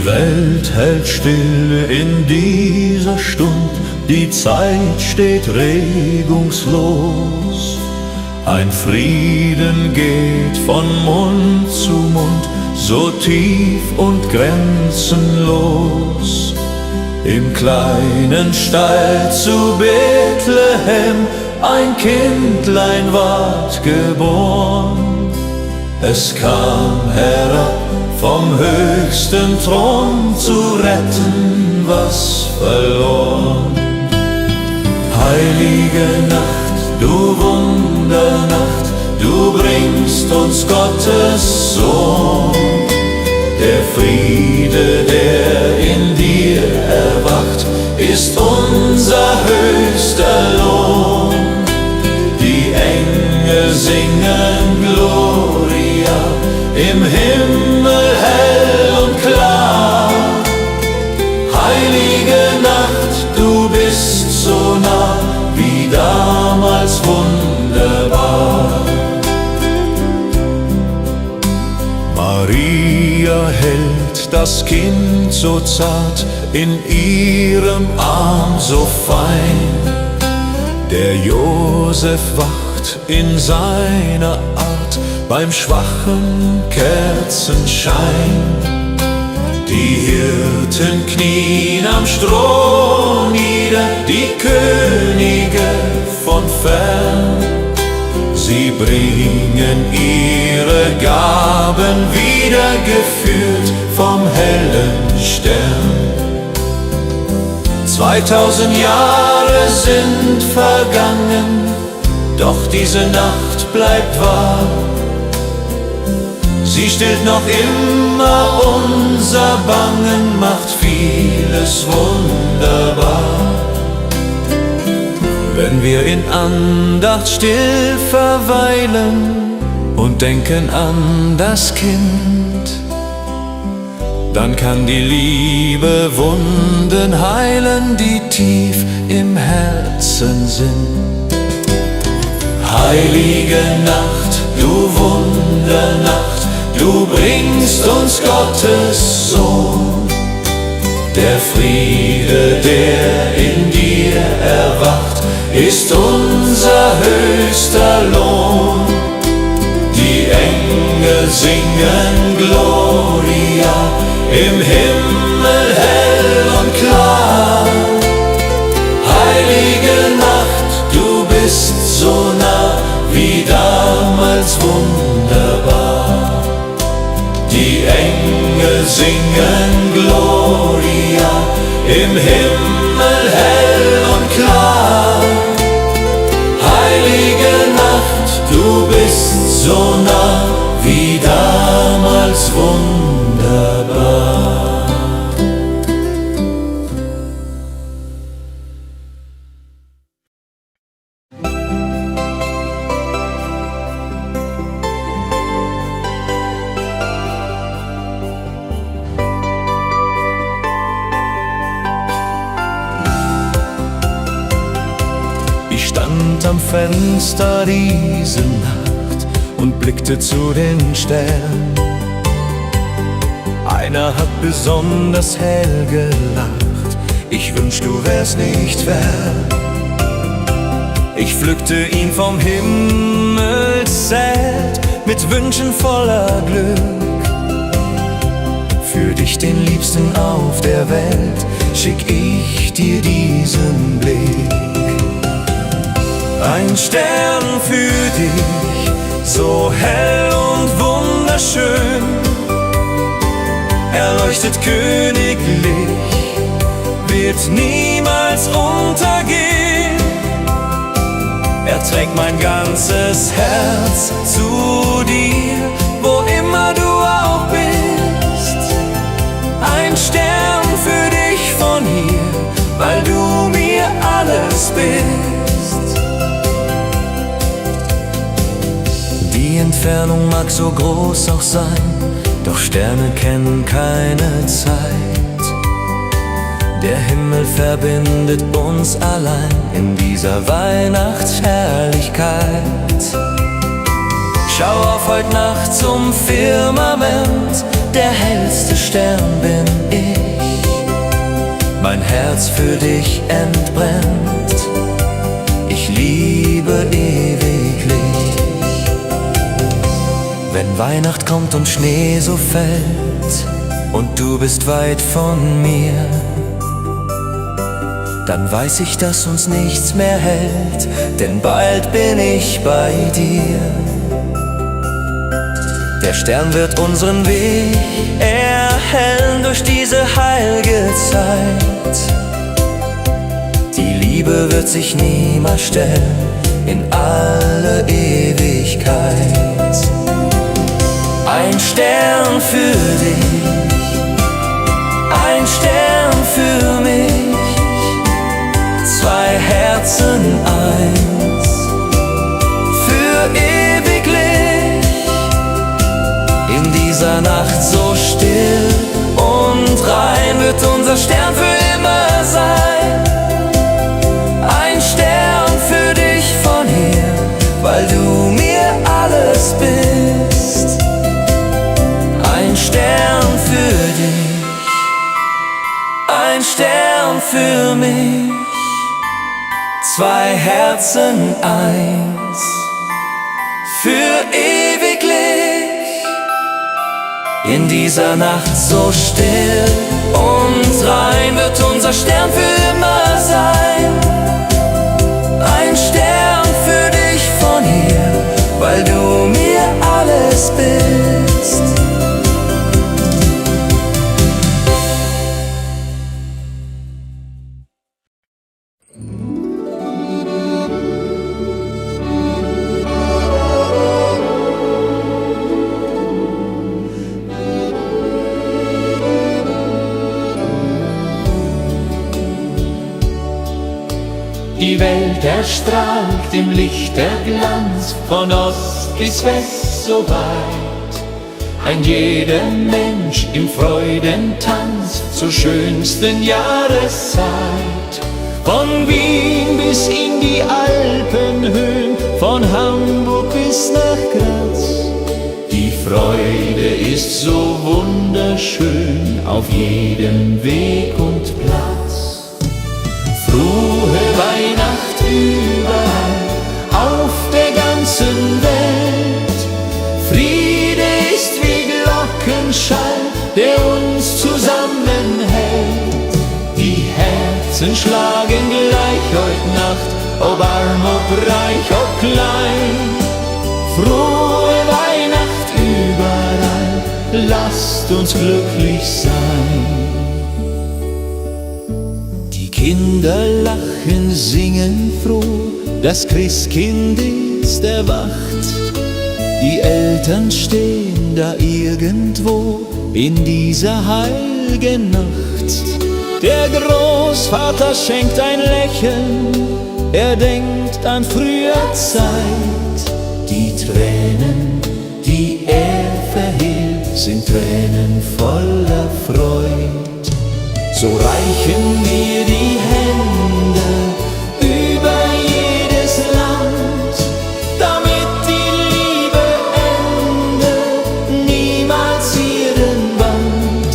Die Welt hält still in dieser Stund, die Zeit steht regungslos. Ein Frieden geht von Mund zu Mund, so tief und grenzenlos. Im kleinen Stall zu Bethlehem ein Kindlein ward geboren. Es kam herab vom höchsten Thron, zu retten, was verloren. Heilige Nacht, du Wundernacht, du bringst uns Gottes Sohn. Der Friede, der in dir erwacht, ist unser höchster Lohn. Die Engel singen Gloria, im Himmel hell und klar. Heilige Nacht, du bist so nah, wie damals wunderbar. Maria hält das Kind so zart in ihrem Arm so fein. Der Josef wacht in seiner Art beim schwachen Kerzenschein. Die Hirten knien am Stroh nieder, die Könige von fern. Sie bringen ihre Gaben wieder, geführt vom hellen Stern. 2000 Jahre sind vergangen, doch diese Nacht bleibt wahr. Sie stillt noch immer unser Bangen, macht vieles wunderbar. Wenn wir in Andacht still verweilen und denken an das Kind, dann kann die Liebe Wunden heilen, die tief im Herzen sind. Heilige Nacht, du Wundernacht, du bringst uns Gottes Sohn. Der Friede, der in dir erwacht, ist unser höchster Lohn. Die Engel singen Gloria, im Himmel hell und klar. Heilige Nacht, du bist so nah, wie damals wunderbar. Die Engel singen Gloria, im Himmel hell und klar. Heilige Nacht, du bist so nah, wie damals wunderbar. Ich stand am Fenster diese Nacht und blickte zu den Sternen. Einer hat besonders hell gelacht, ich wünsch, du wärst nicht fern. Ich pflückte ihn vom Himmelszelt mit Wünschen voller Glück. Für dich, den Liebsten auf der Welt, schick ich dir diesen Blick. Ein Stern für dich, so hell und wunderschön. Er leuchtet königlich, wird niemals untergehen. Er trägt mein ganzes Herz zu dir, wo immer du auch bist. Ein Stern für dich von hier, weil du mir alles bist. Die Entfernung mag so groß auch sein, doch Sterne kennen keine Zeit. Der Himmel verbindet uns allein in dieser Weihnachtsherrlichkeit. Schau auf heut Nacht zum Firmament, der hellste Stern bin ich, mein Herz für dich entbrennt, ich liebe ewiglich. Wenn Weihnacht kommt und Schnee so fällt und du bist weit von mir, dann weiß ich, dass uns nichts mehr hält, denn bald bin ich bei dir. Der Stern wird unseren Weg erhellen durch diese heilge Zeit. Die Liebe wird sich niemals stellen in alle Ewigkeit. Ein Stern für dich, ein Stern für mich, zwei Herzen eins, für ewiglich. In dieser Nacht so still und rein wird unser Stern für immer sein. Ein Stern für dich von hier, weil du mir alles bist. Ein Stern für dich, ein Stern für mich, zwei Herzen eins, für ewiglich. In dieser Nacht so still und rein wird unser Stern für immer sein. Ein Stern für dich von hier, weil du mir alles bist. Die Welt erstrahlt im Licht der Glanz, von Ost bis West so weit. Ein jeder Mensch im Freudentanz zur schönsten Jahreszeit. Von Wien bis in die Alpenhöhen, von Hamburg bis nach Graz. Die Freude ist so wunderschön auf jedem Weg und Platz. Frohe Weihnacht überall auf der ganzen Welt. Friede ist wie Glockenschall, der uns zusammenhält. Die Herzen schlagen gleich heut Nacht, ob arm, ob reich, ob klein. Frohe Weihnacht überall, lasst uns glücklich sein. Kinder lachen, singen froh, das Christkind ist erwacht. Die Eltern stehen da irgendwo in dieser heiligen Nacht. Der Großvater schenkt ein Lächeln, er denkt an früher Zeit. Die Tränen, die er verhehlt, sind Tränen voller Freude. So reichen wir die Hände über jedes Land, damit die Liebe endet, niemals ihren Band.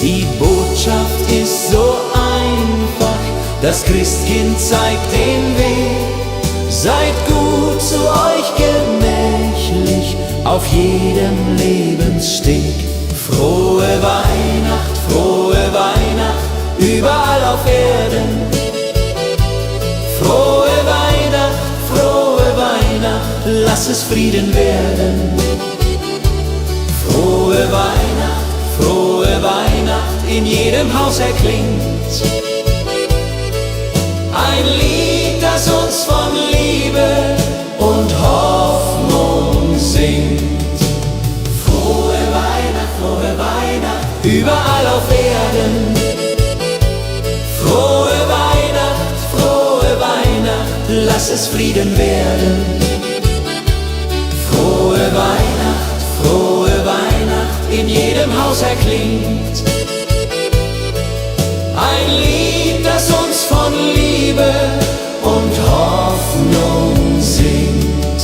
Die Botschaft ist so einfach, das Christkind zeigt den Weg. Seid gut zu euch gemächlich auf jedem Lebenssteg. Frohe Weihnacht, frohe Weihnacht, überall auf Erden. Frohe Weihnacht, lass es Frieden werden. Frohe Weihnacht, in jedem Haus erklingt ein Lied, das uns von Liebe und Hoffnung singt. Frohe Weihnacht, überall auf Erden. Frohe Weihnacht, lass es Frieden werden. Frohe Weihnacht, in jedem Haus erklingt ein Lied, das uns von Liebe und Hoffnung singt.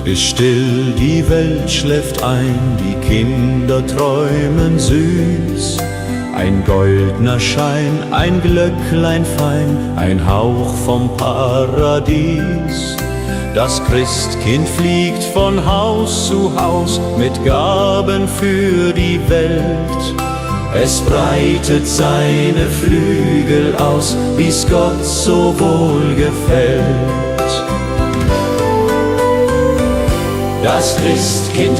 ist still, die Welt schläft ein, die Kinder träumen süß. Ein goldner Schein, ein Glöcklein fein, ein Hauch vom Paradies. Das Christkind fliegt von Haus zu Haus mit Gaben für die Welt. Es breitet seine Flügel aus, wie's Gott so wohl gefällt. Das Christkind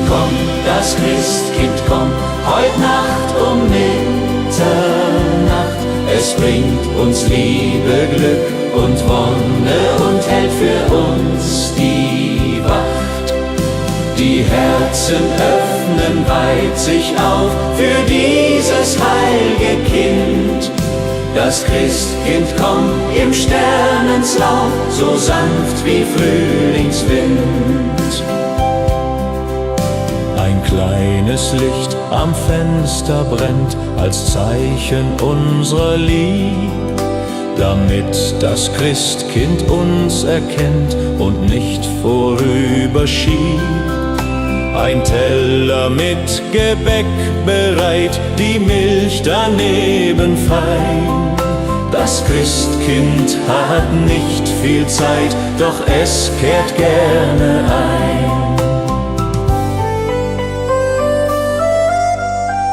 kommt, heut Nacht um Mitternacht. Es bringt uns Liebe, Glück und Wonne und hält für uns die Wacht. Die Herzen öffnen weit sich auf für dieses heilge Kind. Das Christkind kommt im Sternenslauf, so sanft wie Frühlingswind. Ein kleines Licht am Fenster brennt als Zeichen unserer Lieb, damit das Christkind uns erkennt und nicht vorüberschiebt. Ein Teller mit Gebäck bereit, die Milch daneben fein. Das Christkind hat nicht viel Zeit, doch es kehrt gerne ein.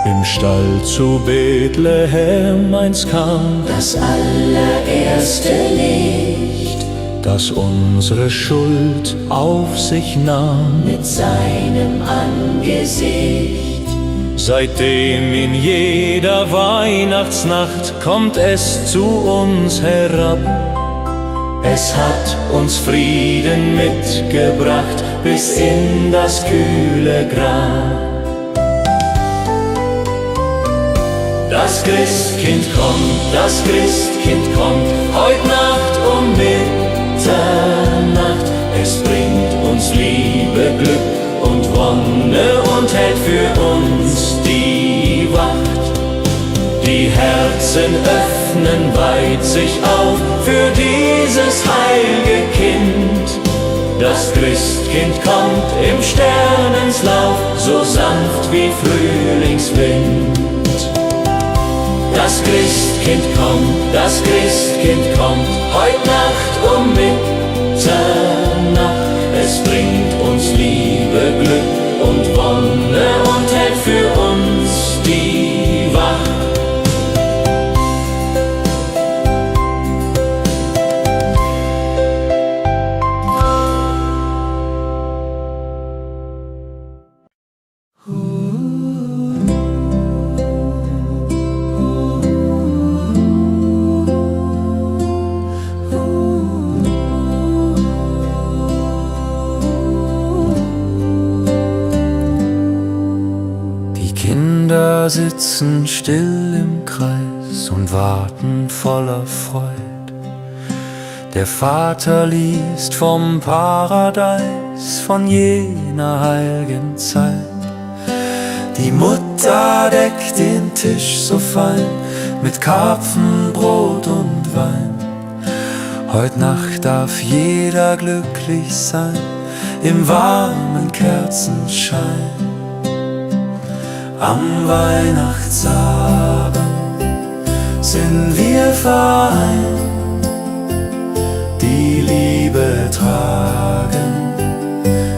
Im Stall zu Bethlehem einst kam das allererste Licht, das unsere Schuld auf sich nahm. mit seinem Angesicht. Seitdem in jeder Weihnachtsnacht kommt es zu uns herab. Es hat uns Frieden mitgebracht bis in das kühle Grab. Das Christkind kommt, heut Nacht um Mitternacht. Es bringt uns Liebe, Glück und Wonne und hält für uns die Wacht. Die Herzen öffnen weit sich auf für dieses heilge Kind. Das Christkind kommt im Sternenslauf, so sanft wie Frühlingswind. Das Christkind kommt, heut Nacht um Mitternacht. Es bringt uns Liebe, Glück und Wonne und hält für uns die Wacht. Kinder sitzen still im Kreis und warten voller Freud. Der Vater liest vom Paradies, von jener heilgen Zeit. Die Mutter deckt den Tisch so fein mit Karpfen, Brot und Wein. Heut Nacht darf jeder glücklich sein im warmen Kerzenschein. Am Weihnachtsabend sind wir vereint, die Liebe tragen,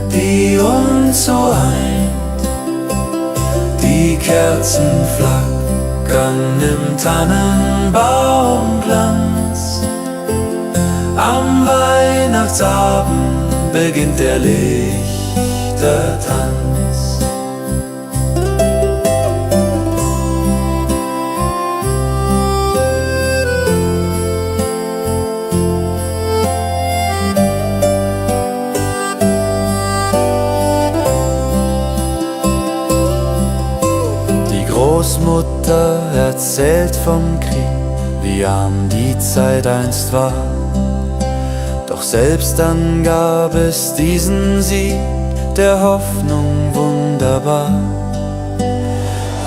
die uns so eint. Die Kerzen flackern im Tannenbaumglanz. Am Weihnachtsabend beginnt der Lichtertanz. Großmutter erzählt vom Krieg, wie arm die Zeit einst war. Doch selbst dann gab es diesen Sieg der Hoffnung wunderbar.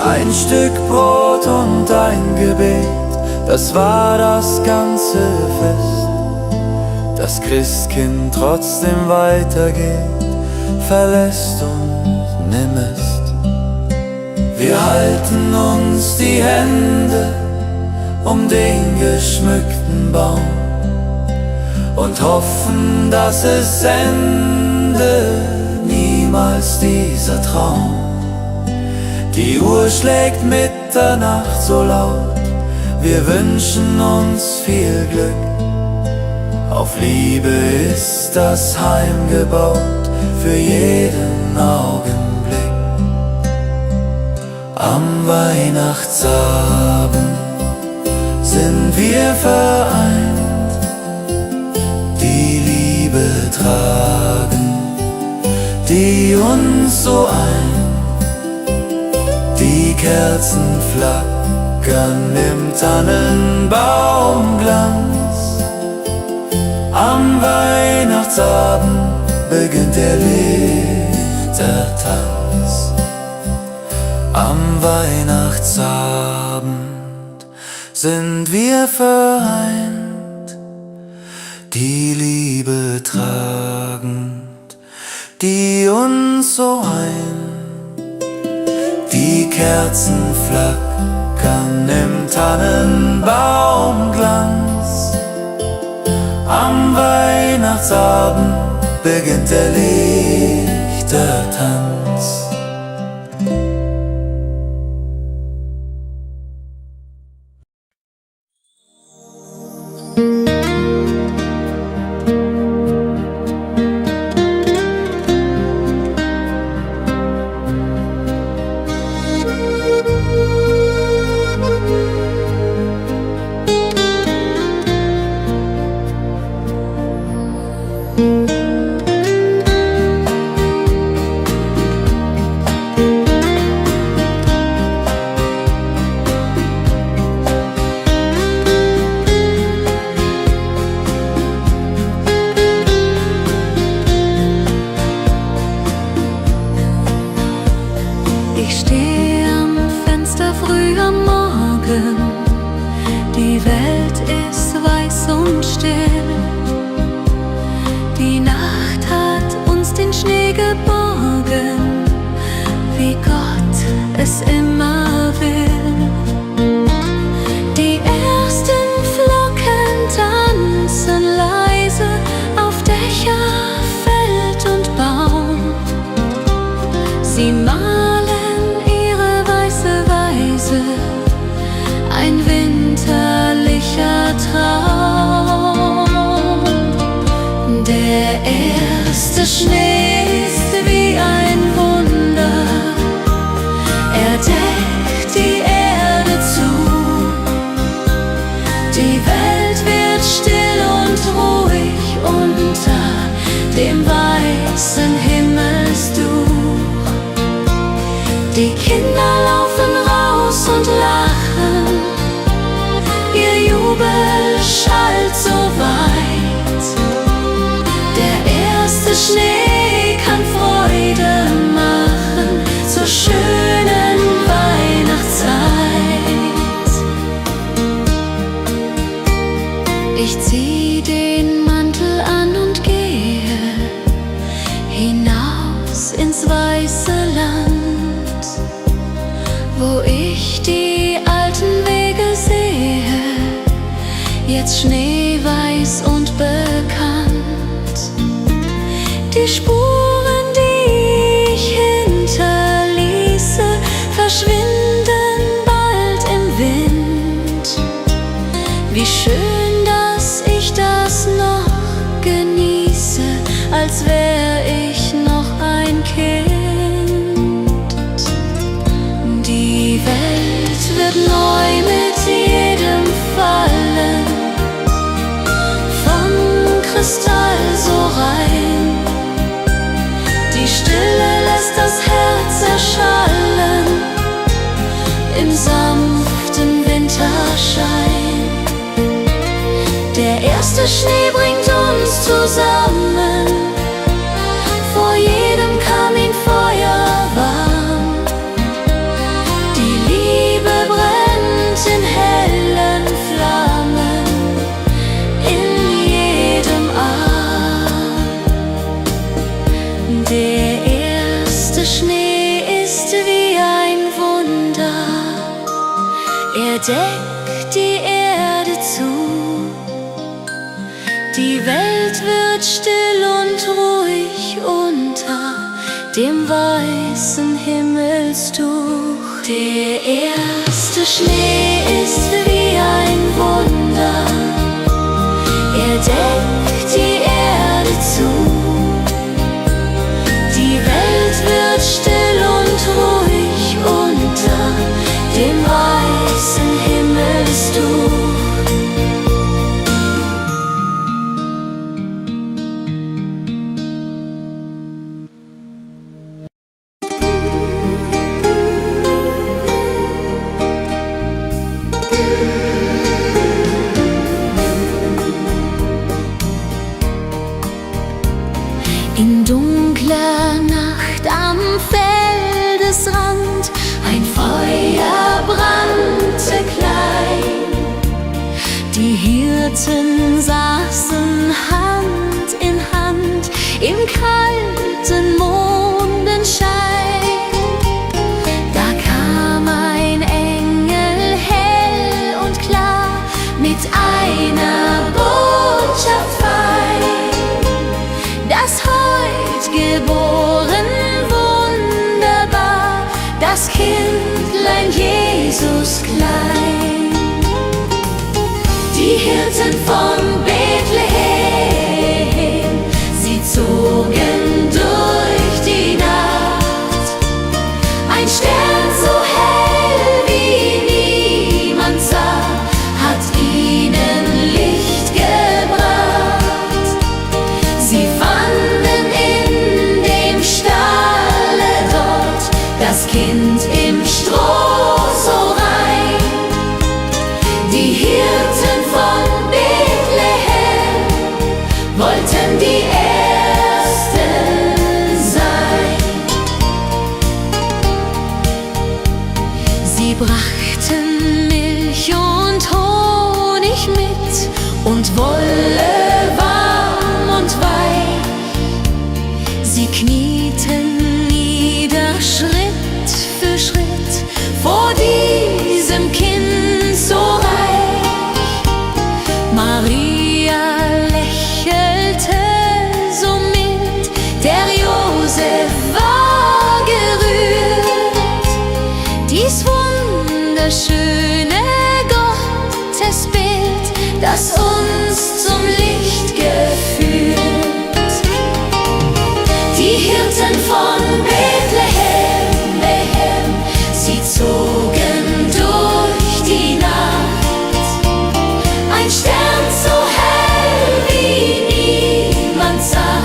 Ein Stück Brot und ein Gebet, das war das ganze Fest. Das Christkind trotzdem weitergeht verlässt und nimmest. Wir halten uns die Hände um den geschmückten Baum und hoffen, dass es endet niemals dieser Traum. Die Uhr schlägt Mitternacht so laut, wir wünschen uns viel Glück. Auf Liebe ist das Heim gebaut, für jeden Augenblick. Am Weihnachtsabend sind wir vereint, die Liebe tragen, die uns so eint. Die Kerzen flackern im Tannenbaumglanz. Am Weihnachtsabend beginnt der Lichtertanz. Am Weihnachtsabend sind wir vereint, die Liebe tragend, die uns so eint. Die Kerzen flackern im Tannenbaumglanz. Am Weihnachtsabend beginnt der Lichtertanz. Ich stehe am Fenster früh am Morgen, die Welt ist weiß und still. Die Nacht hat uns den Schnee geborgen, wie Gott es immer will. Die ersten Flocken tanzen leise auf Dächer, Feld und Baum. Sie malen ihre weiße Weise, ein winterlicher Traum. Der erste Schnee ist wie ein Wunder, er deckt die Erde zu. Die Welt wird still und ruhig unter dem weißen Himmelsduch. Die Kinder laufen raus und lachen, ihr Jubel schallt so weit. Der erste Schnee kann Freude machen zur schönen Weihnachtszeit. Ich zieh den Mantel an und gehe hinaus ins weiße Land, wo ich die alten Wege sehe, jetzt schneeweiß und bekannt. Die Spuren, die ich hinterließe, verschwinden bald im Wind. Wie schön, dass ich das noch genieße, als wär ich noch ein Kind. Die Welt wird neu mit jedem Fallen, von Kristall so rein. Die Stille lässt das Herz erschallen im sanften Winterschein. Der erste Schnee bringt uns zusammen, vor jedem Kaminfeuer warm. Die Liebe brennt in hellen Flammen in jedem Arm. Der deckt die Erde zu. Die Welt wird still und ruhig unter dem weißen Himmelstuch. Der erste Schnee ist wie ein Wunder, er deckt die Erde zu. Die Welt wird still und ruhig unter dem weißen Himmelstuch. In dunkler Nacht am Feldesrand ein Feuer brannte klein. Die Hirten saßen Hand in Hand im kalten Mondenschein. Da kam ein Engel hell und klar mit einer Botschaft fein, dass heut geboren wunderbar das Kindlein Jesus klein. Die Hirten von Bethlehem, sie zogen durch die Nacht. Ein Stern so hell wie niemand sah, hat ihnen Licht gebracht. Sie fanden in dem Stalle dort das Kind im Stroh so rein. Die Hirten von Bethlehem wollten die Ersten sein. Sie brachten Milch und Honig mit und Wolle warm und weich. Sie knieten nieder Schritt für Schritt vor diesem Kind so reich. Maria lächelte so mild, der Josef war gerührt. Dies wunderschöne Gottesbild, das uns zum Licht geführt. Die Hirten von Bethlehem, sie zogen durch die Nacht. Ein Stern so hell wie niemand sah,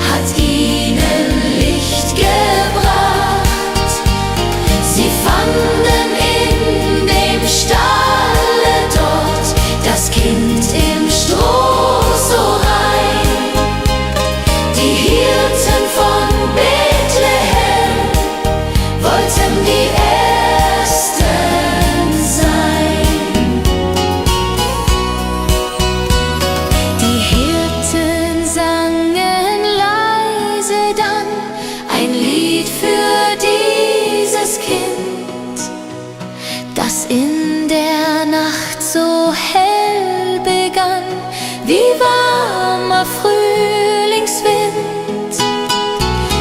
hat ihnen Licht gebracht. Sie fanden in dem Stalle dort das Kind im Stroh so rein. Die Hirten von Bethlehem wollten die Ersten sein. Die Hirten sangen leise dann ein Lied für dieses Kind, das in der Nacht so hell begann wie warmer Frühlingswind.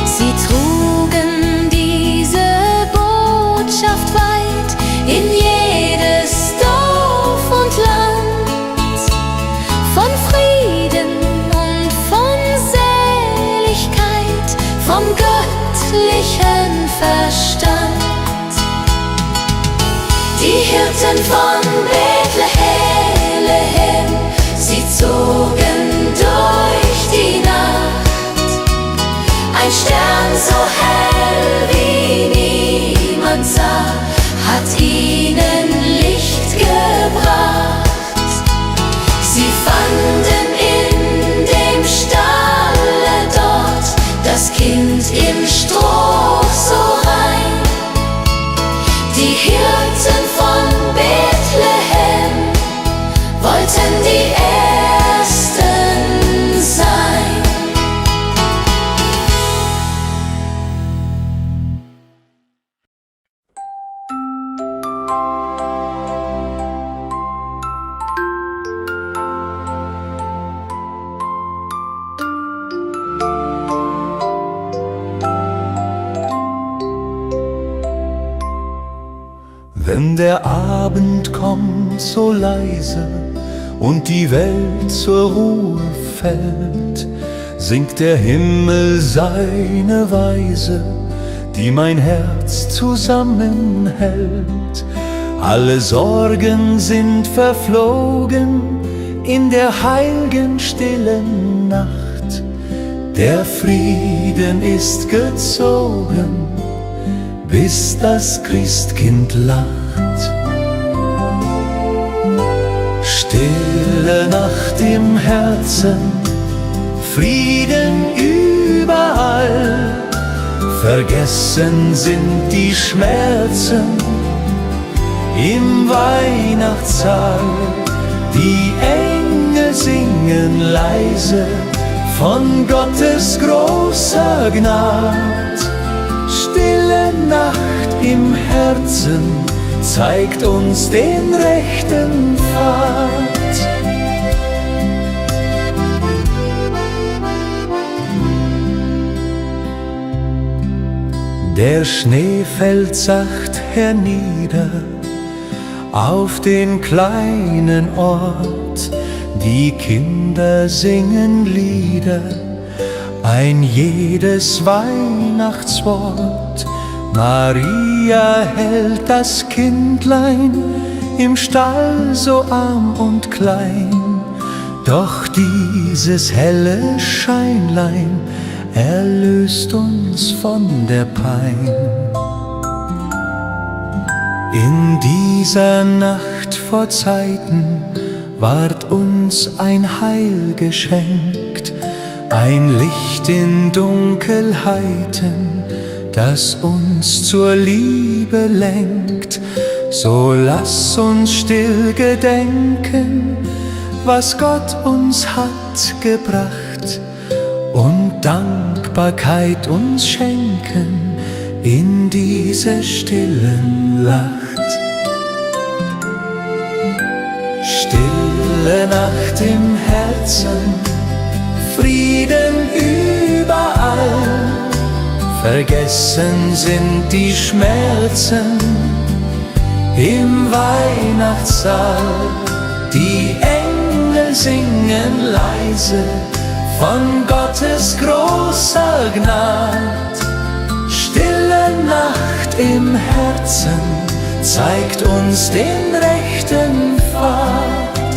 Sie trugen diese Botschaft weit in jedes Dorf und Land, von Frieden und von Seligkeit, vom göttlichen Verstand. Die Hirten von Bethlehem, sie zogen durch die Nacht. Ein Stern so hell wie niemand sah, hat ihnen Licht gebracht. Sie fanden in dem Stalle dort das Kind im Stroh so rein. Die Hirten von Bethlehem der Abend kommt so leise und die Welt zur Ruhe fällt, singt der Himmel seine Weise, die mein Herz zusammenhält. Alle Sorgen sind verflogen in der heilgen stillen Nacht. Der Frieden ist gezogen, bis das Christkind lacht. Stille Nacht im Herzen, Frieden überall. Vergessen sind die Schmerzen im Weihnachtssaal. Die Engel singen leise von Gottes großer Gnad. Stille Nacht im Herzen zeigt uns den rechten Pfad. Der Schnee fällt sacht hernieder auf den kleinen Ort. Die Kinder singen Lieder, ein jedes Weihnachtswort. Maria hält das Kindlein im Stall so arm und klein. Doch dieses helle Scheinlein erlöst uns von der Pein. In dieser Nacht vor Zeiten ward uns ein Heil geschenkt, ein Licht in Dunkelheiten, das uns zur Liebe lenkt. So lass uns still gedenken, was Gott uns hat gebracht, und Dankbarkeit uns schenken in dieser stillen Nacht. Stille Nacht im Herzen, Frieden überall. Vergessen sind die Schmerzen im Weihnachtssaal. Die Engel singen leise von Gottes großer Gnad. Stille Nacht im Herzen zeigt uns den rechten Pfad.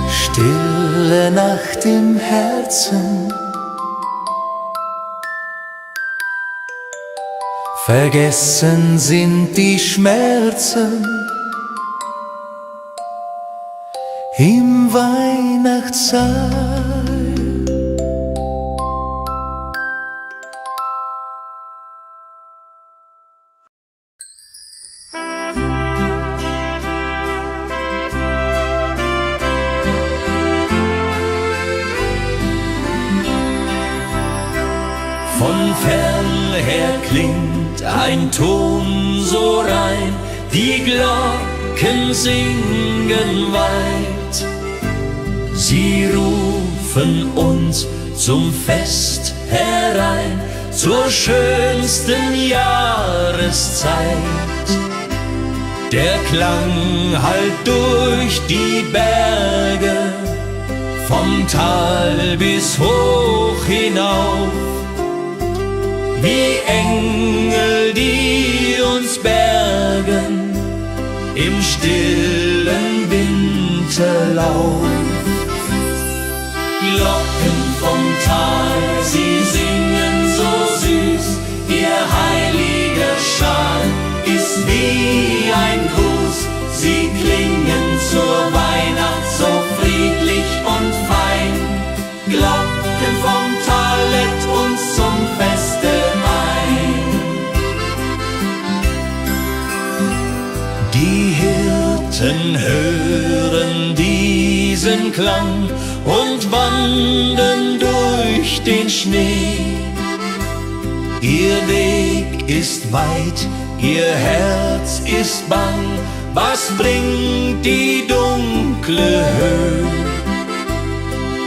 Stille Nacht im Herzen, vergessen sind die Schmerzen im Weihnachtssaal. Von fern her klingt ein Ton so rein, die Glocken singen weit. Sie rufen uns zum Fest herein, zur schönsten Jahreszeit. Der Klang hallt durch die Berge, vom Tal bis hoch hinauf. Wie Engel, die uns bergen im stillen Winterlauf. Glocken vom Tal, sie singen so süß, ihr heiliger Schal ist wie ein Gruß. Sie klingen zur Weihnacht so friedlich und fein. Glocken vom Tal lädt uns zum Feste ein. Die Hirten hören diesen Klang und wandern durch den Schnee. Ihr Weg ist weit, ihr Herz ist bang. Was bringt die dunkle Höhe?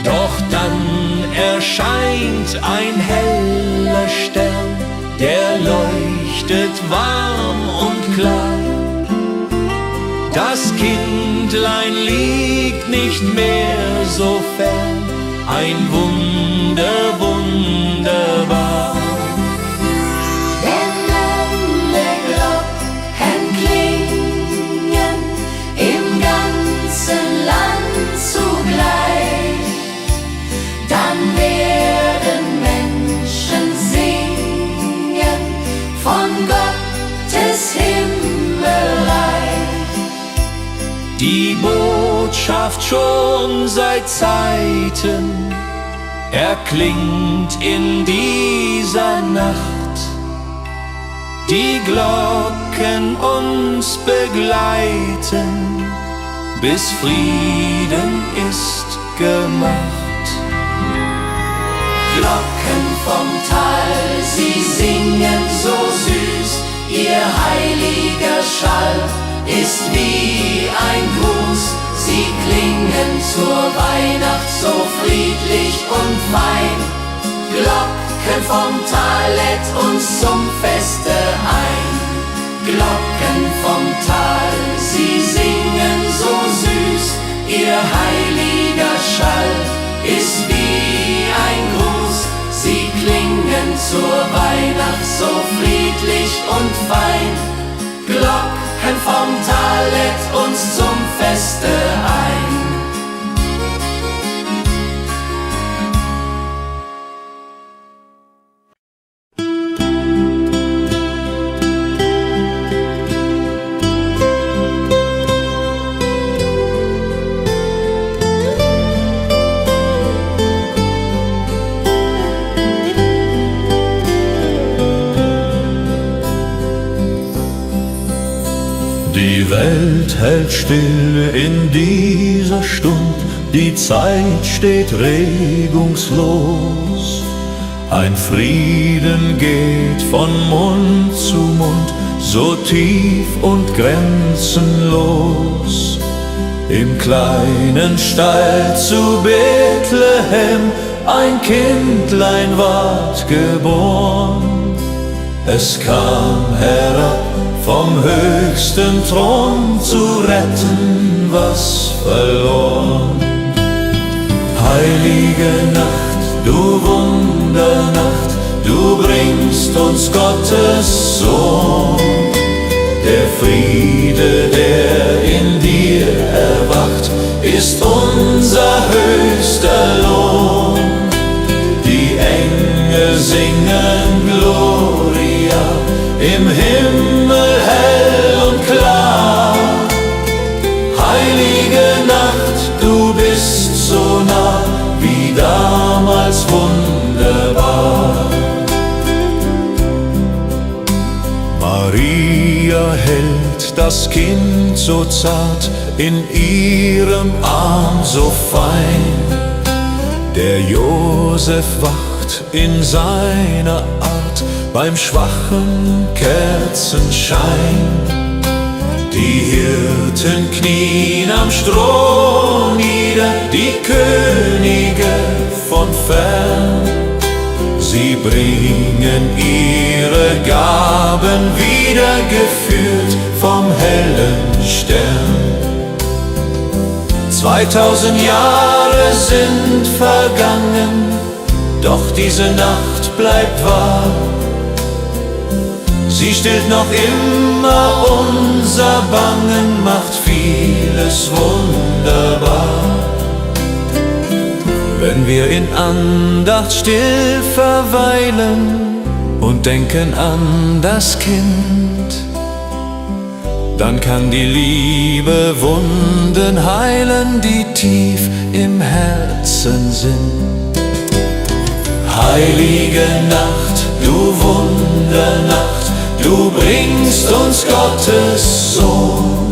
Doch dann erscheint ein heller Stern, der leuchtet leuchtet warm und klar. Das Kindlein liegt nicht mehr so fern, ein Wunder, wunderbar. Wenn alle Glocken klingen im ganzen Land zugleich, dann werden Menschen singen von Gottes Himmelreich. Die Botschaft schon seit Zeiten erklingt in dieser Nacht. Die Glocken uns begleiten, bis Frieden ist gemacht. Glocken vom Tal, sie singen so süß, ihr heiliger Schall ist wie ein Gruß. Sie klingen zur Weihnacht so friedlich und fein. Glocken vom Tal lädt uns zum Feste ein. Glocken vom Tal, sie singen so süß, ihr heiliger Schall ist wie ein Gruß. Sie klingen zur Weihnacht so friedlich und fein. Glocken vom Tal lädt uns zum Feste ein. Die Welt hält still in dieser Stund, die Zeit steht regungslos. Ein Frieden geht von Mund zu Mund, so tief und grenzenlos. Im kleinen Stall zu Bethlehem ein Kindlein ward geboren. Es kam herab vom höchsten Thron zu retten, was verloren. Heilige Nacht, du Wundernacht, du bringst uns Gottes Sohn. Der Friede, der in dir erwacht, ist unser höchster Lohn. Die Engel singen Gloria, im Himmel hell und klar. Heilige Nacht, du bist so nah, wie damals wunderbar. Maria hält das Kind so zart in ihrem Arm so fein. Der Josef wacht in seiner Art beim schwachen Kerzenschein. Die Hirten knien am Stroh nieder, die Könige von fern. Sie bringen ihre Gaben wieder, geführt vom hellen Stern. 2000 Jahre sind vergangen, doch diese Nacht bleibt wahr. Sie stillt noch immer unser Bangen, macht vieles wunderbar. Wenn wir in Andacht still verweilen und denken an das Kind, dann kann die Liebe Wunden heilen, die tief im Herzen sind. Heilige Nacht, du Wundernacht, du bringst uns Gottes Sohn.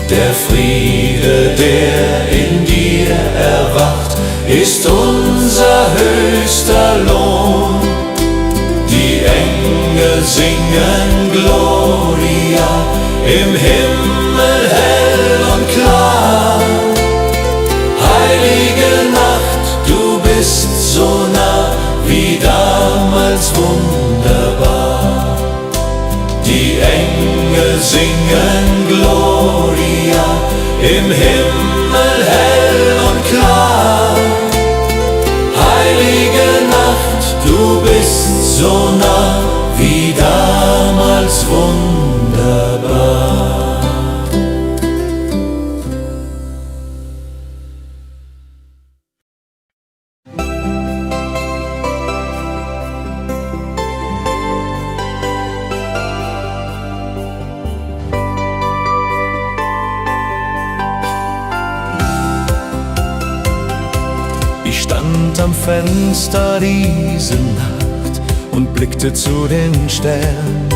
Der Friede, der in dir erwacht, ist unser höchster Lohn. Die Engel singen Gloria, im Himmel hell und klar. Heilige Nacht, du bist so nah, wie damals wunderbar. im Himmel hell und klar. Heilige Nacht, du bist so nah, wie damals wunderbar. Ich stand am Fenster diese Nacht und blickte zu den Sternen.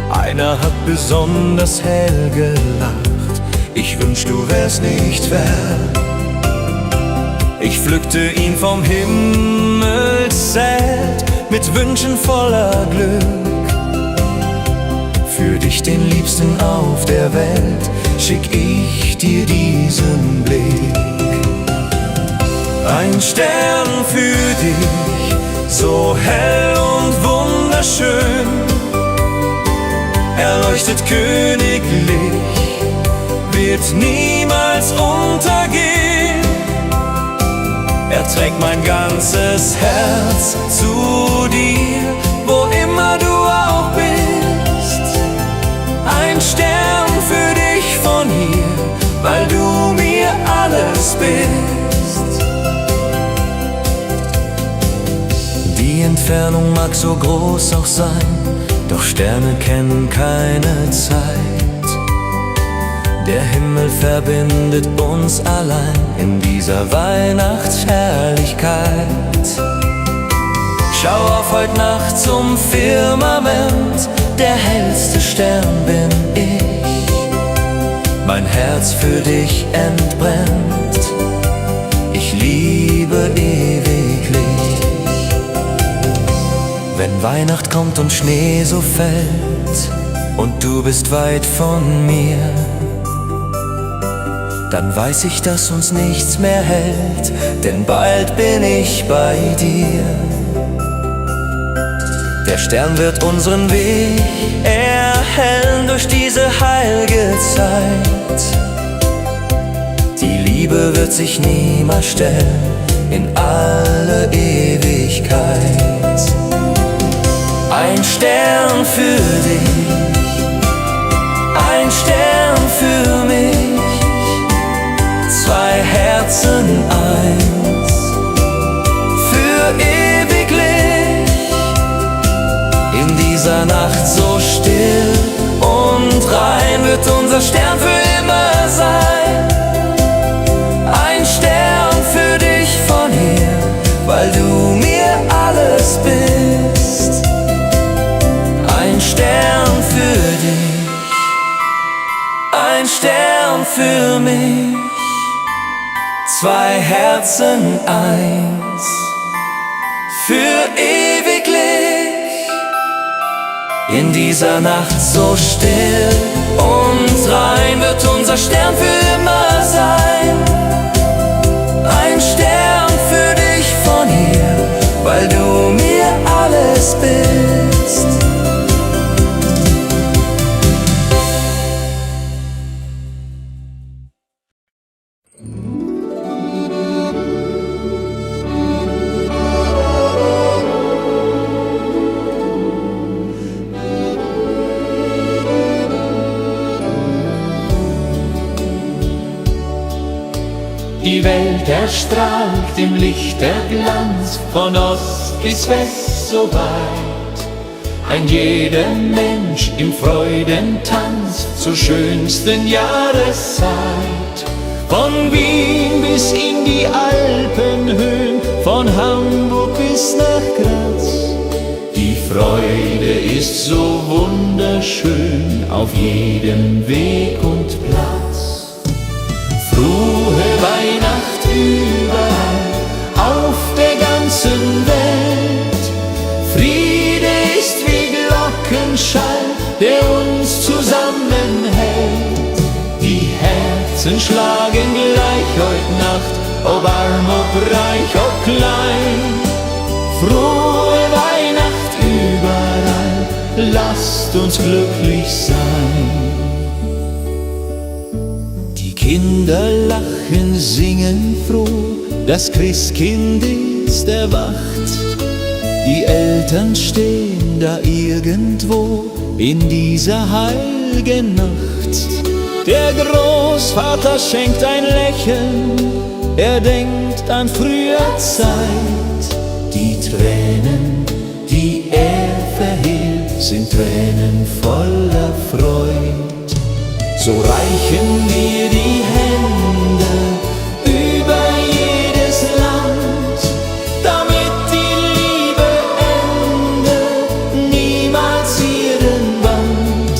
Einer hat besonders hell gelacht, ich wünsch, du wärst nicht fern. Ich pflückte ihn vom Himmelszelt mit Wünschen voller Glück. Für dich, den Liebsten auf der Welt, schick ich dir diesen Blick. Ein Stern für dich, so hell und wunderschön. Er leuchtet königlich, wird niemals untergehen. Er trägt mein ganzes Herz zu dir, wo immer du auch bist. Ein Stern für dich von hier, weil du mir alles bist. Die Entfernung mag so groß auch sein, doch Sterne kennen keine Zeit. Der Himmel verbindet uns allein in dieser Weihnachtsherrlichkeit. Schau auf heut Nacht zum Firmament, der hellste Stern bin ich. Mein Herz für dich entbrennt, ich liebe ewiglich. Wenn Weihnacht kommt und Schnee so fällt und du bist weit von mir, dann weiß ich, dass uns nichts mehr hält, denn bald bin ich bei dir. Der Stern wird unseren Weg erhellen durch diese heilige Zeit. Die Liebe wird sich niemals stellen in alle Ewigkeit. Ein Stern für dich, ein Stern für mich, zwei Herzen eins, für ewiglich. In dieser Nacht so still und rein wird unser Stern für immer sein. Ein Stern für dich von hier, weil du mir alles bist. Ein Stern für dich, ein Stern für mich, zwei Herzen eins, für ewiglich. In dieser Nacht so still und rein wird unser Stern für immer sein. Ein Stern für dich von hier, weil du mir alles bist. Die Welt erstrahlt im Licht der Glanz, von Ost bis West so weit. Ein jeder Mensch im Freudentanz zur schönsten Jahreszeit. Von Wien bis in die Alpenhöhen, von Hamburg bis nach Graz. Die Freude ist so wunderschön auf jedem Weg und Platz. Frohe Weihnacht überall auf der ganzen Welt. Friede ist wie Glockenschall, der uns zusammenhält. Die Herzen schlagen gleich heut Nacht, ob arm, ob reich, ob klein. Frohe Weihnacht überall, lasst uns glücklich sein. Kinder lachen, singen froh, das Christkind ist erwacht. Die Eltern stehen da irgendwo in dieser heiligen Nacht. Der Großvater schenkt ein Lächeln, er denkt an früher Zeit. Die Tränen, die er verhehlt, sind Tränen voller Freud. So reichen wir die Hände über jedes Land, damit die Liebe endet, niemals ihren Band.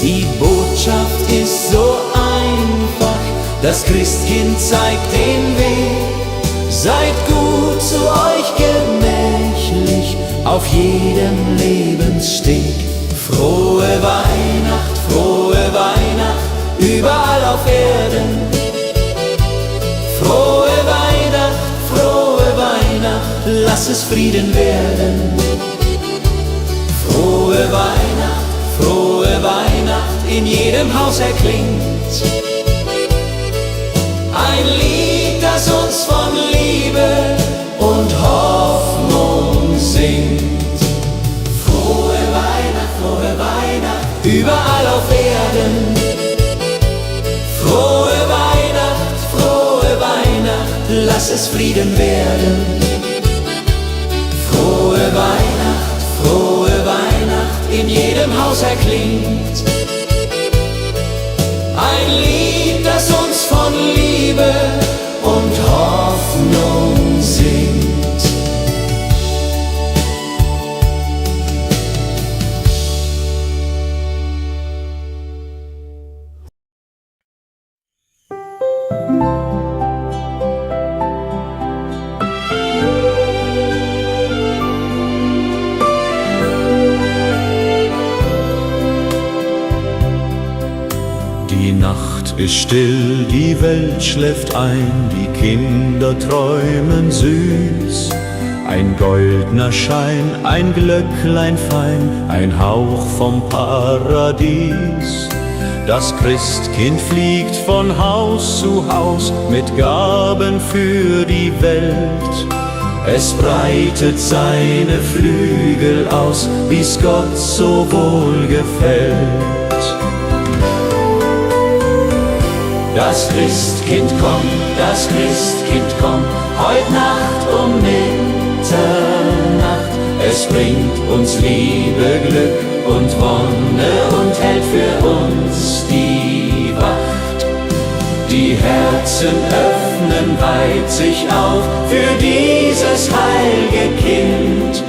Die Botschaft ist so einfach, das Christkind zeigt den Weg. Seid gut zu euch gemächlich auf jedem Lebenssteg. Frohe Weihnacht, überall auf Erden. Frohe Weihnacht, lass es Frieden werden. Frohe Weihnacht, in jedem Haus erklingt ein Lied, das uns von Liebe und Hoffnung singt. Frohe Weihnacht, überall auf Erden. Frohe Weihnacht, lass es Frieden werden. Frohe Weihnacht, in jedem Haus erklingt ein Lied, das uns von Liebe und Hoffnung singt. Die Nacht ist still, die Welt schläft ein, die Kinder träumen süß. Ein goldener Schein, ein Glöcklein fein, ein Hauch vom Paradies. Das Christkind fliegt von Haus zu Haus mit Gaben für die Welt. Es breitet seine Flügel aus, wie's Gott so wohl gefällt. Das Christkind kommt, heut Nacht um Mitternacht. Es bringt uns Liebe, Glück und Wonne und hält für uns die Wacht. Die Herzen öffnen weit sich auf für dieses heilge Kind.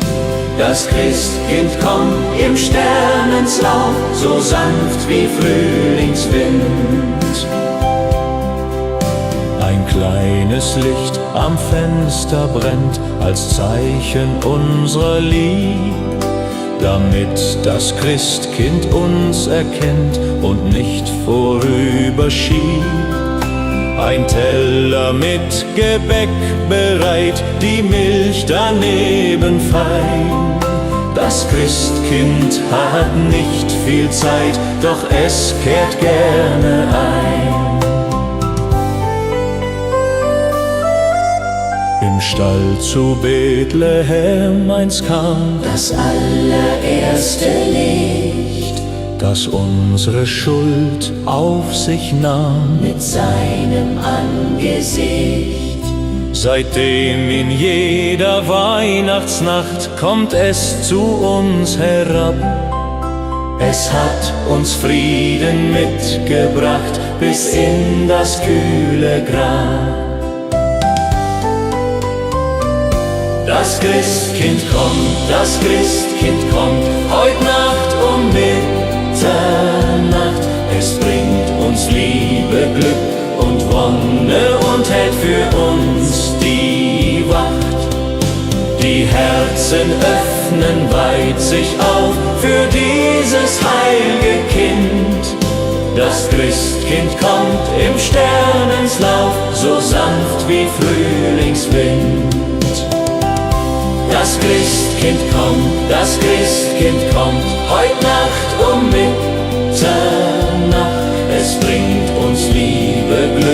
Das Christkind kommt im Sternenslauf, so sanft wie Frühlingswind. Ein kleines Licht am Fenster brennt als Zeichen unserer Lieb, damit das Christkind uns erkennt und nicht vorüberschiebt. Ein Teller mit Gebäck bereit, die Milch daneben fein. Das Christkind hat nicht viel Zeit, doch es kehrt gerne ein. Im Stall zu Bethlehem einst kam das allererste Licht, das unsere Schuld auf sich nahm. mit seinem Angesicht. Seitdem in jeder Weihnachtsnacht kommt es zu uns herab. Es hat uns Frieden mitgebracht bis in das kühle Grab. Das Christkind kommt, heut Nacht um Mitternacht. Es bringt uns Liebe, Glück und Wonne und hält für uns die Wacht. Die Herzen öffnen weit sich auf für dieses heilge Kind. Das Christkind kommt im Sternenslauf, so sanft wie Frühlingswind. Das Christkind kommt, heut Nacht um Mitternacht. Es bringt uns Liebe, Glück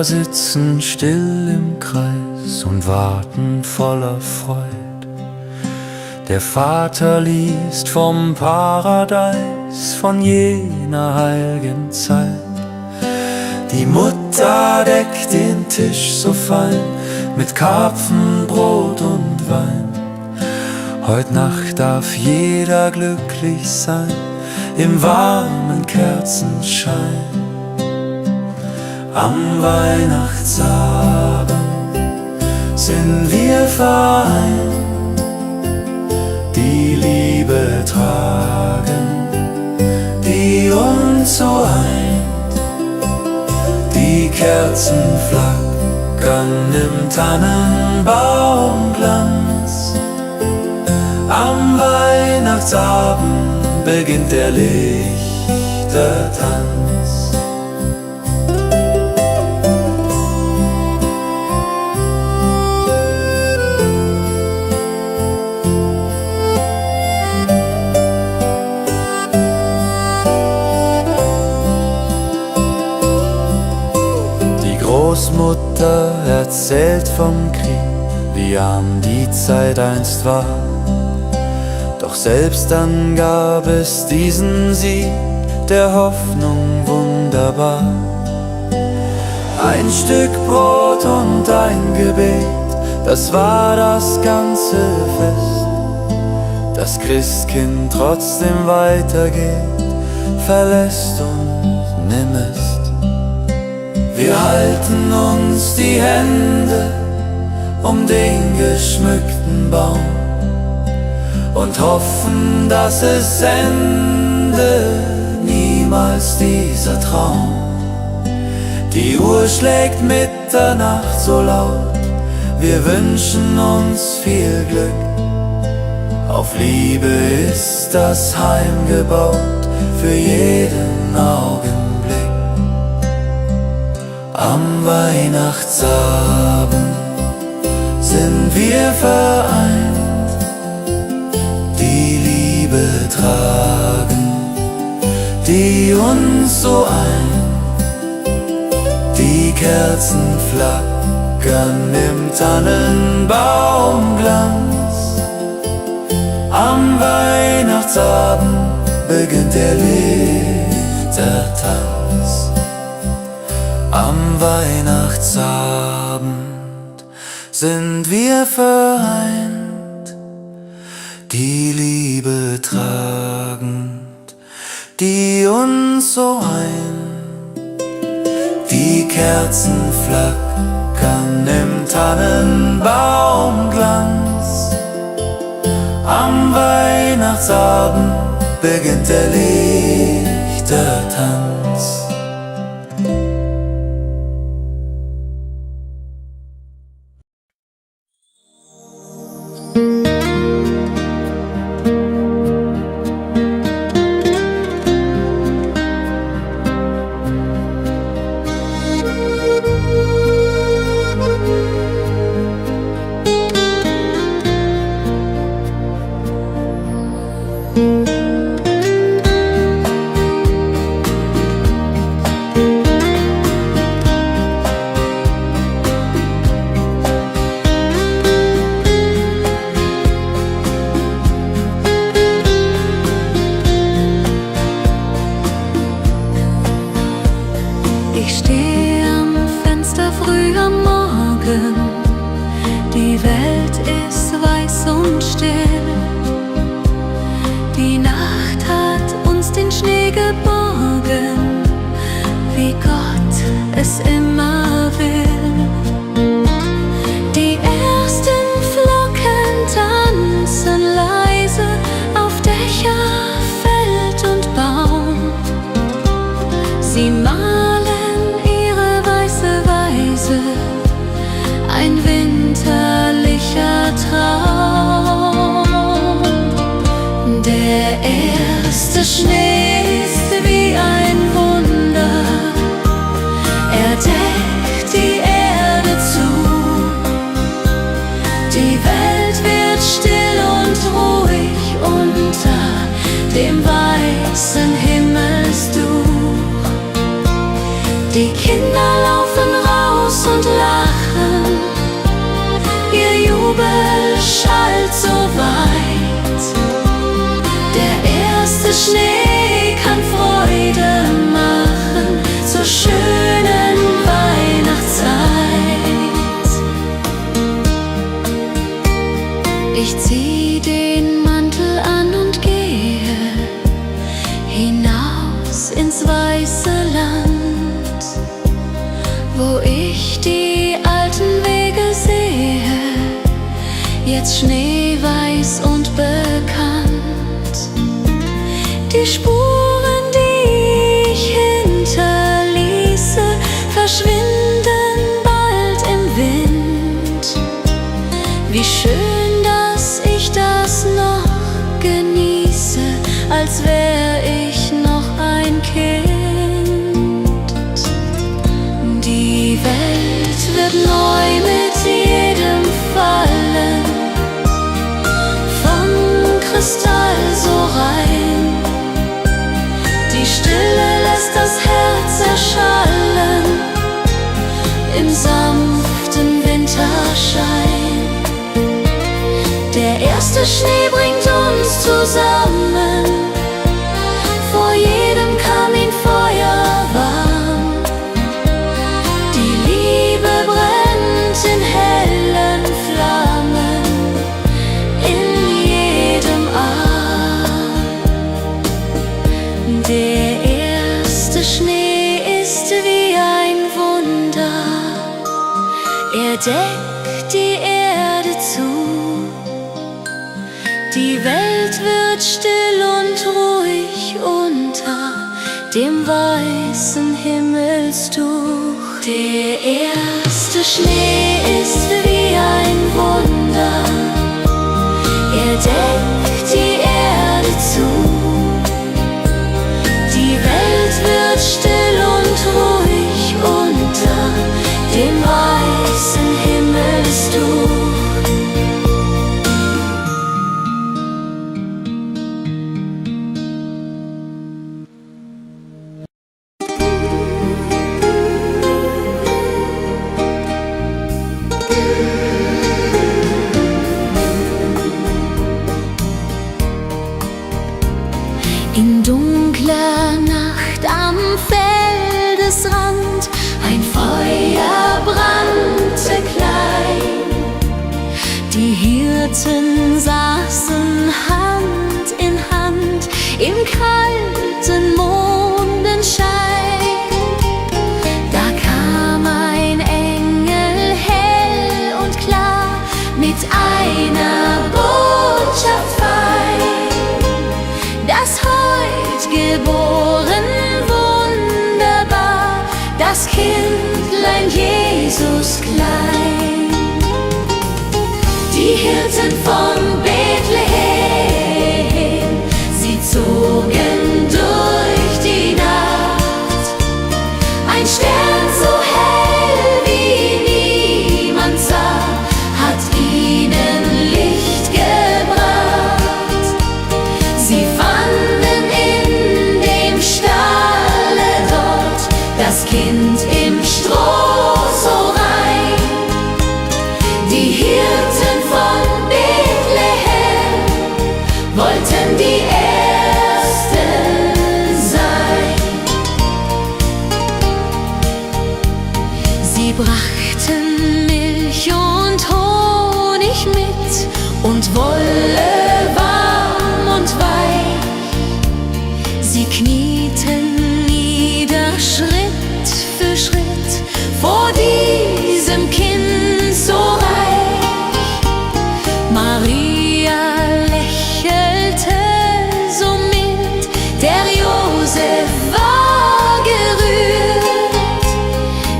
sitzen still im Kreis und warten voller Freud. Der Vater liest vom Paradies, von jener heiligen Zeit. Die Mutter deckt den Tisch so fein mit Karpfen, Brot und Wein. Heut Nacht darf jeder glücklich sein im warmen Kerzenschein. Am Weihnachtsabend sind wir vereint, die Liebe tragen, die uns so eint. Die Kerzen flackern im Tannenbaumglanz. Am Weihnachtsabend beginnt der Lichtertanz. Großmutter erzählt vom Krieg, wie arm die Zeit einst war. Doch selbst dann gab es diesen Sieg der Hoffnung wunderbar. Ein Stück Brot und ein Gebet, das war das ganze Fest. Das Christkind trotzdem weitergeht, verlässt uns nimmest. Wir halten uns die Hände um den geschmückten Baum und hoffen, dass es ende niemals dieser Traum. Die Uhr schlägt Mitternacht so laut, wir wünschen uns viel Glück. Auf Liebe ist das Heim gebaut, für jeden Augenblick. Am Weihnachtsabend sind wir vereint, die Liebe tragen, die uns so eint. Die Kerzen flackern im Tannenbaumglanz. Am Weihnachtsabend beginnt der Lichtertanz. Am Weihnachtsabend sind wir vereint, die Liebe tragend, die uns so eint. Die Kerzen flackern im Tannenbaumglanz. Am Weihnachtsabend beginnt der Lichtertanz. Ich stehe am Fenster früh am Morgen, die Welt ist weiß und still. Die Nacht hat uns den Schnee geborgen, wie Gott es immer will. Die ersten Flocken tanzen leise auf Dächer, Feld und Baum. Sie malen ihre weiße Weise, ein winterlicher Traum. Der erste Schnee ist wie ein Wunder, er deckt die Erde zu. Die Welt wird still und ruhig unter dem weißen Himmelsduch. Die Kinder laufen raus bald so weit. Der erste Schnee kann Freude machen zur schönen Weihnachtszeit. Ich zieh den Mantel an und gehe hinaus ins weiße Land, wo ich die alten Wege sehe, jetzt schneeweiß und bekannt. Die Spuren, die ich hinterließe, verschwinden bald im Wind. Wie schön, dass ich das noch genieße, als wär ich noch ein Kind. Die Welt wird neu mit jedem Fallen, von Kristall so rein. Die Stille lässt das Herz erschallen im sanften Winterschein. Der erste Schnee bringt uns zusammen, vor jedem Kaminfeuer warm. Die Liebe brennt in hellen Flammen in jedem Arm. Der erste Schnee ist wie ein Wunder, er deckt die Erde zu. Die Welt wird still und ruhig unter dem weißen Himmelstuch. Der erste Schnee ist wie ein Wunder, er deckt die Erde zu. Die Welt wird still und ruhig unter dem weißen Himmelstuch. In dunkler Nacht am Feldesrand ein Feuer brannte klein. Die Hirten saßen Hand in Hand im kalten Mondenschein. Da kam ein Engel hell und klar mit einer Botschaft fein, das heut geboren wunderbar, das Kindlein Jesus klein. Die Hirten von Bethlehem, sie zogen durch die Nacht. Ein Stern so hell wie niemand sah, hat ihnen Licht gebracht. Sie fanden in dem Stalle dort das Kind im Stroh so rein. Die Hirten von Bethlehem wollten die Ersten sein. Sie brachten Milch und Honig mit und Wolle warm und weich. Sie knieten nieder Schritt für Schritt vor diesem Kind so reich. Maria lächelte so mild, der Josef war gerührt.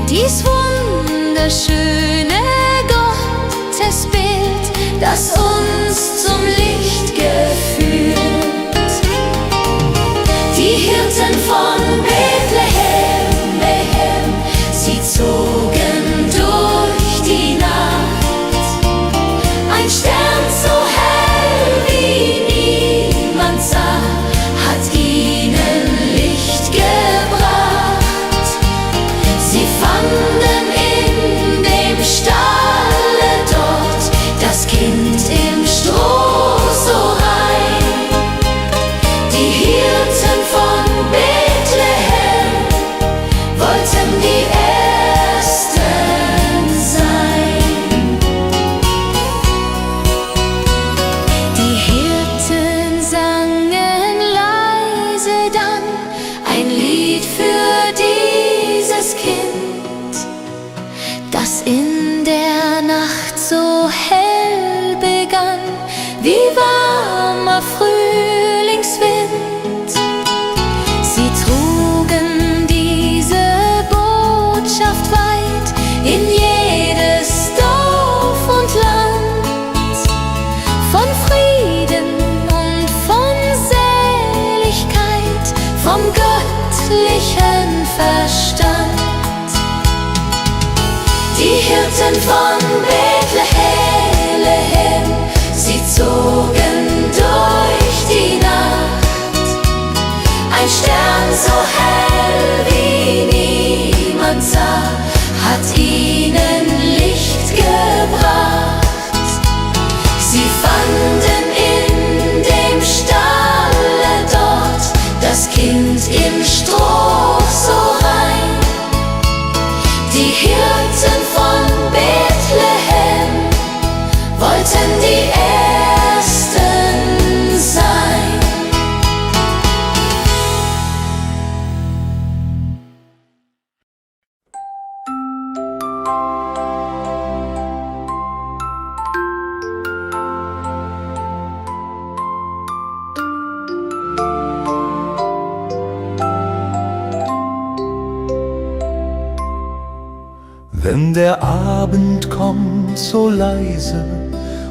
Dies wunderschöne Gottesbild, das uns zum Licht geführt. Die Hirten von Bethlehem, sie zogen durch die Nacht. Ein Stern so hell wie niemand sah, hat ihnen Licht gebracht. Sie fanden in dem Stalle dort das Kind im Stroh göttlichen Verstand. Die Hirten von Bethlehem, sie zogen durch die Nacht. Ein Stern so hell wie niemand sah, hat ihnen Licht gebracht. Sie fanden in dem Stalle dort das Kind im Stroh so rein. Die Hirten von Bethlehem wollten die Ersten sein. Wenn der Abend kommt so leise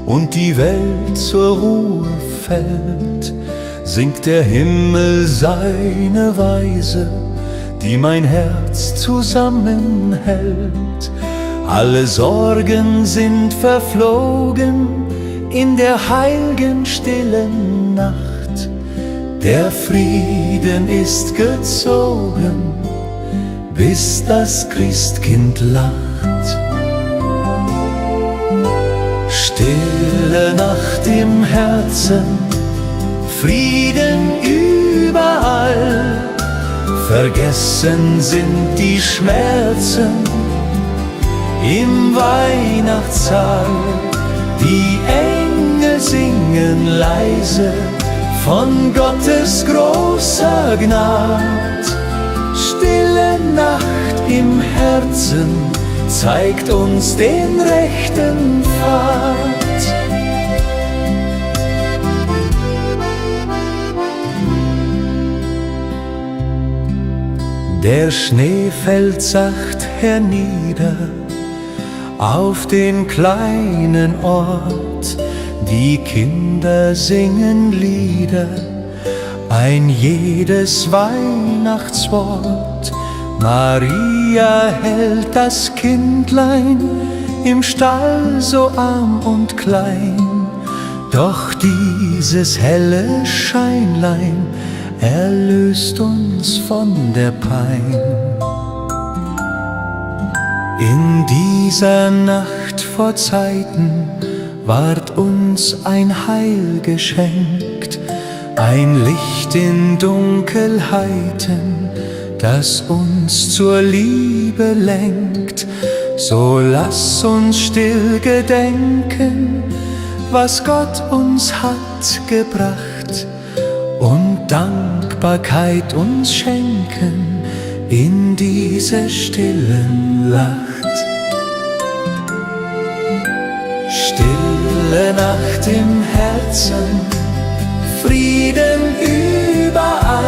und die Welt zur Ruhe fällt, singt der Himmel seine Weise, die mein Herz zusammenhält. Alle Sorgen sind verflogen in der heilgen stillen Nacht. Der Frieden ist gezogen, bis das Christkind lacht. Stille Nacht im Herzen, Frieden überall. Vergessen sind die Schmerzen im Weihnachtssaal. Die Engel singen leise von Gottes großer Gnad. Stille Nacht im Herzen zeigt uns den rechten Pfad. Der Schnee fällt sacht hernieder auf den kleinen Ort. Die Kinder singen Lieder, ein jedes Weihnachtswort. Maria hält das Kindlein im Stall so arm und klein. Doch dieses helle Scheinlein erlöst uns von der Pein. In dieser Nacht vor Zeiten ward uns ein Heil geschenkt, ein Licht in Dunkelheiten, das uns zur Liebe lenkt. So lass uns still gedenken, was Gott uns hat gebracht, und Dankbarkeit uns schenken in dieser stillen Nacht. Stille Nacht im Herzen, Frieden überall.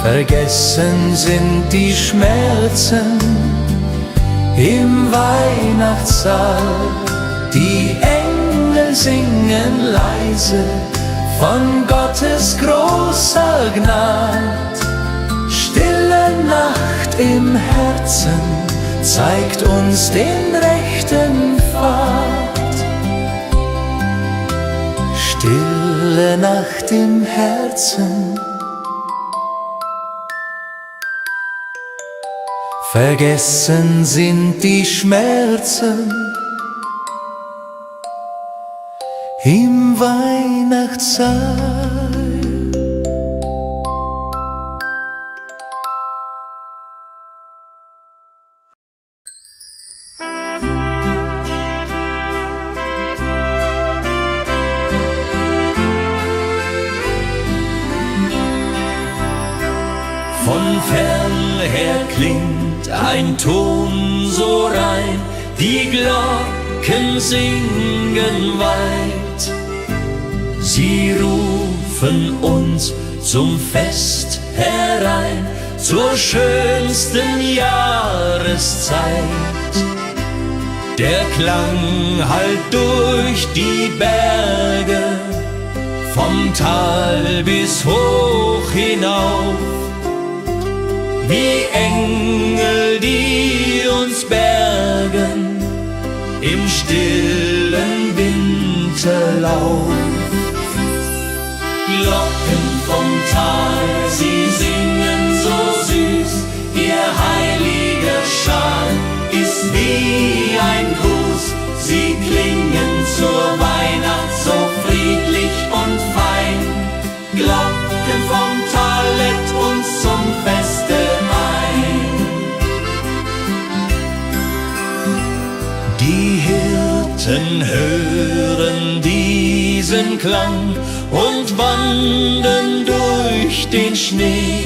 Vergessen sind die Schmerzen im Weihnachtssaal. Die Engel singen leise von Gottes großer Gnad. Stille Nacht im Herzen zeigt uns den rechten Pfad. Stille Nacht im Herzen, vergessen sind die Schmerzen im Weihnachtssaal. Von fern her klingt ein Ton so rein, die Glocken singen weit. Sie rufen uns zum Fest herein, zur schönsten Jahreszeit. Der Klang hallt durch die Berge, vom Tal bis hoch hinauf. wie Engel, die uns bergen im stillen Winterlauf. Glocken vom Tal, sie singen so süß, ihr heiliger Schal ist wie ein Gruß. Sie klingen zur Weihnacht so friedlich und fein. Glocken vom Tal lädt uns zum Feste ein. Die Hirten hören diesen Klang und wandern durch den Schnee.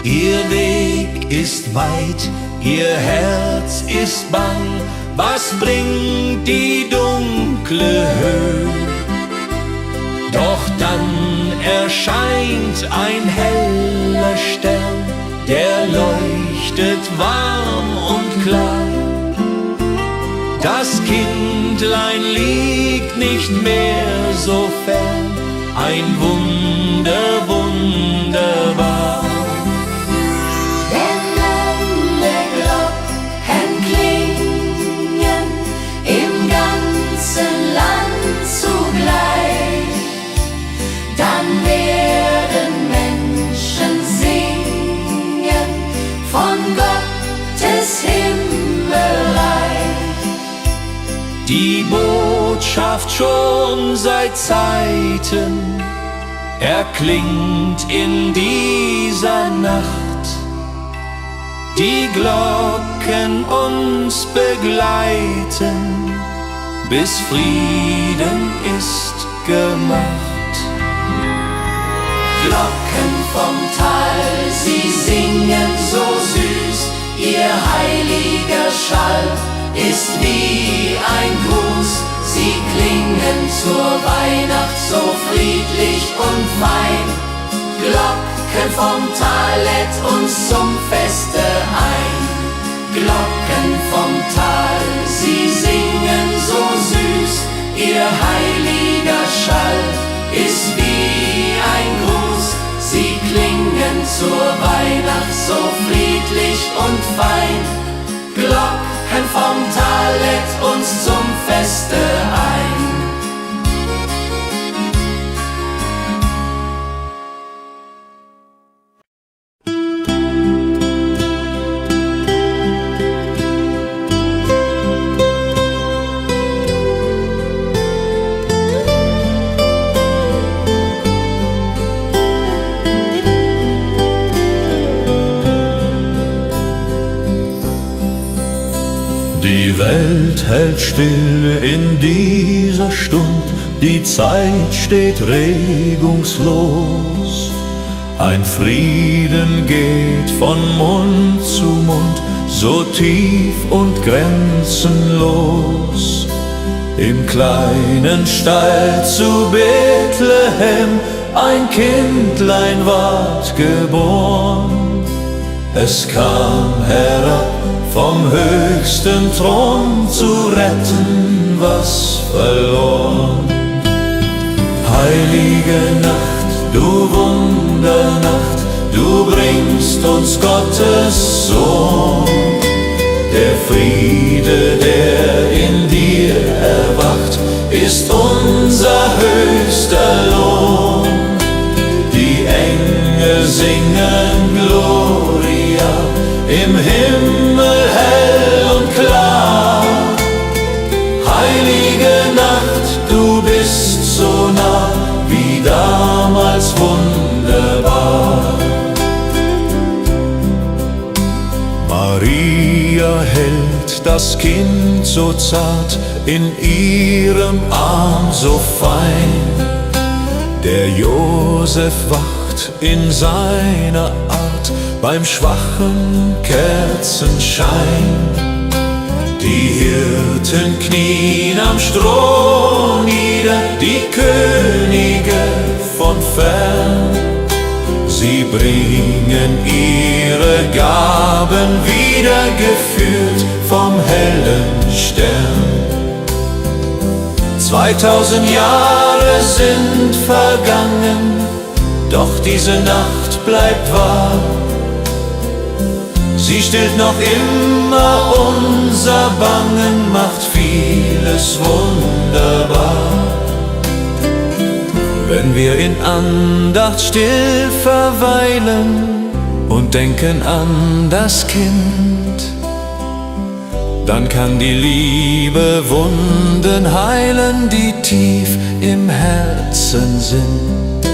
Ihr Weg ist weit, ihr Herz ist bang. Was bringt die dunkle Höhe? Doch dann erscheint ein heller Stern, der leuchtet warm und klar. Das Kindlein liegt nicht mehr so fern, ein Wunder, wunderbar. Wenn alle Glocken klingen im ganzen Land zugleich, dann werden Menschen singen von Gottes Himmelreich. Die Botschaft schon seit Zeiten erklingt in dieser Nacht. Die Glocken uns begleiten, bis Frieden ist gemacht. Glocken vom Tal, sie singen so süß, ihr heiliger Schall ist wie ein Gruß. Sie klingen zur Weihnacht so friedlich und fein. Glocken vom Tal lädt uns zum Feste ein. Glocken vom Tal, sie singen so süß, ihr heiliger Schall ist wie ein Gruß. Sie klingen zur Weihnacht so friedlich und fein. Glocken vom Tal lädt uns zum Feste ein. Die Welt hält still in dieser Stund, die Zeit steht regungslos. Ein Frieden geht von Mund zu Mund, so tief und grenzenlos. Im kleinen Stall zu Bethlehem ein Kindlein ward geboren. Es kam herab vom höchsten Thron zu retten, was verloren. Heilige Nacht, du Wundernacht, du bringst uns Gottes Sohn. Der Friede, der in dir erwacht, ist unser höchster Lohn. Die Engel singen Gloria, im Himmel hell und klar. Heilige Nacht, du bist so nah, wie damals wunderbar. Maria hält das Kind so zart in ihrem Arm so fein. Der Josef wacht in seiner Art beim schwachen Kerzenschein. Die Hirten knien am Stroh nieder, die Könige von fern. Sie bringen ihre Gaben wieder geführt vom hellen Stern. 2000 Jahre sind vergangen, doch diese Nacht bleibt wahr. stillt noch immer unser Bangen, macht vieles wunderbar. Wenn wir in Andacht still verweilen und denken an das Kind, dann kann die Liebe Wunden heilen, die tief im Herzen sind.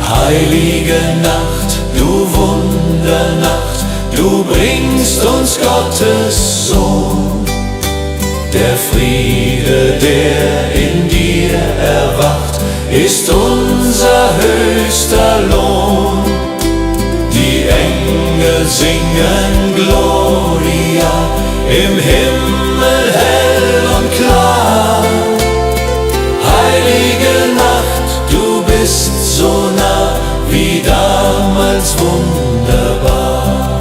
Heilige Nacht, du Wundernacht, du bringst uns Gottes Sohn. Der Friede, der in dir erwacht, ist unser höchster Lohn. Die Engel singen Gloria, im Himmel hell und klar. Heilige Nacht, du bist so nah, wie damals wunderbar.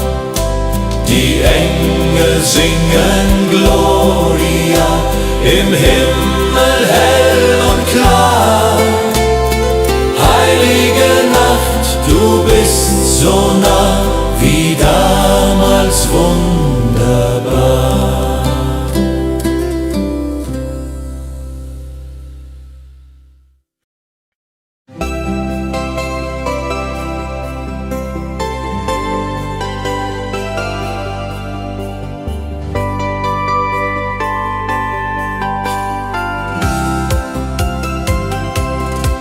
Die Engel singen Gloria, im Himmel hell und klar. Heilige Nacht, du bist so nah, wie damals wunderbar.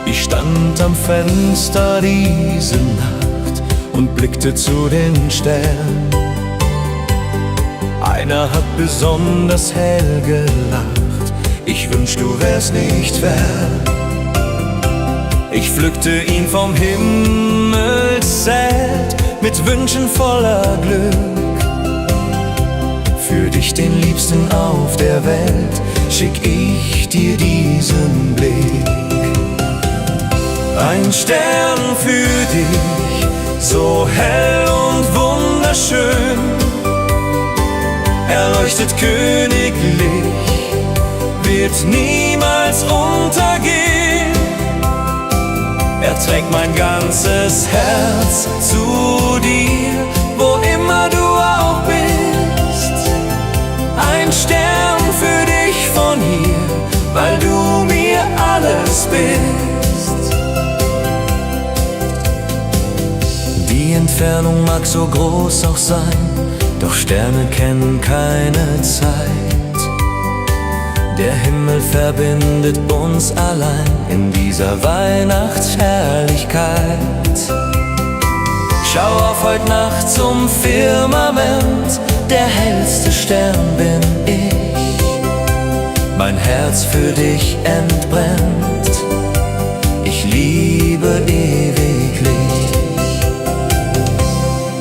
Ich stand am Fenster diese Nacht und blickte zu den Sternen. Einer hat besonders hell gelacht, ich wünsch, du wärst nicht fern. Ich pflückte ihn vom Himmelszelt mit Wünschen voller Glück. Für dich, den Liebsten auf der Welt, schick ich dir diesen Blick. Ein Stern für dich, so hell und wunderschön. Er leuchtet königlich, wird niemals untergehen. Er trägt mein ganzes Herz zu dir, wo immer du auch bist. Ein Stern für dich von hier, weil du mir alles bist. Die Entfernung mag so groß auch sein, doch Sterne kennen keine Zeit. Der Himmel verbindet uns allein in dieser Weihnachtsherrlichkeit. Schau auf heut Nacht zum Firmament, der hellste Stern bin ich. Mein Herz für dich entbrennt, ich liebe ewiglich.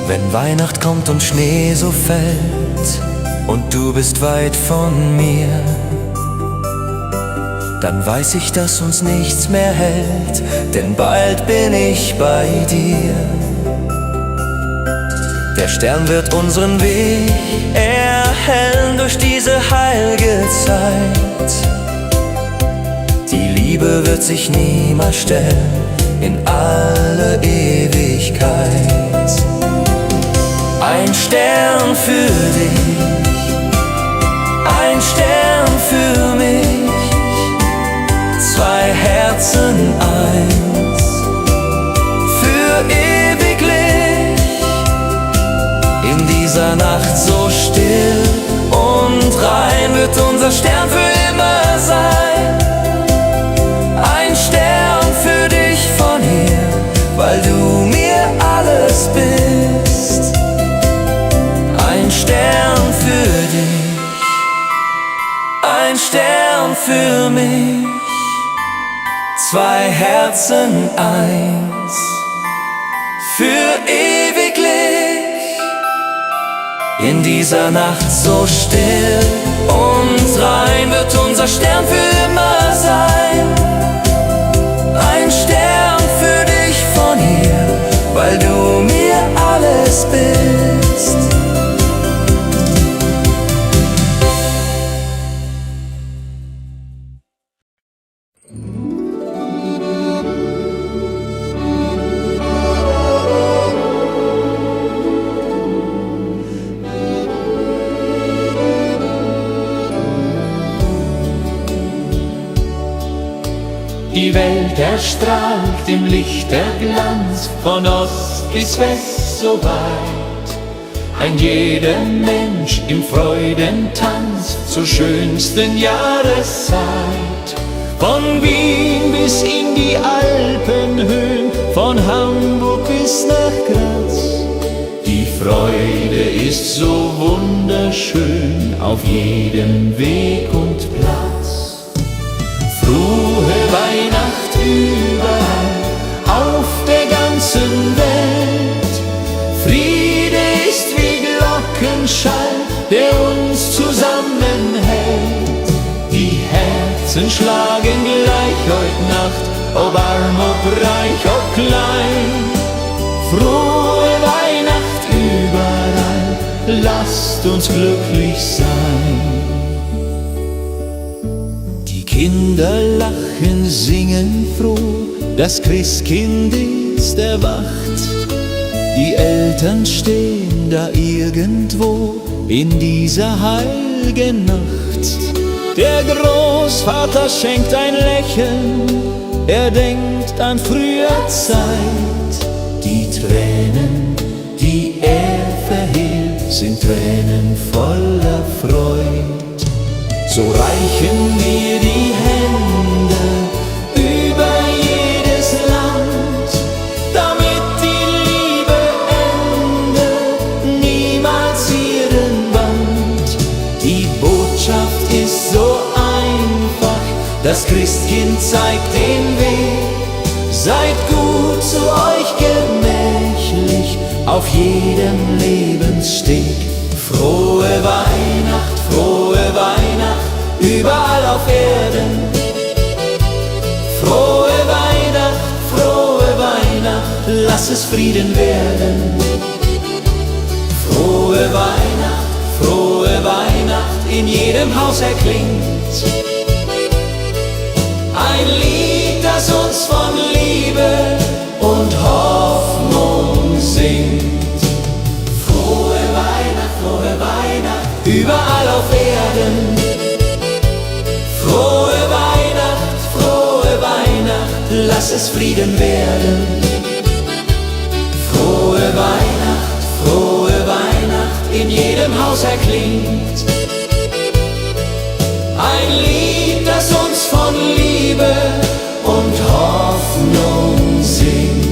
Wenn Weihnacht kommt und Schnee so fällt und du bist weit von mir, dann weiß ich, dass uns nichts mehr hält, denn bald bin ich bei dir. Der Stern wird unseren Weg erhellen durch diese heilige Zeit. Die Liebe wird sich niemals stellen in alle Ewigkeit. Ein Stern für dich, ein Stern für mich, zwei Herzen eins, für ewiglich. In dieser Nacht so still und rein wird unser Stern für immer sein. Ein Stern für dich von hier, weil du mir alles bist. Ein Stern für dich, ein Stern für mich, zwei Herzen eins, für ewiglich. In dieser Nacht so still und rein wird unser Stern für immer sein. Ein Stern für dich von hier, weil du mir alles bist. er strahlt im Licht der Glanz, von Ost bis West so weit. Ein jeder Mensch im Freudentanz zur schönsten Jahreszeit. Von Wien bis in die Alpenhöhen, von Hamburg bis nach Graz. Die Freude ist so wunderschön auf jedem Weg und Platz. Frohe Weihnacht überall auf der ganzen Welt. Friede ist wie Glockenschall, der uns zusammenhält. Die Herzen schlagen gleich heut Nacht, ob arm, ob reich, ob klein. Frohe Weihnacht überall, lasst uns glücklich sein. Die Kinder lachen, singen froh, das Christkind ist erwacht. Die Eltern stehen da irgendwo in dieser heiligen Nacht. Der Großvater schenkt ein Lächeln, er denkt an früher Zeit. Die Tränen, die er verhehlt, sind Tränen voller Freud. So reichen wir die Hände über jedes Land, damit die Liebe endet, niemals ihren Band. Die Botschaft ist so einfach, das Christkind zeigt den Weg. Seid gut zu euch gemächlich auf jedem Lebenssteg. Frohe Weihnacht, überall auf Erden. Frohe Weihnacht, lass es Frieden werden. Frohe Weihnacht, in jedem Haus erklingt ein Lied, das uns von Liebe und Hoffnung singt. Frohe Weihnacht, überall auf Erden. Frohe Weihnacht, lass es Frieden werden. Frohe Weihnacht, in jedem Haus erklingt ein Lied, das uns von Liebe und Hoffnung singt.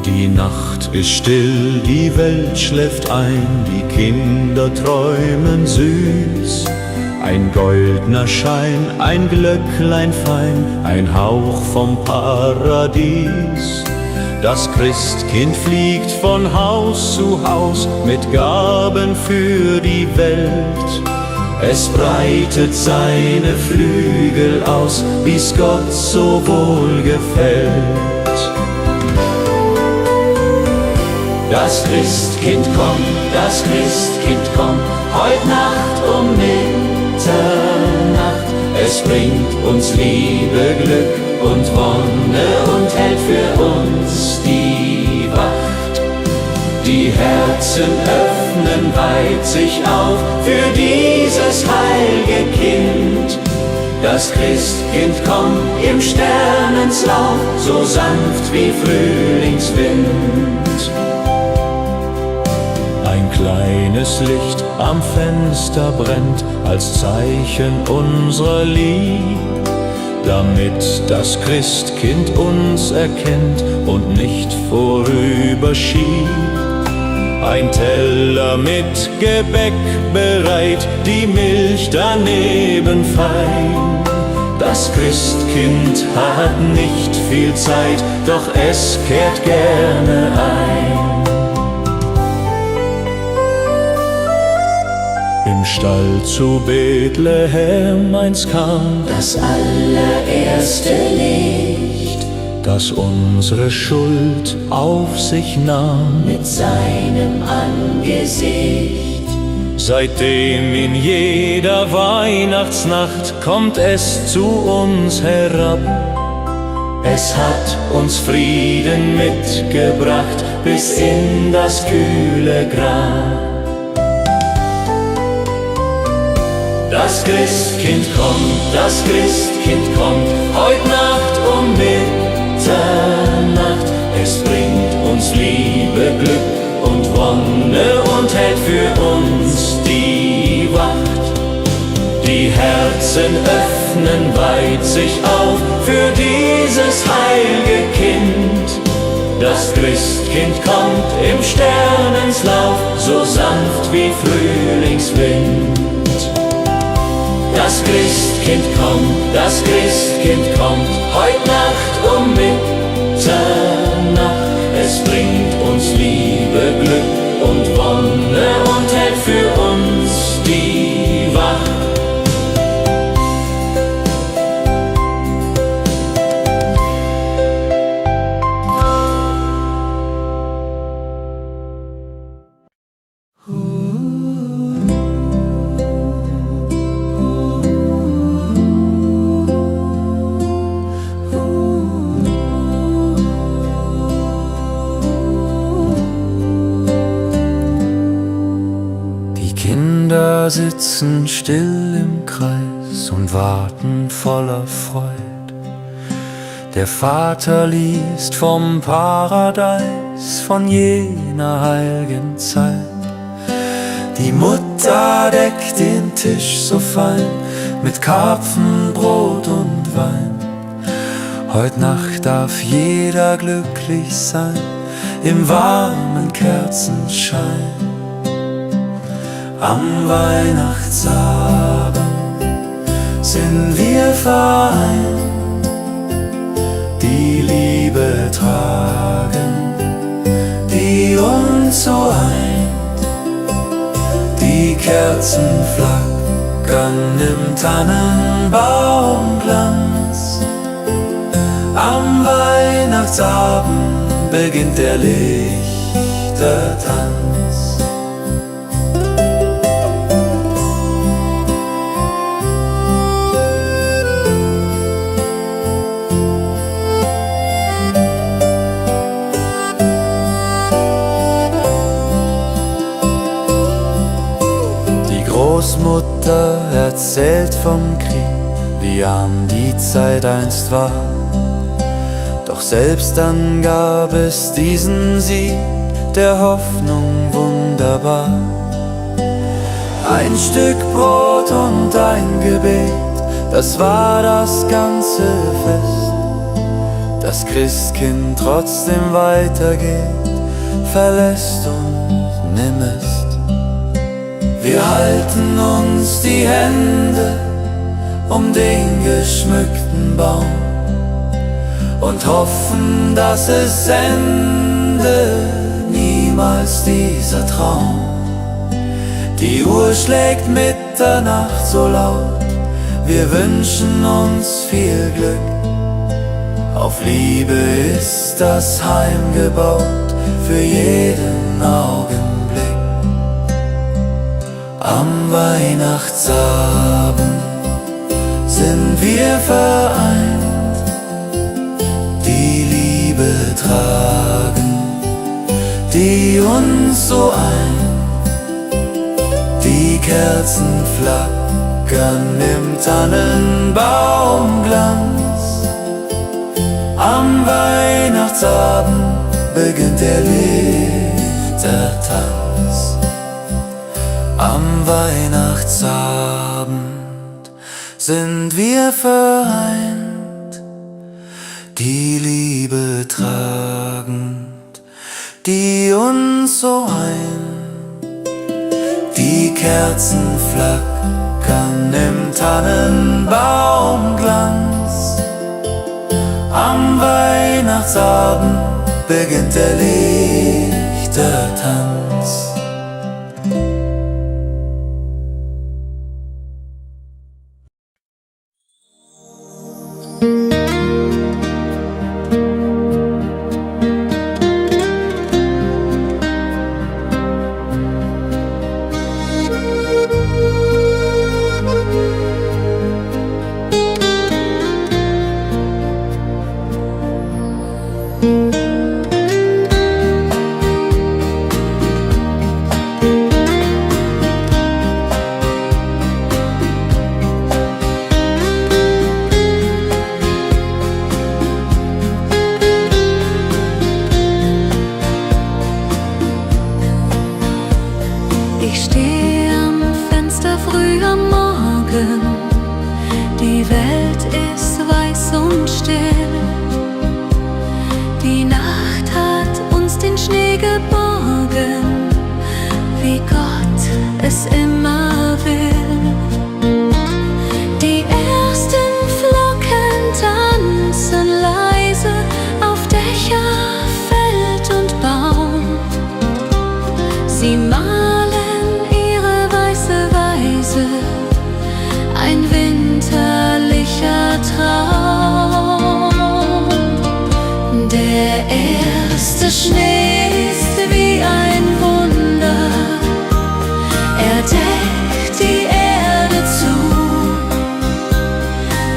Die Nacht ist still, die Welt schläft ein, die Kinder träumen süß. Ein goldener Schein, ein Glöcklein fein, ein Hauch vom Paradies. Das Christkind fliegt von Haus zu Haus mit Gaben für die Welt. Es breitet seine Flügel aus, wie's Gott so wohl gefällt. Das Christkind kommt, heut Nacht um Mitternacht. Es bringt uns Liebe, Glück und Wonne und hält für uns die Wacht. Die Herzen öffnen weit sich auf für dieses heilge Kind. Das Christkind kommt im Sternenslauf, so sanft wie Frühlingswind. Ein kleines Licht am Fenster brennt als Zeichen unserer Lieb, damit das Christkind uns erkennt und nicht vorüberschiebt. Ein Teller mit Gebäck bereit, die Milch daneben fein. Das Christkind hat nicht viel Zeit, doch es kehrt gerne ein. Im Stall zu Bethlehem einst kam das allererste Licht, das unsere Schuld auf sich nahm. mit seinem Angesicht Seitdem in jeder Weihnachtsnacht kommt es zu uns herab. Es hat uns Frieden mitgebracht bis in das kühle Grab. Das Christkind kommt, heut Nacht um Mitternacht. Es bringt uns Liebe, Glück und Wonne und hält für uns die Wacht. Die Herzen öffnen weit sich auf für dieses heilge Kind. Das Christkind kommt im Sternenslauf, so sanft wie Frühlingswind. Das Christkind kommt, heut Nacht um Mitternacht. Es bringt uns Liebe, Glück und Wonne und hält für uns die Wacht. Kinder sitzen still im Kreis und warten voller Freud. Der Vater liest vom Paradies, von jener heilgen Zeit. Die Mutter deckt den Tisch so fein mit Karpfen, Brot und Wein. Heut Nacht darf jeder glücklich sein im warmen Kerzenschein. Am Weihnachtsabend sind wir vereint, die Liebe tragen, die uns so eint. Die Kerzen flackern im Tannenbaumglanz. Am Weihnachtsabend beginnt der Lichtertanz. Großmutter erzählt vom Krieg, wie arm die Zeit einst war. Doch selbst dann gab es diesen Sieg der Hoffnung wunderbar. Ein Stück Brot und ein Gebet, das war das ganze Fest. Das Christkind trotzdem weitergeht, verlässt uns nimmerst. Wir halten uns die Hände um den geschmückten Baum und hoffen, dass es ende niemals dieser Traum. Die Uhr schlägt Mitternacht so laut, wir wünschen uns viel Glück. Auf Liebe ist das Heim gebaut für jeden Augenblick. Am Weihnachtsabend sind wir vereint, die Liebe tragen, die uns so eint. Die Kerzen flackern im Tannenbaumglanz. Am Weihnachtsabend beginnt der Lichtertanz. Am Weihnachtsabend sind wir vereint, die Liebe tragend, die uns so eint. Die Kerzen flackern im Tannenbaumglanz. Am Weihnachtsabend beginnt der Lichtertanz. Welt ist weiß und still. Die Nacht hat uns den Schnee geborgen, wie Gott es immer will. Die ersten Flocken tanzen leise auf Dächer, Feld und Baum. Sie malen ihre weiße Weise, ein winterlicher Traum. Der erste Schnee ist wie ein Wunder, er deckt die Erde zu.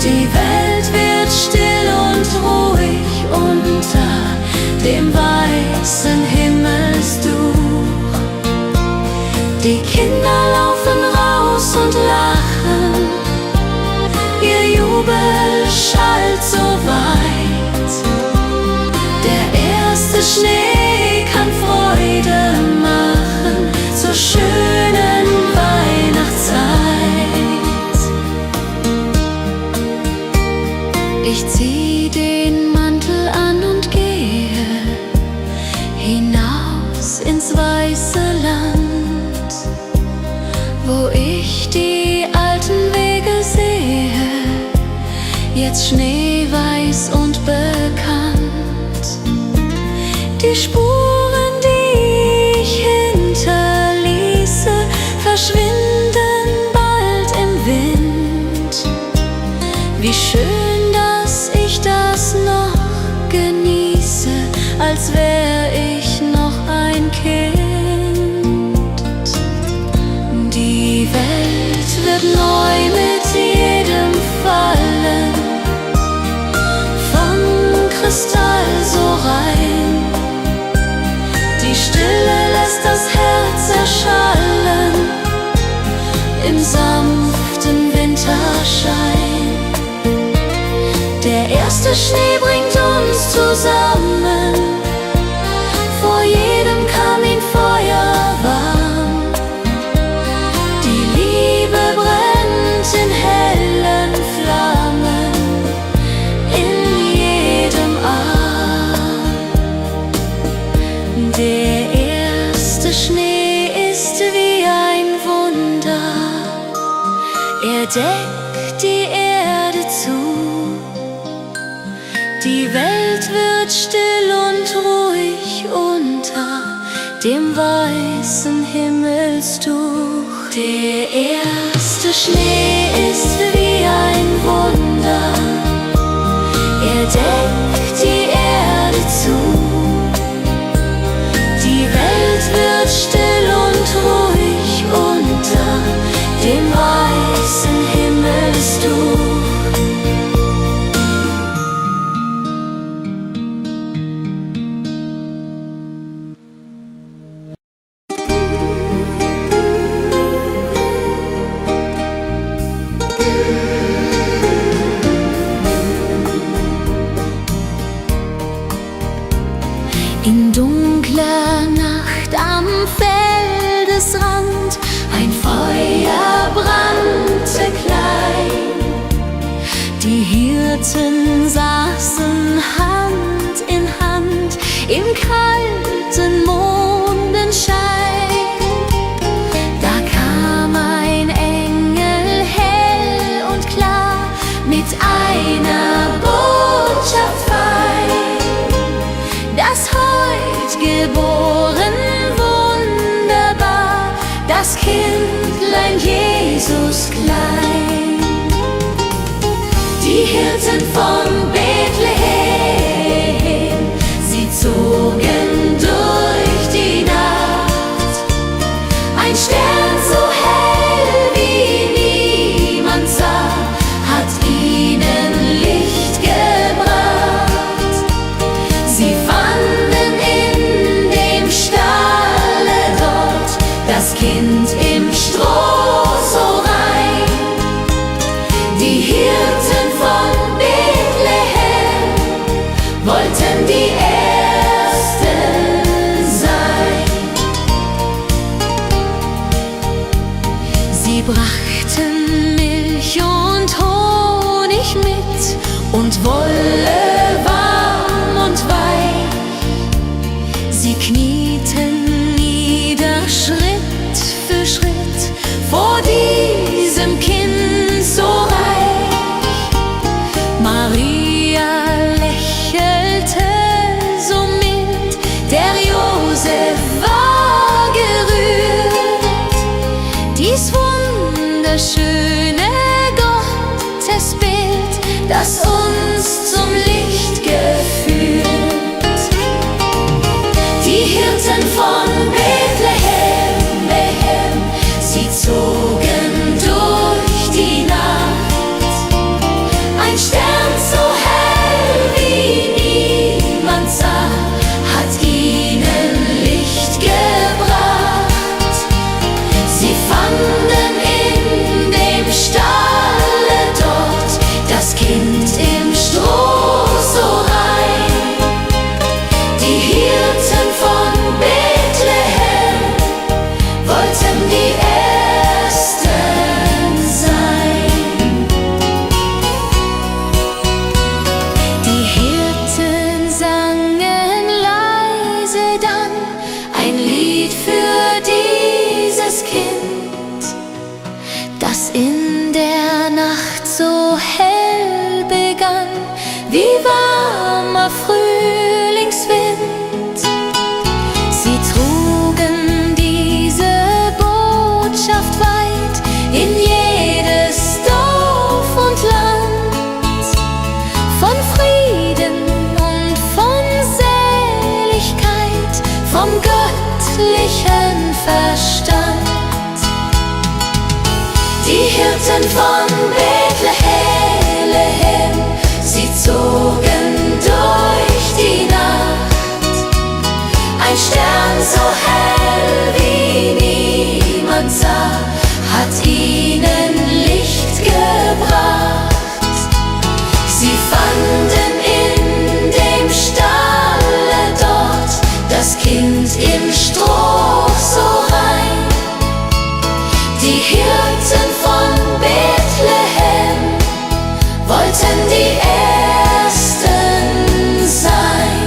Die Welt wird still und ruhig unter dem weißen Himmelsduch. Die Kinder laufen raus und lachen, ihr Jubel schallt so weit. Der erste Schnee kann Freude machen zur schönen Weihnachtszeit. Ich zieh den Mantel an und gehe hinaus ins weiße Land, wo ich die alten Wege sehe, jetzt schneeweiß und bekannt. Die Spuren, die ich hinterließe, verschwinden bald im Wind. Wie schön, dass ich das noch genieße, als wär ich noch ein Kind. Die Welt wird neu mit jedem Fallen, von Kristall so rein. Die Stille lässt das Herz erschallen im sanften Winterschein. Der erste Schnee bringt uns zusammen, vor jedem Kaminfeuer warm. Die Liebe brennt in hellen Flammen in jedem Arm. Der erste Schnee ist wie ein Wunder, er deckt die Erde zu. Die Welt wird still und ruhig unter dem weißen Himmelsduch. Der erste Schnee ist wie ein Wunder, er deckt die Erde zu. Die Welt wird still und ruhig unter dem weißen Himmelsduch. In dunkler Nacht am Feldesrand ein Feuer brannte klein. Die Hirten saßen Hand in Hand im kalten Mondenschein. Da kam ein Engel hell und klar mit einer Botschaft fein, dass heut geboren wunderbar das Kindlein Jesus klein. Die Hirten von Bethlehem, sie zogen durch die Nacht. Ein Stern so hell wie niemand sah, hat ihnen Licht gebracht. Sie fanden in dem Stalle dort das Kind im Stroh so rein. Die Hirten von Bethlehem warm und weich. Sie knieten nieder, Schritt für Schritt, vor diesem Kind so reich. Maria lächelte so mild, der Josef war gerührt. Dies wunderschöne Gottesbild, das uns zum Licht geführt. Die Hirten von Bethlehem, sie zogen durch die Nacht. Ein Stern so hell wie niemand sah, hat ihnen Licht gebracht. Sie fanden in dem Stalle dort das Kind im Stroh so rein. Die Hirten von Bethlehem wollten die Ersten sein. Die Hirten sangen leise dann ein Lied für dieses Kind, das in der Nacht so hell begann wie warmer Frühlingswind. Sie trugen diese Botschaft weit in jedes Dorf und Land, von Frieden und von Seligkeit, vom göttlichen Verstand. Die Hirten von Bethlehem, sie zogen durch die Nacht. Ein Stern so hell wie niemand sah, hat ihnen Licht gebracht. Sie fanden in dem Stalle dort das Kind im Stroh so rein. Die Hirten von Bethlehem wollten die Ersten sein.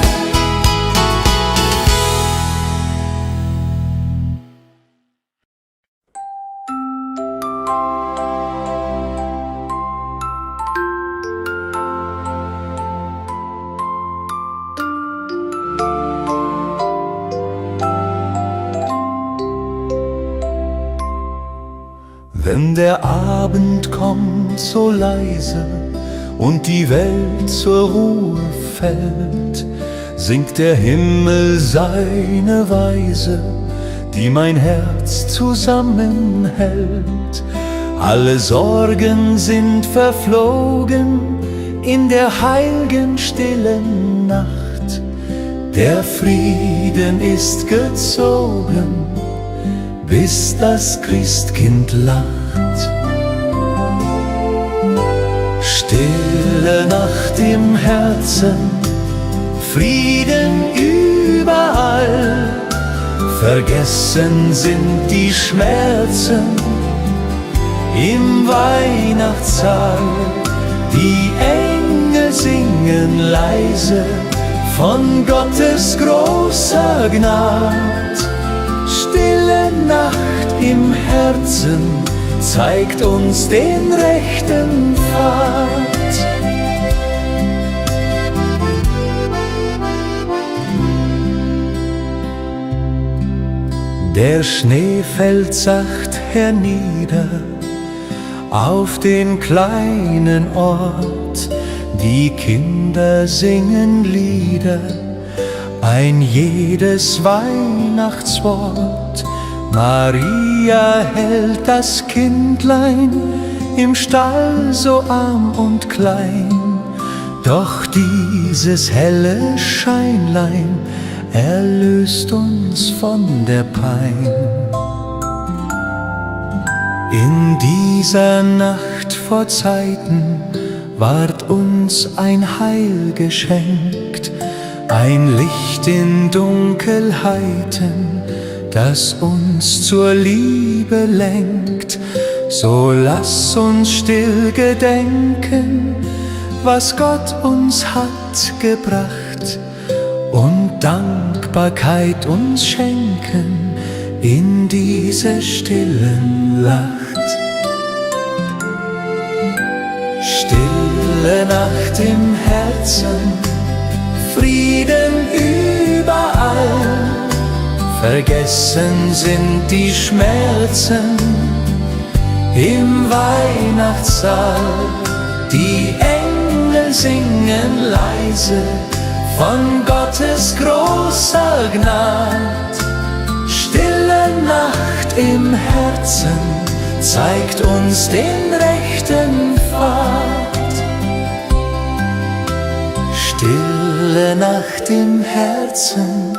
Wenn der Abend kommt so leise und die Welt zur Ruhe fällt, singt der Himmel seine Weise, die mein Herz zusammenhält. Alle Sorgen sind verflogen in der heilgen stillen Nacht. Der Frieden ist gezogen, bis das Christkind lacht. Stille Nacht im Herzen, Frieden überall. Vergessen sind die Schmerzen im Weihnachtssaal. Die Engel singen leise von Gottes großer Gnad. Stille Nacht im Herzen zeigt uns den rechten Pfad. Der Schnee fällt sacht hernieder auf den kleinen Ort. Die Kinder singen Lieder, ein jedes Weihnachtswort. Maria hält das Kindlein im Stall so arm und klein. Doch dieses helle Scheinlein erlöst uns von der Pein. In dieser Nacht vor Zeiten ward uns ein Heil geschenkt, ein Licht in Dunkelheiten, das uns zur Liebe lenkt. So lass uns still gedenken, was Gott uns hat gebracht und Dankbarkeit uns schenken in diese stillen Nacht. Stille Nacht im Herzen, Frieden überall, vergessen sind die Schmerzen im Weihnachtssaal. Die Engel singen leise von Gottes großer Gnad. Stille Nacht im Herzen zeigt uns den rechten Pfad. Stille Nacht im Herzen,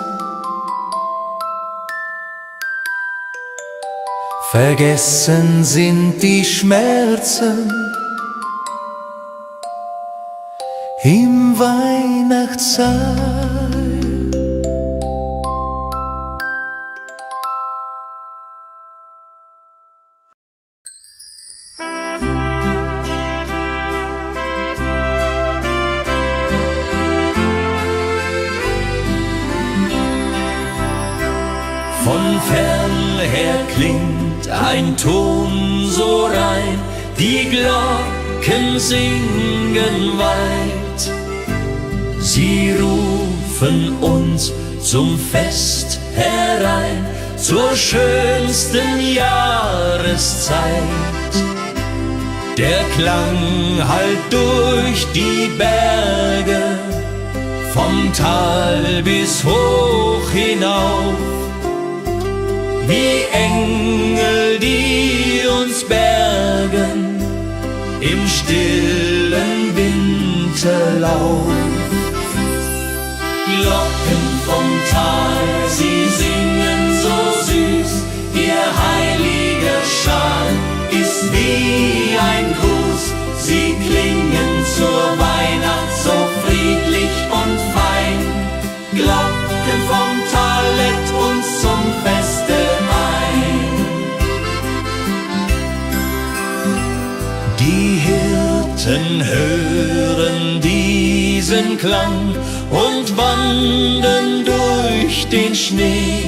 vergessen sind die Schmerzen im Weihnachtssaal. Von fern her klingt ein Ton so rein, die Glocken singen weit. Sie rufen uns zum Fest herein, zur schönsten Jahreszeit. Der Klang hallt durch die Berge, vom Tal bis hoch hinauf. Wie Engel, die uns bergen im stillen Winterlauf. Glocken vom Tal, sie singen so süß, ihr heiliger Schal ist wie ein Gruß. Sie klingen zur Weihnacht so friedlich und fein. Glocken vom Tal lädt uns zum Feste ein. Die Hirten hören diesen Klang und wandern durch den Schnee.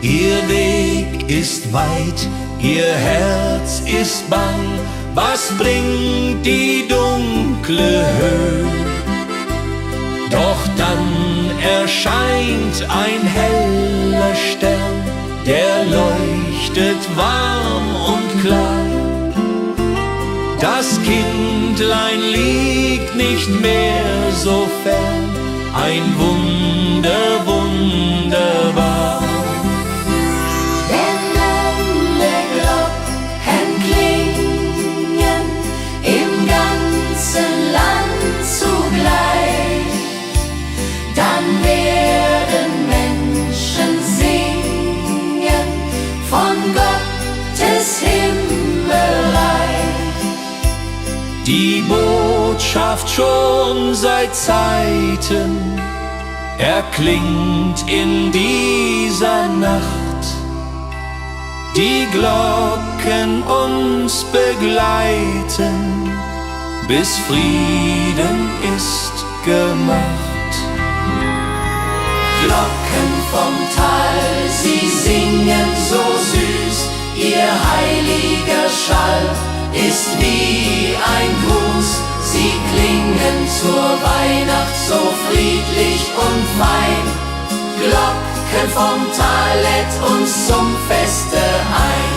Ihr Weg ist weit, ihr Herz ist bang. Was bringt die dunkle Höhe? Doch dann erscheint ein heller Stern, der leuchtet warm und klar. Das Kindlein liegt nicht mehr so fern, ein Wunder, wunderbar. Wenn alle Glocken klingen im ganzen Land zugleich, dann werden Menschen singen von Gottes Himmelreich. Die Botschaft schon seit Zeiten erklingt in dieser Nacht. Die Glocken uns begleiten, bis Frieden ist gemacht. Glocken vom Tal, sie singen so süß, ihr heiliger Schall ist wie ein Gruß. Sie klingen zur Weihnacht so friedlich und fein. Glocken vom Tal lädt uns zum Feste ein.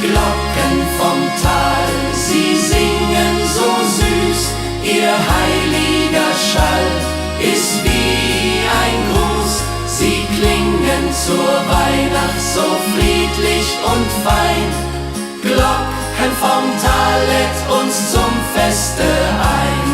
Glocken vom Tal, sie singen so süß, ihr heiliger Schall ist wie ein Gruß. Sie klingen zur Weihnacht so friedlich und fein. Glocken vom Tal lädt uns zum Feste ein.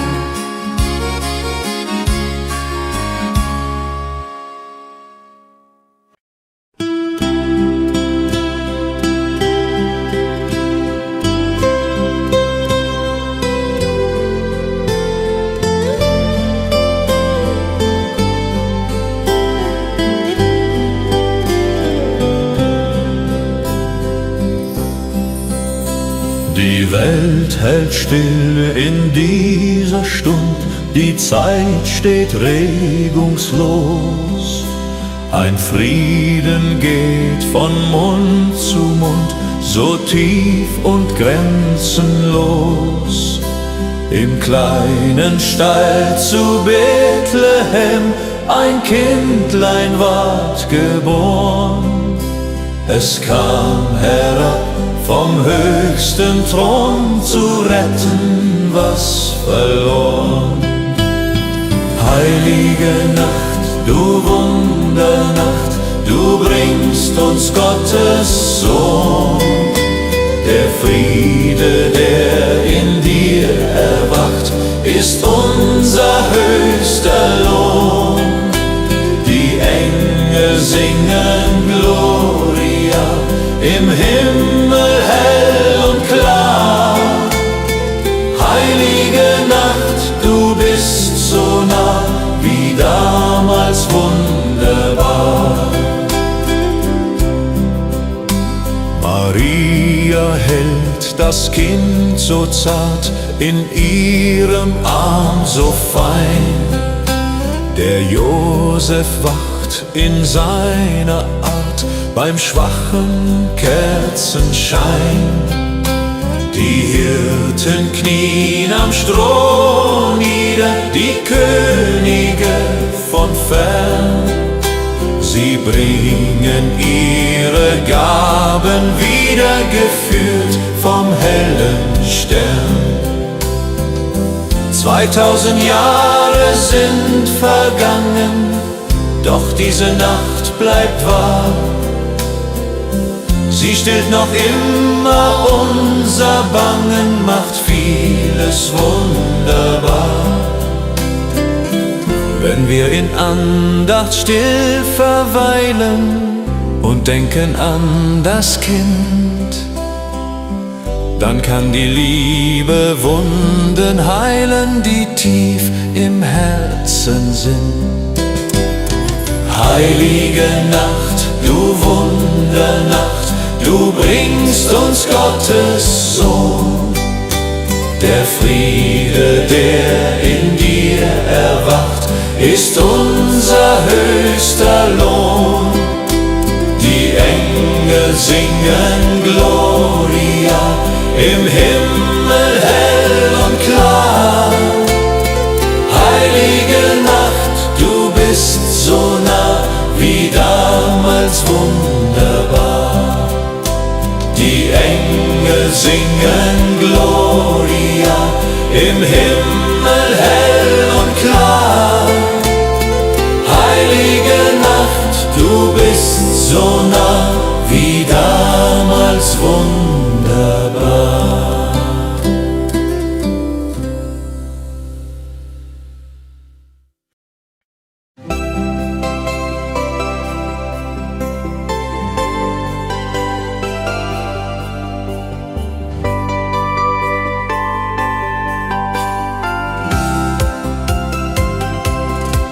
Welt hält still in dieser Stund, die Zeit steht regungslos. Ein Frieden geht von Mund zu Mund, so tief und grenzenlos. Im kleinen Stall zu Bethlehem ein Kindlein ward geboren. Es kam herab vom höchsten Thron, zu retten, was verloren. Heilige Nacht, du Wundernacht, du bringst uns Gottes Sohn. Der Friede, der in dir erwacht, ist unser höchster Lohn. Die Engel singen Gloria, im Himmel hell und klar. Heilige Nacht, du bist so nah, wie damals wunderbar. Maria hält das Kind so zart in ihrem Arm so fein. Der Josef wacht in seiner Art beim schwachen Kerzenschein. Die Hirten knien am Stroh nieder, die Könige von fern. Sie bringen ihre Gaben wieder, geführt vom hellen Stern. 2000 Jahre sind vergangen, doch diese Nacht bleibt wahr. Sie stillt noch immer unser Bangen, macht vieles wunderbar. Wenn wir in Andacht still verweilen und denken an das Kind, dann kann die Liebe Wunden heilen, die tief im Herzen sind. Heilige Nacht, du Wundernacht, du bringst uns Gottes Sohn. Der Friede, der in dir erwacht, ist unser höchster Lohn. Die Engel singen Gloria, im Himmel hell und klar. Heilige Nacht, du bist so nah, wie damals wunderbar. Die Engel singen Gloria, im Himmel hell und klar. Heilige Nacht, du bist so nah, wie damals wunderbar.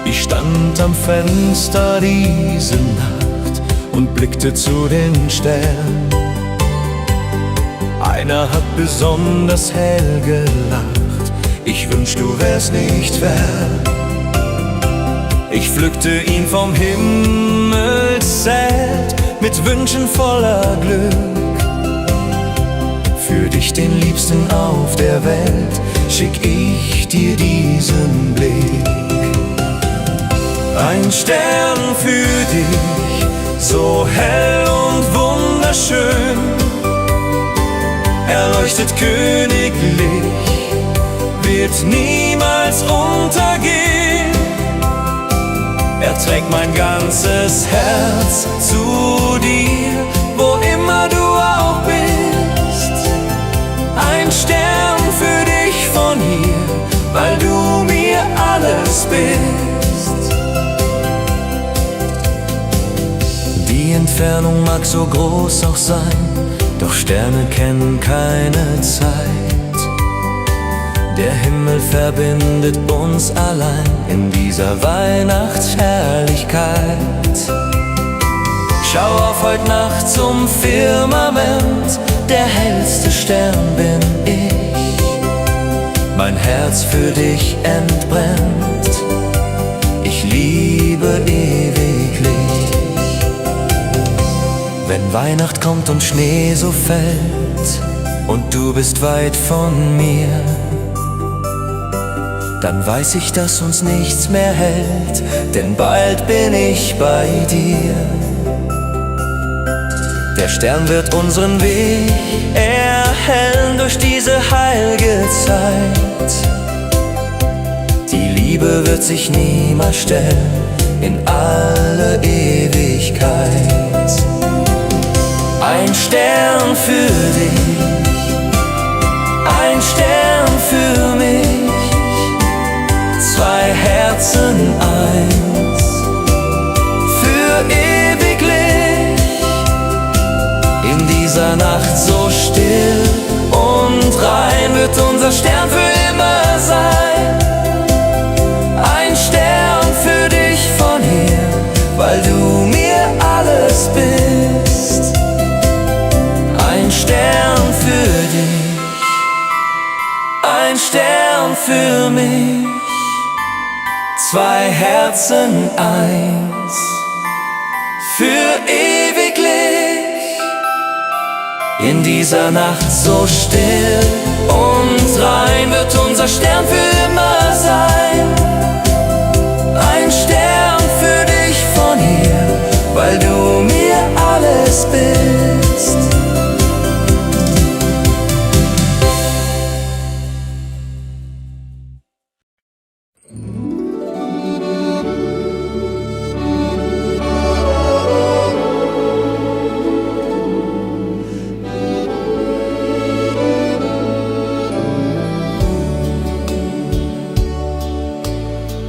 Ich stand am Fenster diese Nacht und blickte zu den Sternen. Einer hat besonders hell gelacht, ich wünsch, du wärst nicht fern. Ich pflückte ihn vom Himmelszelt mit Wünschen voller Glück. Für dich, den Liebsten auf der Welt, schick ich dir diesen Blick. Ein Stern für dich, so hell und wunderschön. Er leuchtet königlich, wird niemals untergehen. Er trägt mein ganzes Herz zu dir, wo immer du auch bist. Ein Stern für dich von hier, weil du mir alles bist. Die Entfernung mag so groß auch sein, doch Sterne kennen keine Zeit. Der Himmel verbindet uns allein in dieser Weihnachtsherrlichkeit. Schau auf heut Nacht zum Firmament, der hellste Stern bin ich. Mein Herz für dich entbrennt, ich liebe ewiglich. Wenn Weihnacht kommt und Schnee so fällt und du bist weit von mir, dann weiß ich, dass uns nichts mehr hält, denn bald bin ich bei dir. Der Stern wird unseren Weg erhellen durch diese heilge Zeit. Die Liebe wird sich niemals stellen in alle Ewigkeit. Ein Stern für dich, ein Stern für mich, zwei Herzen eins, für ewiglich. In dieser Nacht so still und rein wird unser Stern für immer sein. Ein Stern für dich von hier, weil du mir alles bist. Ein Stern für dich, ein Stern für mich, zwei Herzen eins, für ewiglich. In dieser Nacht so still und rein wird unser Stern für immer sein. Ein Stern für dich von hier, weil du mir alles bist.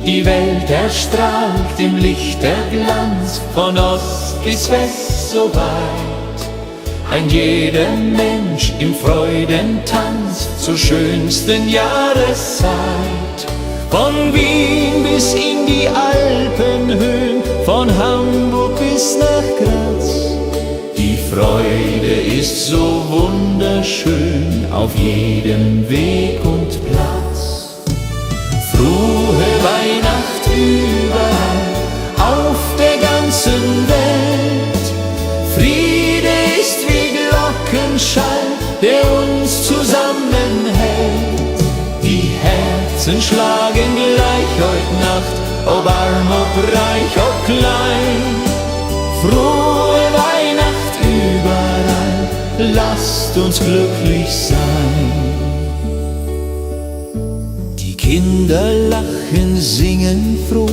Die Welt erstrahlt im Licht der Glanz, von Ost bis West so weit. Ein jeder Mensch im Freudentanz zur schönsten Jahreszeit. Von Wien bis in die Alpenhöhen, von Hamburg bis nach Graz. Die Freude ist so wunderschön auf jedem Weg und Platz. Frohe Weihnacht überall auf der ganzen Welt. Friede ist wie Glockenschall, der uns zusammenhält. Die Herzen schlagen gleich heut Nacht, ob arm, ob reich, ob klein. Frohe Weihnacht überall, lasst uns glücklich sein. Kinder lachen, singen froh,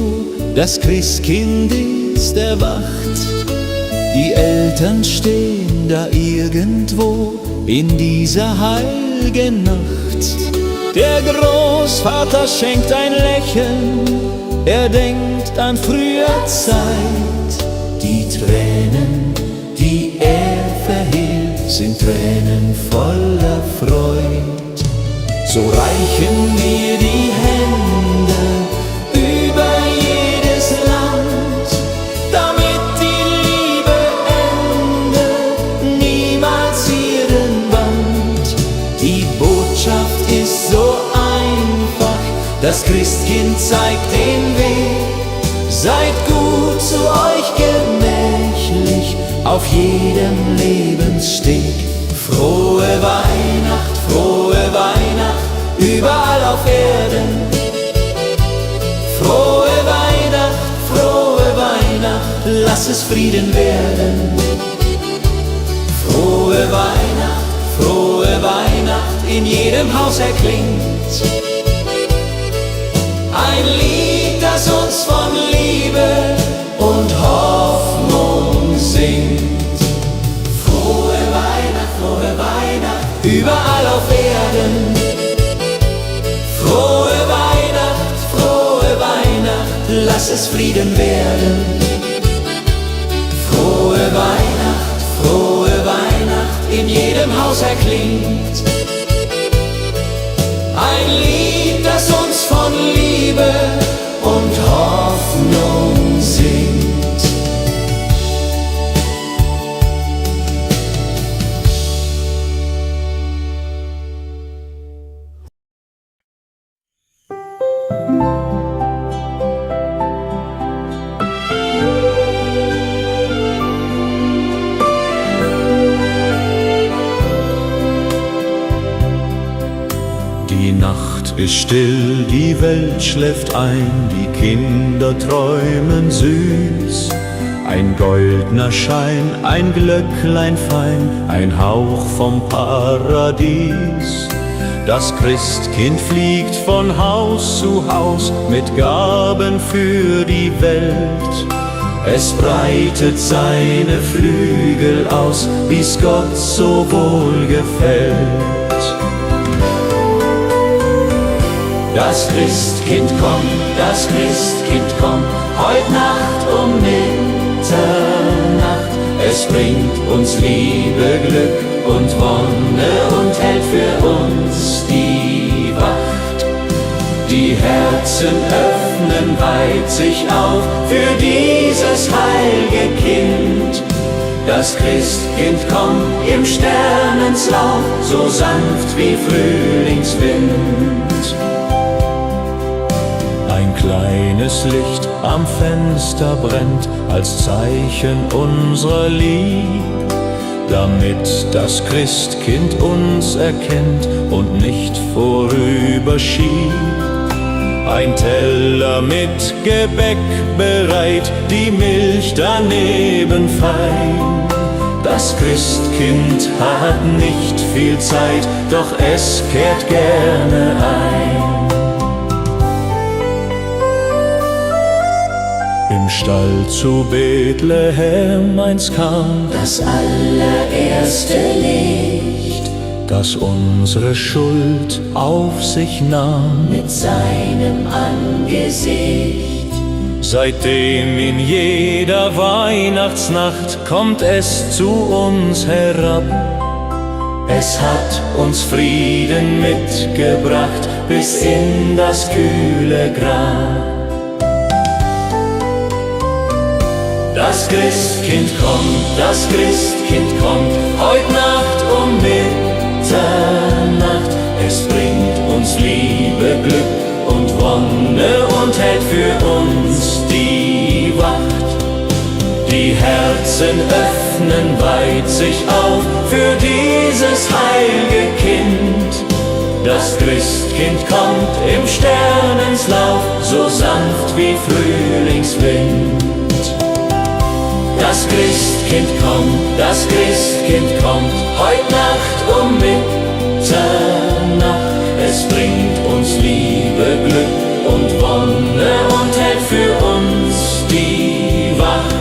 das Christkind ist erwacht. Die Eltern stehen da irgendwo in dieser heiligen Nacht. Der Großvater schenkt ein Lächeln, er denkt an früher Zeit. Die Tränen, die er verhehlt, sind Tränen voller Freud. So reichen wir die Hände über jedes Land, damit die Liebe endet, niemals ihren Band. Die Botschaft ist so einfach, das Christkind zeigt den Weg. Seid gut zu euch gemächlich auf jedem Lebenssteg. Frohe Weihnacht, frohe Weihnacht, überall auf Erden. Frohe Weihnacht, lass es Frieden werden. Frohe Weihnacht, in jedem Haus erklingt ein Lied, das uns von Liebe und Hoffnung singt. Frohe Weihnacht, überall auf Erden. Frohe Weihnacht, lass es Frieden werden. Frohe Weihnacht, in jedem Haus erklingt ein Lied, das uns von Liebe und Hoffnung singt. ist still, die Welt schläft ein, die Kinder träumen süß. Ein goldener Schein, ein Glöcklein fein, ein Hauch vom Paradies. Das Christkind fliegt von Haus zu Haus mit Gaben für die Welt. Es breitet seine Flügel aus, wie's Gott so wohl gefällt. Das Christkind kommt, heut Nacht um Mitternacht. Es bringt uns Liebe, Glück und Wonne und hält für uns die Wacht. Die Herzen öffnen weit sich auf für dieses heilge Kind. Das Christkind kommt im Sternenslauf, so sanft wie Frühlingswind. Ein kleines Licht am Fenster brennt als Zeichen unserer Lieb, damit das Christkind uns erkennt und nicht vorüberschiebt. Ein Teller mit Gebäck bereit, die Milch daneben fein. Das Christkind hat nicht viel Zeit, doch es kehrt gerne ein. Im Stall zu Bethlehem einst kam das allererste Licht, das unsere Schuld auf sich nahm. mit seinem Angesicht. Seitdem in jeder Weihnachtsnacht kommt es zu uns herab. Es hat uns Frieden mitgebracht bis in das kühle Grab. Das Christkind kommt, heut Nacht um Mitternacht. Es bringt uns Liebe, Glück und Wonne und hält für uns die Wacht. Die Herzen öffnen weit sich auf für dieses heilge Kind. Das Christkind kommt im Sternenslauf, so sanft wie Frühlingswind. Das Christkind kommt, heut Nacht um Mitternacht. Es bringt uns Liebe, Glück und Wonne und hält für uns die Wacht.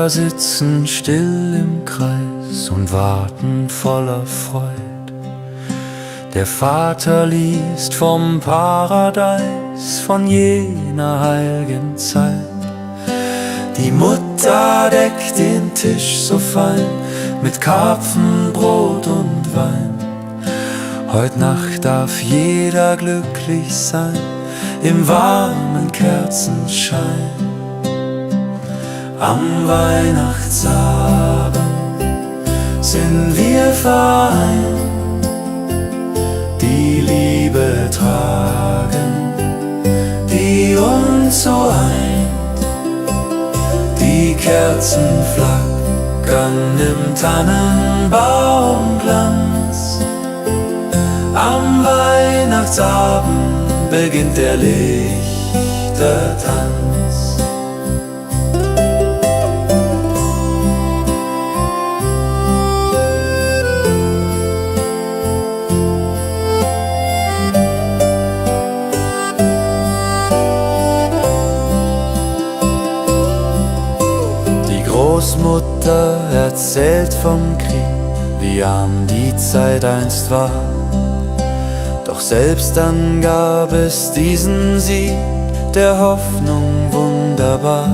Sitzen still im Kreis und warten voller Freud. Der Vater liest vom Paradies, von jener heiligen Zeit. Die Mutter deckt den Tisch so fein mit Karpfen, Brot und Wein. Heut Nacht darf jeder glücklich sein im warmen Kerzenschein. Am Weihnachtsabend sind wir vereint, die Liebe tragen, die uns so eint. Die Kerzen flackern im Tannenbaumglanz. Am Weihnachtsabend beginnt der Lichtertanz. Großmutter erzählt vom Krieg, wie arm die Zeit einst war. Doch selbst dann gab es diesen Sieg der Hoffnung wunderbar.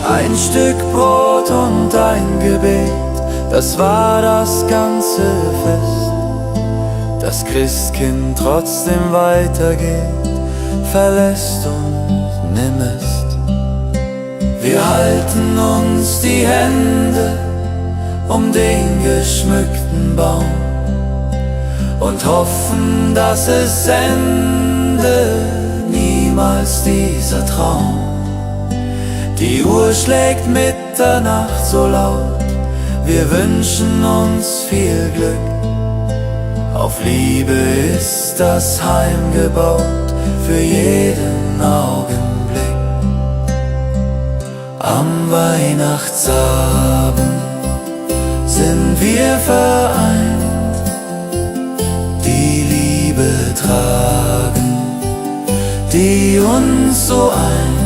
Ein Stück Brot und ein Gebet, das war das ganze Fest. Das Christkind trotzdem weitergeht, verlässt und nimmest. Wir halten uns die Hände um den geschmückten Baum und hoffen, dass es ende niemals dieser Traum. Die Uhr schlägt Mitternacht so laut, wir wünschen uns viel Glück. Auf Liebe ist das Heim gebaut, für jeden Augenblick. Am Weihnachtsabend sind wir vereint, die Liebe tragen, die uns so eint.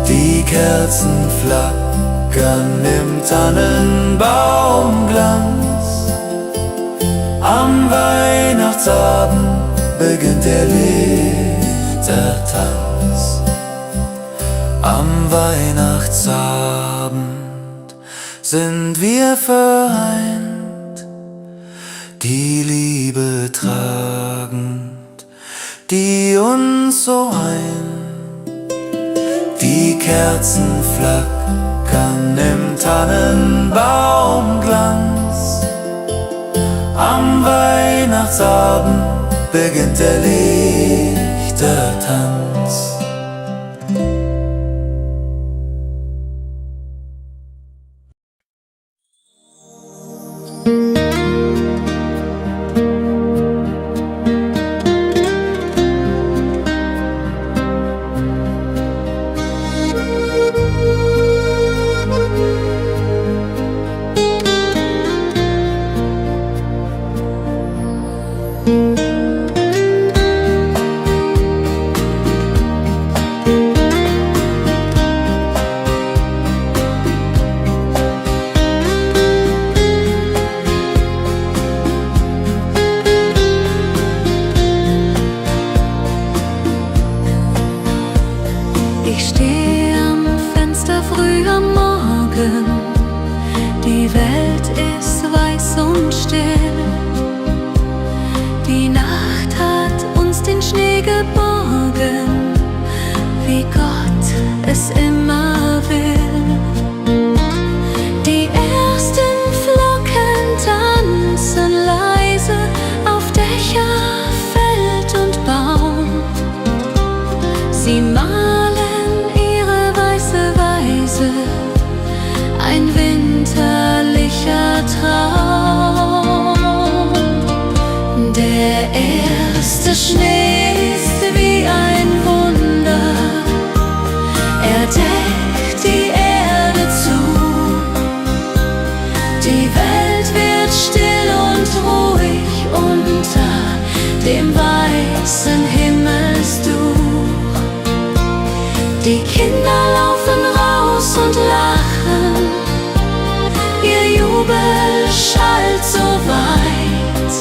Die Kerzen flackern im Tannenbaumglanz. Am Weihnachtsabend beginnt der Lichtertanz. Am Weihnachtsabend sind wir vereint, die Liebe tragend, die uns so eint. Die Kerzen flackern im Tannenbaumglanz. Am Weihnachtsabend beginnt der Lichtertanz. Ich stehe am Fenster früh am Morgen, die Welt ist weiß und still. Die Nacht hat uns den Schnee geborgen, wie Gott es immer will. Die ersten Flocken tanzen leise auf Dächer, Feld und Baum. Sie malen ihre weiße Weise, ein winterlicher Traum. Der erste Schnee ist wie ein Wunder, er deckt die Erde zu. Die Welt wird still und ruhig unter dem weißen Himmelsduch. Die Kinder laufen raus und lachen, ihr Jubel schallt so weit.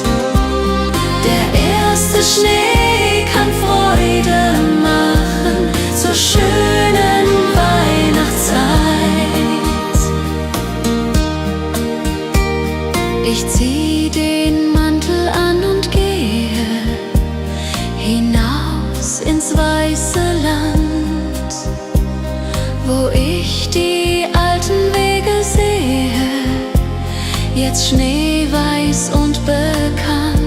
Der erste Schnee kann Freude machen zur schönen Weihnachtszeit. Ich zieh den Mantel an und gehe hinaus ins weiße Land, wo ich die alten Wege sehe, jetzt schneeweiß und bekannt.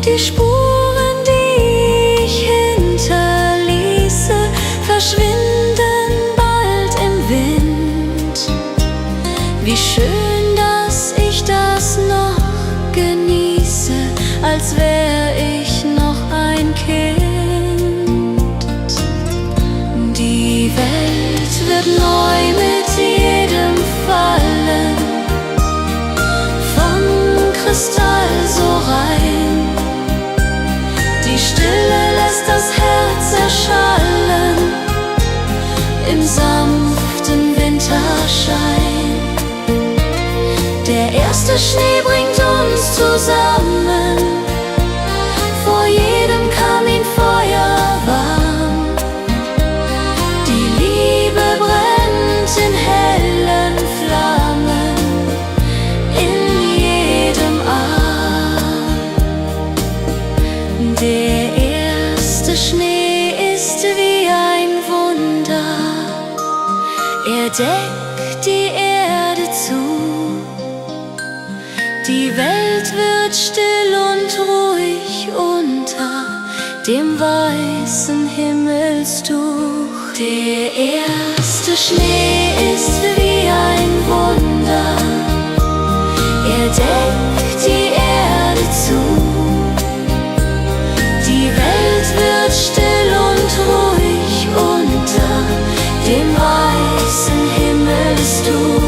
Die Spuren, die ich hinterließe, verschwinden bald im Wind. Wie schön, dass ich das noch genieße, als wär ich noch ein Kind. Die Welt wird neu mit jedem Fallen, von Kristall so rein. Die Stille lässt das Herz erschallen im sanften Winterschein. Der erste Schnee bringt uns zusammen, vor jedem Kaminfeuer warm. Die Liebe brennt in hellen Flammen in jedem Arm. Der Schnee ist wie ein Wunder, er deckt die Erde zu. Die Welt wird still und ruhig unter dem weißen Himmelstuch. Der erste Schnee ist wie ein Wunder, er deckt die Erde zu. Die Welt wird still und ruhig unter dem weißen Himmelstuch.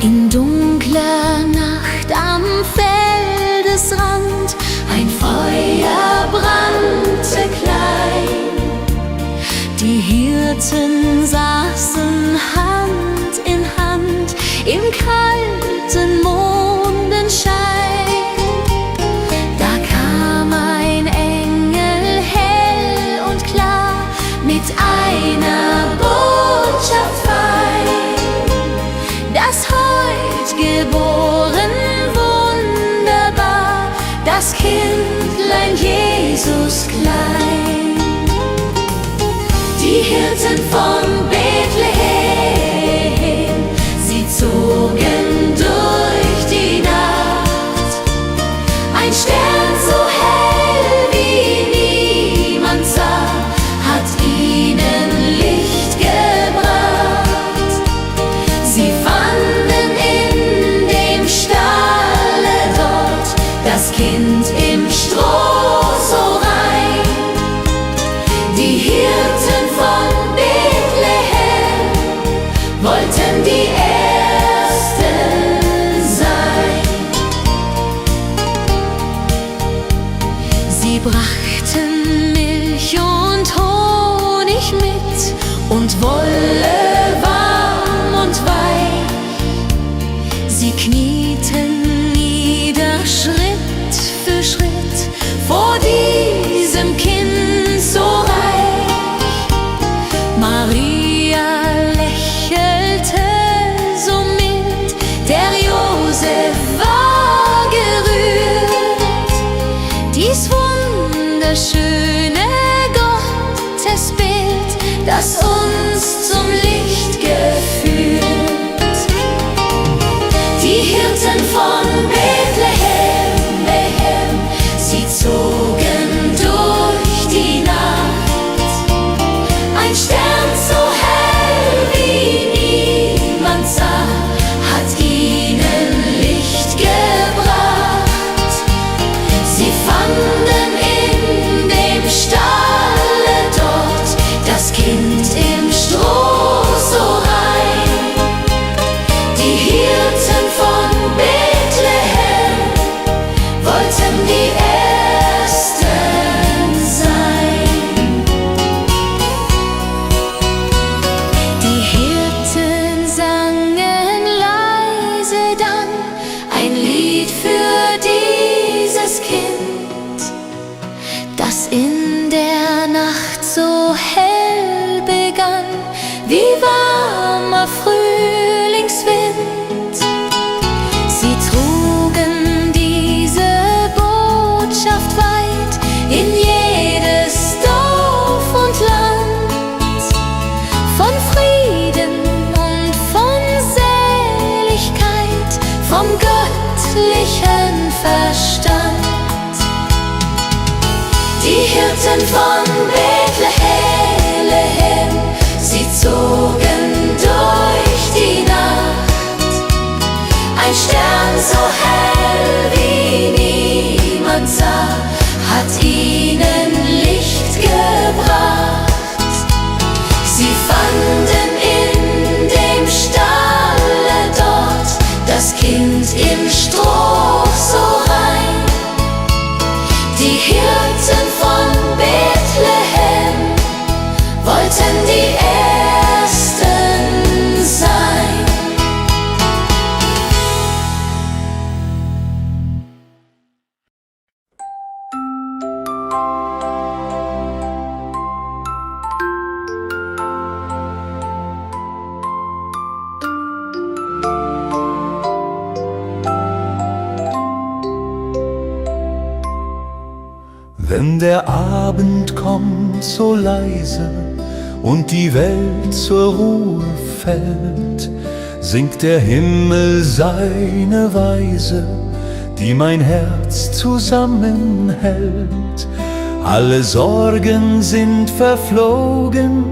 In dunkler Nacht am Feldesrand ein Feuer brannte klein. Die Hirten saßen Hand in Hand im kalten Mondenschein. Da kam ein Engel hell und klar mit einer Botschaft fein, dass heut geboren wunderbar das Kindlein Jesus klein. Die Hirten von Bethlehem, sie zogen durch die Nacht. Ein Stern so hell wie niemand sah, hat ihnen Licht gebracht. Sie fanden in dem Stalle dort das Kind im Stroh so rein. Die Hirten von Bethlehem wollten die Ersten sein. Sie brachten Milch und Honig mit und Wolle warm und weich. Sie knieten nieder Schritt für Schritt vor diesem Kind so reich. Maria lächelte so mild, der Josef war gerührt. Dies wunderschöne Gottesbild, das uns zum Licht geführt. Die Hirten von Bethlehem, sie zogen durch die Nacht. Ein Stern so hell wie niemand sah, hat ihnen Licht gebracht. Sie fanden in dem Stalle dort das Kind im Stroh so rein. Die Hirten von Bethlehem wollten die Ersten sein. Die Hirten sangen leise dann ein Lied für dieses Kind, das in der Nacht so hell begann wie warmer Frühlingswind. Sie trugen diese Botschaft weit in jedes Dorf und Land, von Frieden und von Seligkeit, vom göttlichen Verstand. Die Hirten von Bethlehem, sie zogen durch die Nacht. Ein Stern so hell wie niemand sah, hat ihnen Licht gebracht. Sie fanden in dem Stalle dort das Kind im Stroh so rein. Die Hirten von Bethlehem Wenn der Abend kommt so leise und die Welt zur Ruhe fällt, singt der Himmel seine Weise, die mein Herz zusammenhält. Alle Sorgen sind verflogen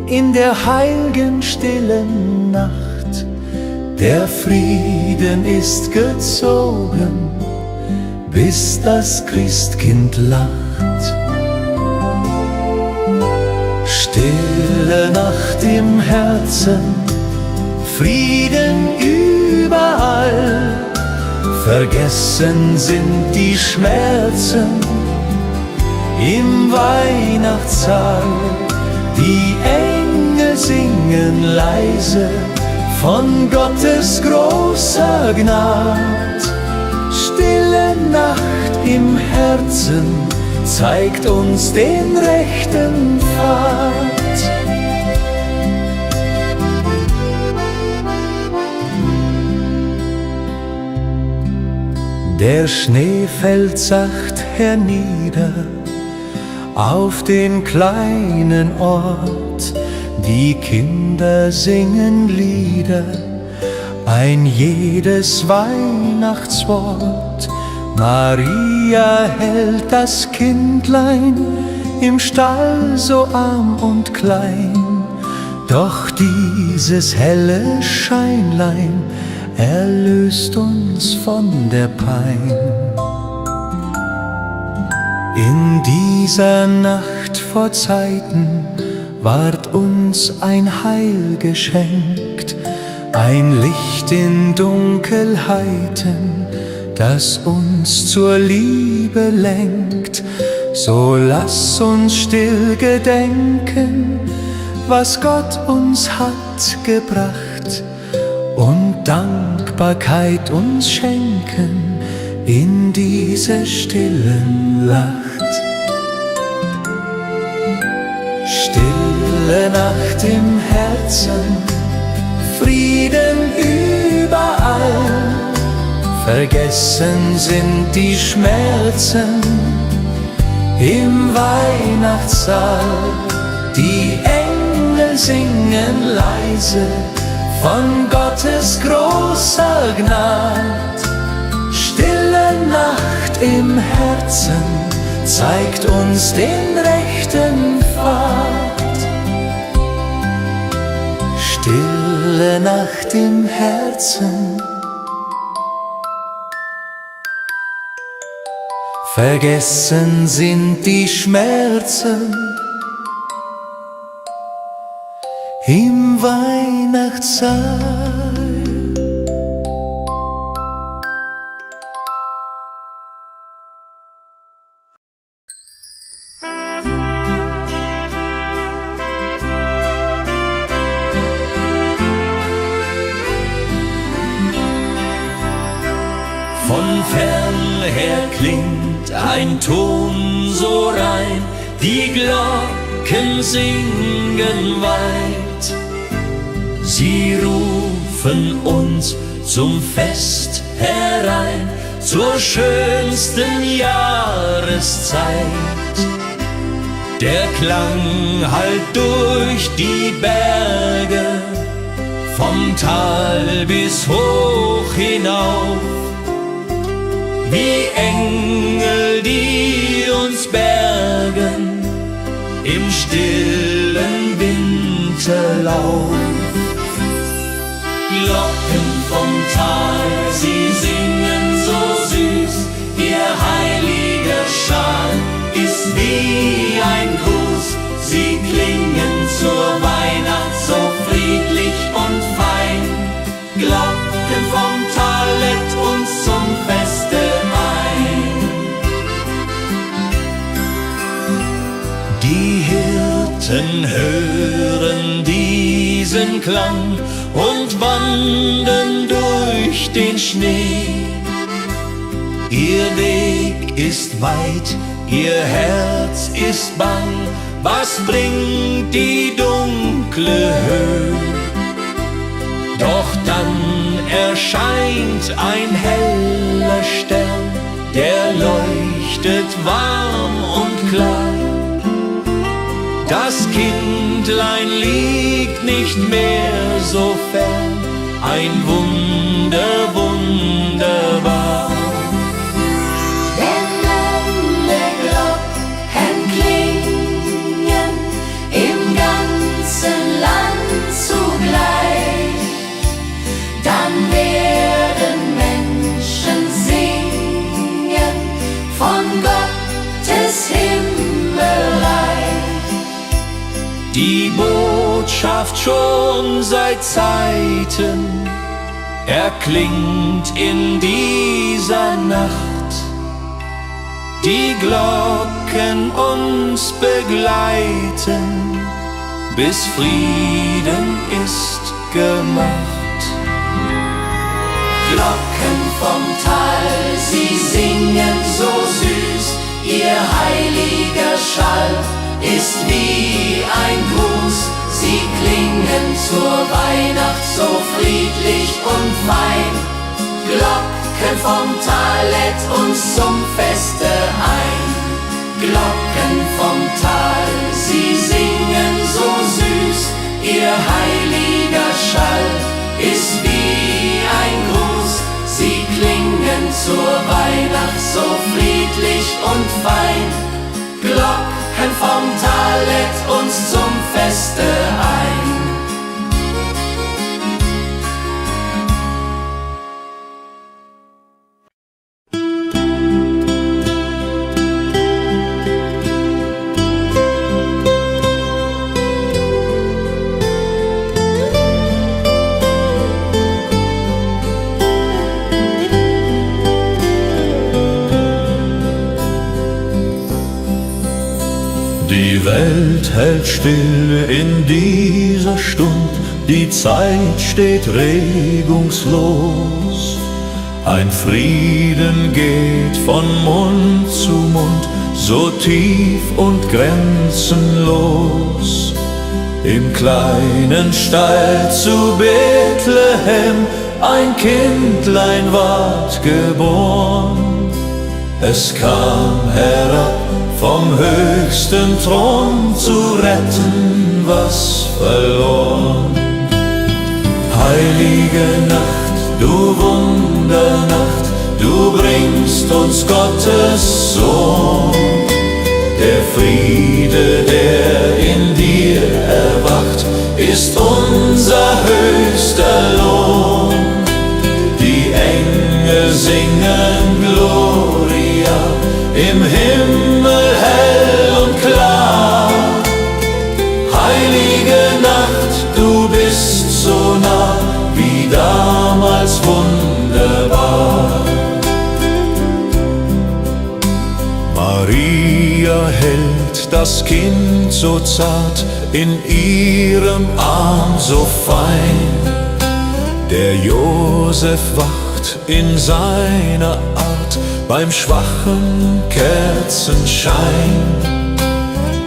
in der heilgen stillen Nacht. Der Frieden ist gezogen, bis das Christkind lacht. Stille Nacht im Herzen, Frieden überall. Vergessen sind die Schmerzen im Weihnachtssaal. Die Engel singen leise von Gottes großer Gnad. Stille Nacht im Herzen zeigt uns den rechten Pfad. Der Schnee fällt sacht hernieder auf den kleinen Ort. Die Kinder singen Lieder, ein jedes Weihnachtswort. Maria hält das Kindlein im Stall so arm und klein. Doch dieses helle Scheinlein erlöst uns von der Pein. In dieser Nacht vor Zeiten ward uns ein Heil geschenkt, ein Licht in Dunkelheiten, das uns zur Liebe lenkt. So lass uns still gedenken, was Gott uns hat gebracht, und Dankbarkeit uns schenken in dieser stillen Nacht. Stille Nacht im Herzen, Frieden überall. Vergessen sind die Schmerzen im Weihnachtssaal. Die Engel singen leise von Gottes großer Gnad. Stille Nacht im Herzen zeigt uns den rechten Pfad. Stille Nacht im Herzen, vergessen sind die Schmerzen im Weihnachtssaal. Von fern her klingt ein Ton so rein, die Glocken singen weit. Sie rufen uns zum Fest herein, zur schönsten Jahreszeit. Der Klang hallt durch die Berge, vom Tal bis hoch hinauf. Wie Engel, die uns bergen im stillen Winterlauf. Glocken vom Tal, sie singen so süß, ihr heiliger Schal ist wie ein Gruß. Sie klingen zur Weihnacht so friedlich und fein. Glocken vom Tal lädt uns zum Feste ein. Die Hirten hören diesen Klang und wandern durch den Schnee. Ihr Weg ist weit, ihr Herz ist bang, was bringt die dunkle Höhe? Doch dann erscheint ein heller Stern, der leuchtet warm und klein. Das Kindlein liegt nicht mehr so fern, ein Wunder, wunderbar. Wenn alle Glocken klingen im ganzen Land zugleich, dann werden Menschen singen von Gottes Himmelreich. Die Botschaft schon seit Zeiten erklingt in dieser Nacht. Die Glocken uns begleiten, bis Frieden ist gemacht. Glocken vom Tal, sie singen so süß, ihr heiliger Schall ist wie ein Gruß. Sie klingen zur Weihnacht so friedlich und fein. Glocken vom Tal lädt uns zum Feste ein. Glocken vom Tal, sie singen so süß, ihr heiliger Schall ist wie ein Gruß. Sie klingen zur Weihnacht so friedlich und fein. Glocken vom Tal lädt uns zum Feste ein. Die Welt hält still in dieser Stund, die Zeit steht regungslos. Ein Frieden geht von Mund zu Mund, so tief und grenzenlos. Im kleinen Stall zu Bethlehem ein Kindlein ward geboren. Es kam herab vom höchsten Thron zu retten, was verloren. Heilige Nacht, du Wundernacht, du bringst uns Gottes Sohn. Der Friede, der in dir erwacht, ist unser höchster Lohn. Die Engel singen Gloria, im Himmel hell und klar. Heilige Nacht, du bist so nah, wie damals wunderbar. Maria hält das Kind so zart in ihrem Arm so fein. Der Josef wacht in seiner Art beim schwachen Kerzenschein.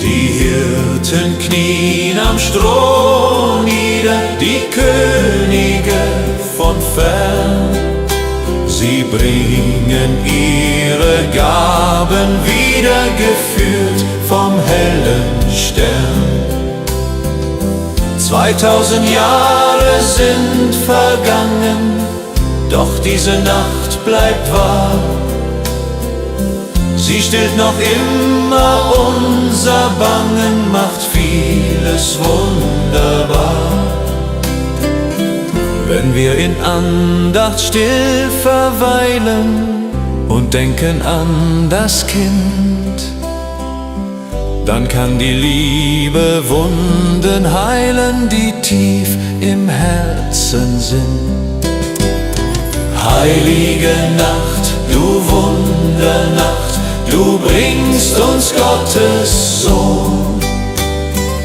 Die Hirten knien am Stroh nieder, die Könige von fern. Sie bringen ihre Gaben wieder geführt vom hellen Stern. 2000 Jahre sind vergangen, doch diese Nacht bleibt wahr. Sie stillt noch immer unser Bangen, macht vieles wunderbar. Wenn wir in Andacht still verweilen und denken an das Kind, dann kann die Liebe Wunden heilen, die tief im Herzen sind. Heilige Nacht, du Wundernacht, du bringst uns Gottes Sohn.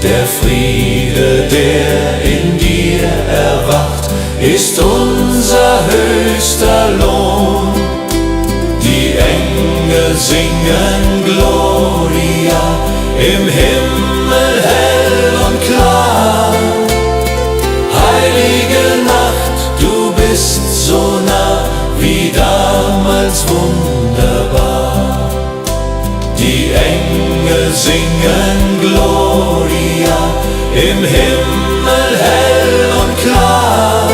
Der Friede, der in dir erwacht, ist unser höchster Lohn. Die Engel singen Gloria, im Himmel hell und klar. Heilige Nacht, du bist so nah, wie damals wunderbar. Die Engel Gloria, im Himmel hell und klar.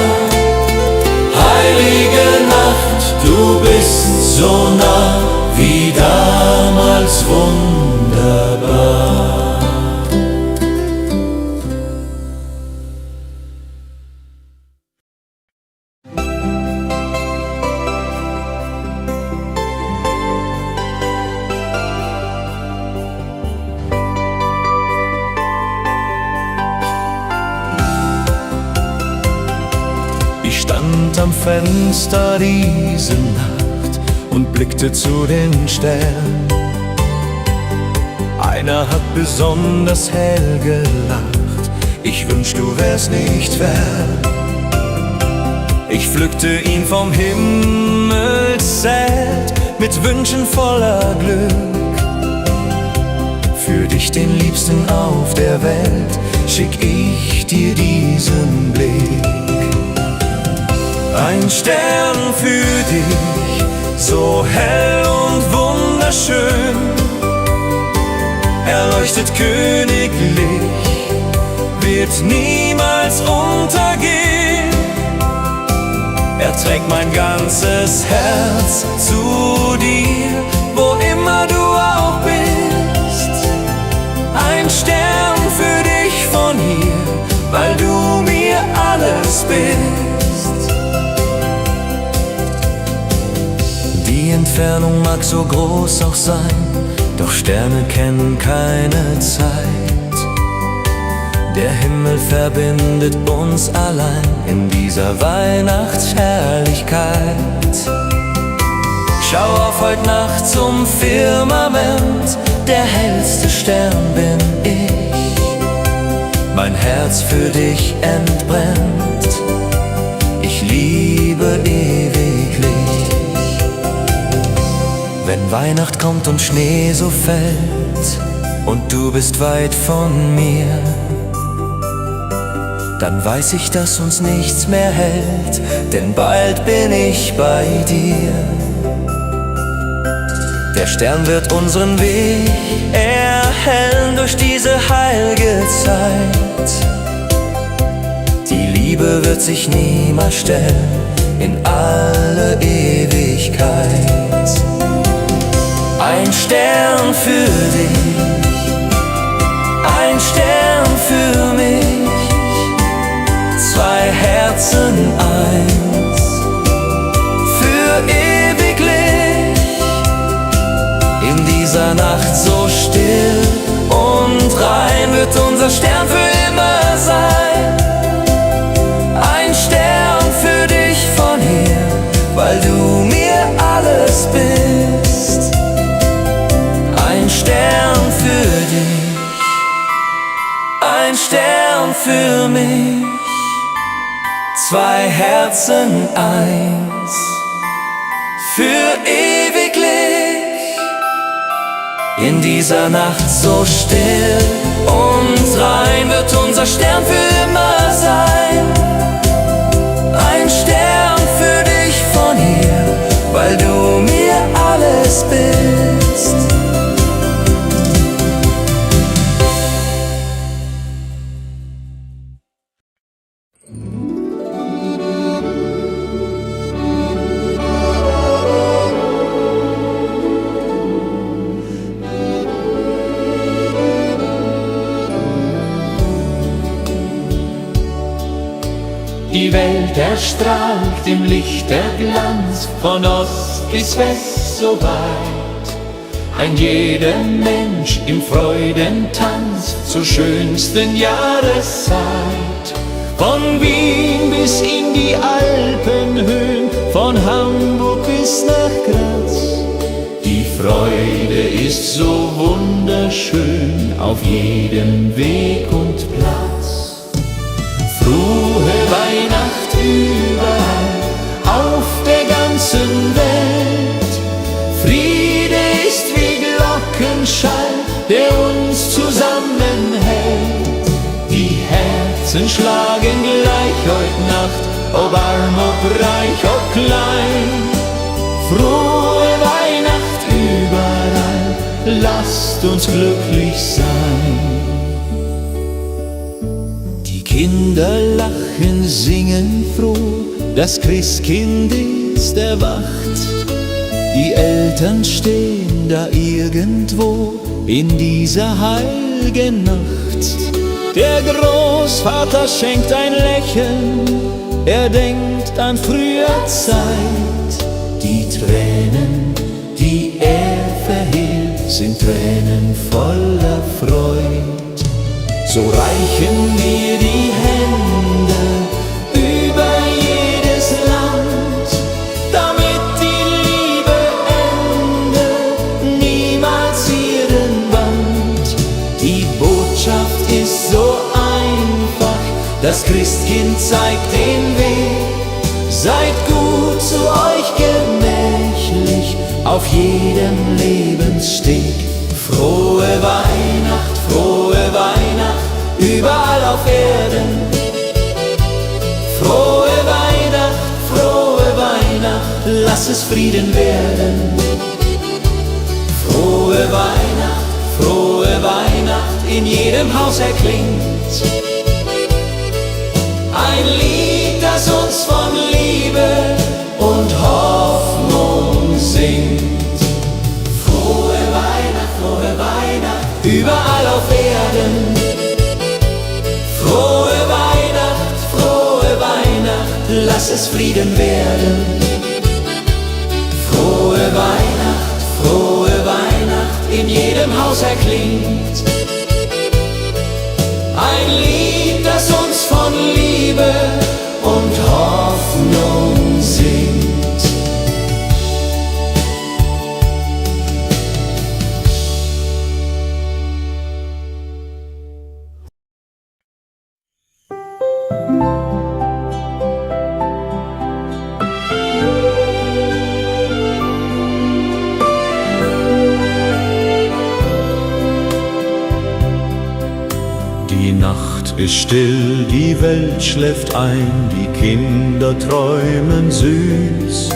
Heilige Nacht, du bist so nah, wie damals wunderbar. Ich stand am Fenster diese Nacht und blickte zu den Sternen. Einer hat besonders hell gelacht, ich wünsch, du wärst nicht fern. Ich pflückte ihn vom Himmelszelt mit Wünschen voller Glück. Für dich, den Liebsten auf der Welt, schick ich dir diesen Blick. Ein Stern für dich, so hell und wunderschön. Er leuchtet königlich, wird niemals untergehen. Er trägt mein ganzes Herz zu dir, wo immer du auch bist. Ein Stern für dich von hier, weil du mir alles bist. Die Entfernung mag so groß auch sein, doch Sterne kennen keine Zeit. Der Himmel verbindet uns allein in dieser Weihnachtsherrlichkeit. Schau auf heut Nacht zum Firmament, der hellste Stern bin ich. Mein Herz für dich entbrennt, ich liebe ewiglich. Wenn Weihnacht kommt und Schnee so fällt und du bist weit von mir, dann weiß ich, dass uns nichts mehr hält, denn bald bin ich bei dir. Der Stern wird unseren Weg erhellen durch diese heilige Zeit. Die Liebe wird sich niemals stellen in alle Ewigkeit. Ein Stern für dich, ein Stern für mich, zwei Herzen eins, für ewiglich. In dieser Nacht so still und rein wird unser Stern für immer sein. Ein Stern für dich von hier, weil du mir alles bist. Ein Stern für dich, ein Stern für mich, zwei Herzen eins, für ewiglich. In dieser Nacht so still und rein wird unser Stern für immer sein. Ein Stern für dich von hier, weil du mir alles bist. Die Welt erstrahlt im Licht der Glanz, von Ost bis West so weit. Ein jeder Mensch im Freudentanz zur schönsten Jahreszeit. Von Wien bis in die Alpenhöhen, von Hamburg bis nach Graz. Die Freude ist so wunderschön auf jedem Weg und Platz. Frohe Weihnacht überall auf der ganzen Welt. Friede ist wie Glockenschall, der uns zusammenhält. Die Herzen schlagen gleich heut Nacht, ob arm, ob reich, ob klein. Frohe Weihnacht überall, lasst uns glücklich sein. Kinder lachen, singen froh, das Christkind ist erwacht. Die Eltern stehen da irgendwo in dieser heiligen Nacht. Der Großvater schenkt ein Lächeln, er denkt an früher Zeit. Die Tränen, die er verhehlt, sind Tränen voller Freud. So reichen wir die Hände über jedes Land, damit die Liebe endet, niemals ihren Band. Die Botschaft ist so einfach, das Christkind zeigt den Weg. Seid gut zu euch gemächlich auf jedem Lebenssteg. Frohe Weihnacht, überall auf Erden. Frohe Weihnacht, lass es Frieden werden. Frohe Weihnacht, in jedem Haus erklingt ein Lied, das uns von Liebe und Hoffnung singt. Frohe Weihnacht, überall auf Erden. Frohe Weihnacht, lass es Frieden werden. Frohe Weihnacht, in jedem Haus erklingt ein Lied, das uns von Liebe und Hoffnung singt. Die Nacht ist still, die Welt schläft ein, die Kinder träumen süß.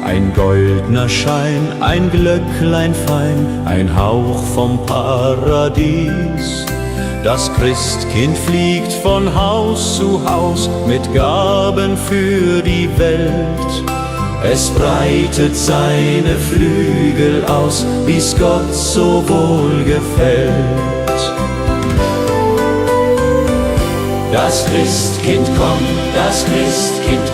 Ein goldener Schein, ein Glöcklein fein, ein Hauch vom Paradies. Das Christkind fliegt von Haus zu Haus mit Gaben für die Welt. Es breitet seine Flügel aus, wie's Gott so wohl gefällt. Das Christkind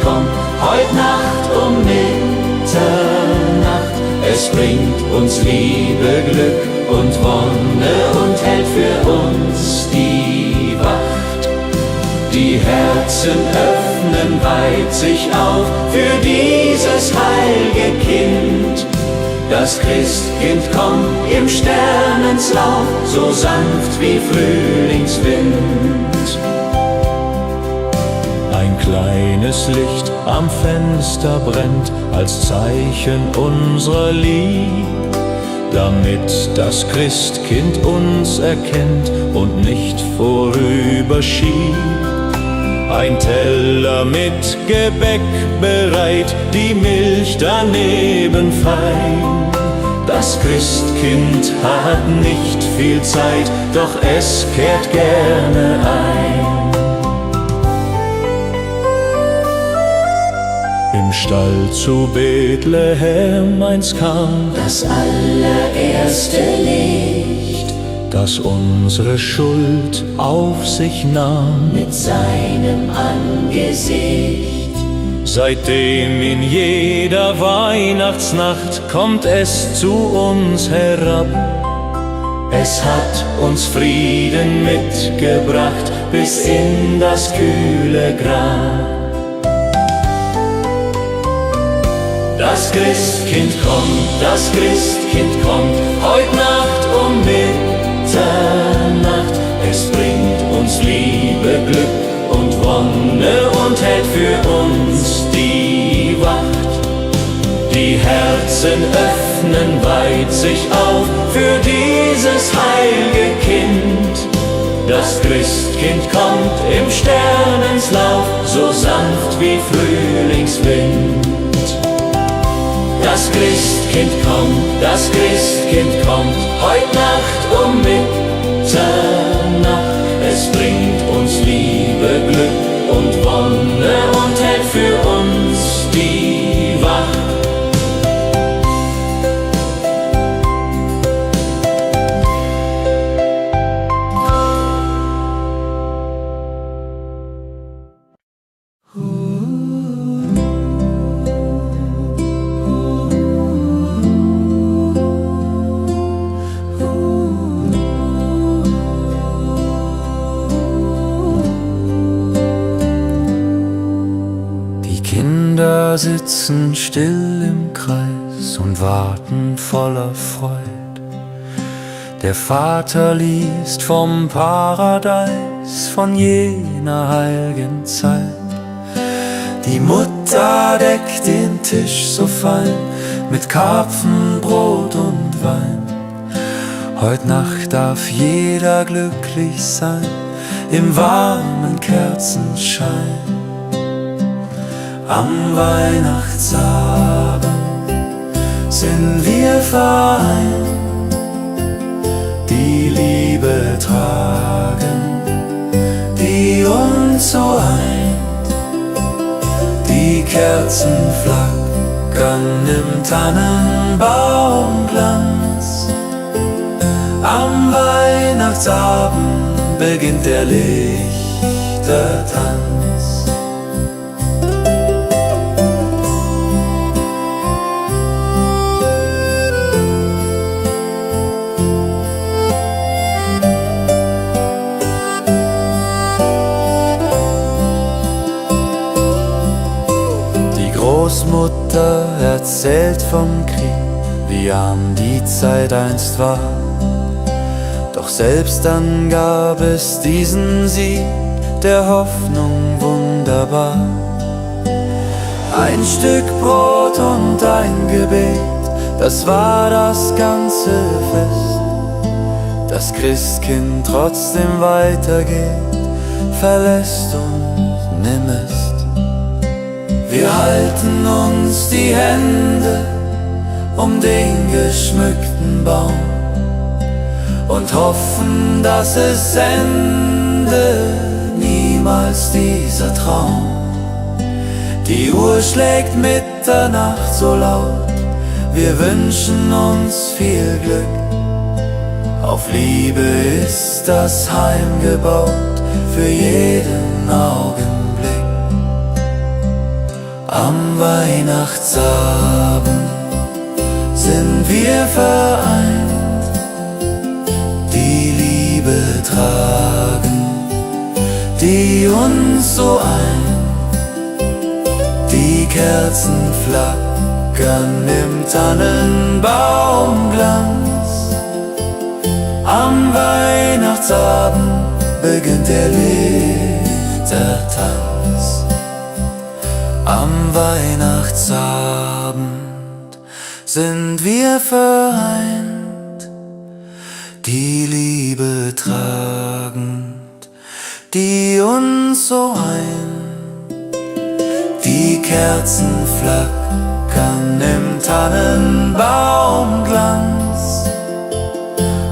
kommt, heut Nacht um Mitternacht. Es bringt uns Liebe, Glück und Wonne und hält für uns die Wacht. Die Herzen öffnen weit sich auf für dieses heilge Kind. Das Christkind kommt im Sternenslauf, so sanft wie Frühlingswind. Ein kleines Licht am Fenster brennt als Zeichen unserer Lieb, damit das Christkind uns erkennt und nicht vorüberschiebt. Ein Teller mit Gebäck bereit, die Milch daneben fein. Das Christkind hat nicht viel Zeit, doch es kehrt gerne ein. Im Stall zu Bethlehem einst kam das allererste Licht, das unsere Schuld auf sich nahm. mit seinem Angesicht. Seitdem in jeder Weihnachtsnacht kommt es zu uns herab. Es hat uns Frieden mitgebracht bis in das kühle Grab. Das Christkind kommt, heut Nacht um Mitternacht. Es bringt uns Liebe, Glück und Wonne und hält für uns die Wacht. Die Herzen öffnen weit sich auf für dieses heilge Kind. Das Christkind kommt im Sternenslauf, so sanft wie Frühlingswind. Das Christkind kommt, heut Nacht um Mitternacht. Es bringt uns uns Liebe, Glück und Wonne und hält für uns die Wacht. Kinder sitzen still im Kreis und warten voller Freud. Der Vater liest vom Paradies, von jener heiligen Zeit. Die Mutter deckt den Tisch so fein mit Karpfen, Brot und Wein. Heut Nacht darf jeder glücklich sein im warmen Kerzenschein. Am Weihnachtsabend sind wir vereint, die Liebe tragen, die uns so eint. Die Kerzen flackern im Tannenbaumglanz. Am Weihnachtsabend beginnt der Lichtertanz. Großmutter erzählt vom Krieg, wie arm die Zeit einst war. Doch selbst dann gab es diesen Sieg der Hoffnung wunderbar. Ein Stück Brot und ein Gebet, das war das ganze Fest. Das Christkind trotzdem weitergeht, verlässt uns nimmerst. Wir halten uns die Hände um den geschmückten Baum und hoffen, dass es ende niemals dieser Traum. Die Uhr schlägt Mitternacht so laut, wir wünschen uns viel Glück. Auf Liebe ist das Heim gebaut, für jeden Augenblick. Am Weihnachtsabend sind wir vereint, die Liebe tragen, die uns so eint. Die Kerzen flackern im Tannenbaumglanz. Am Weihnachtsabend beginnt der Lichtertanz. Am Weihnachtsabend sind wir vereint, die Liebe tragend, die uns so eint. Die Kerzen flackern im Tannenbaumglanz.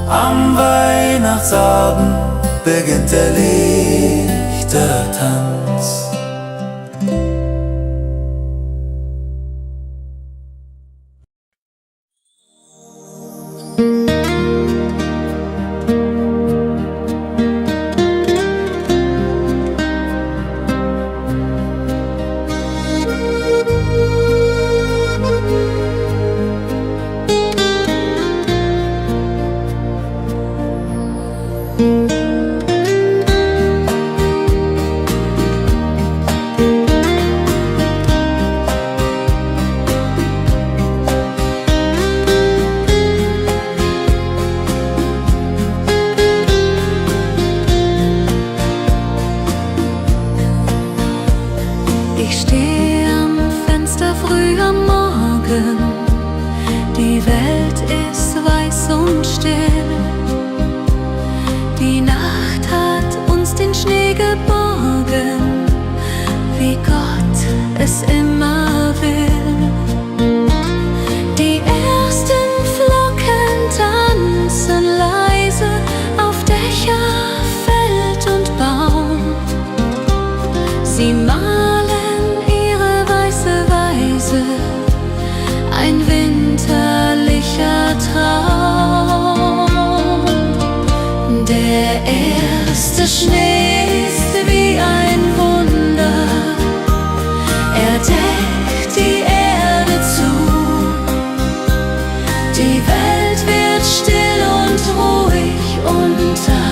Am Weihnachtsabend beginnt der Lichtertanz. Ich stehe am Fenster früh am Morgen, die Welt ist weiß und still. Die Nacht hat uns den Schnee geborgen, wie Gott es immer will. Die ersten Flocken tanzen leise auf Dächer, Feld und Baum. Die Welt wird still und ruhig unter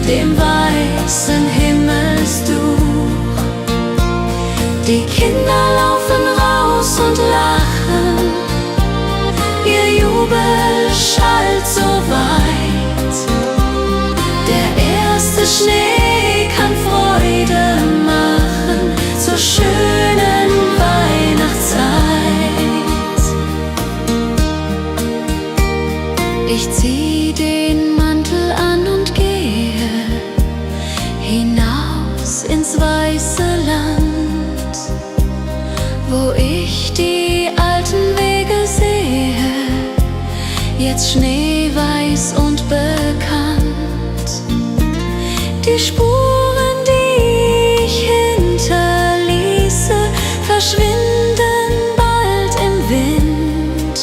dem weißen Himmelsduch. Die Kinder laufen raus und lachen, ihr Jubel schallt so weit. Der erste Schnee kann Freude machen zur schönen Weihnachtszeit. Ich zieh den Mantel an und gehe hinaus ins weiße Land, wo ich die alten Wege sehe, jetzt schneeweiß und bekannt. Die Spuren, die ich hinterließe, verschwinden bald im Wind.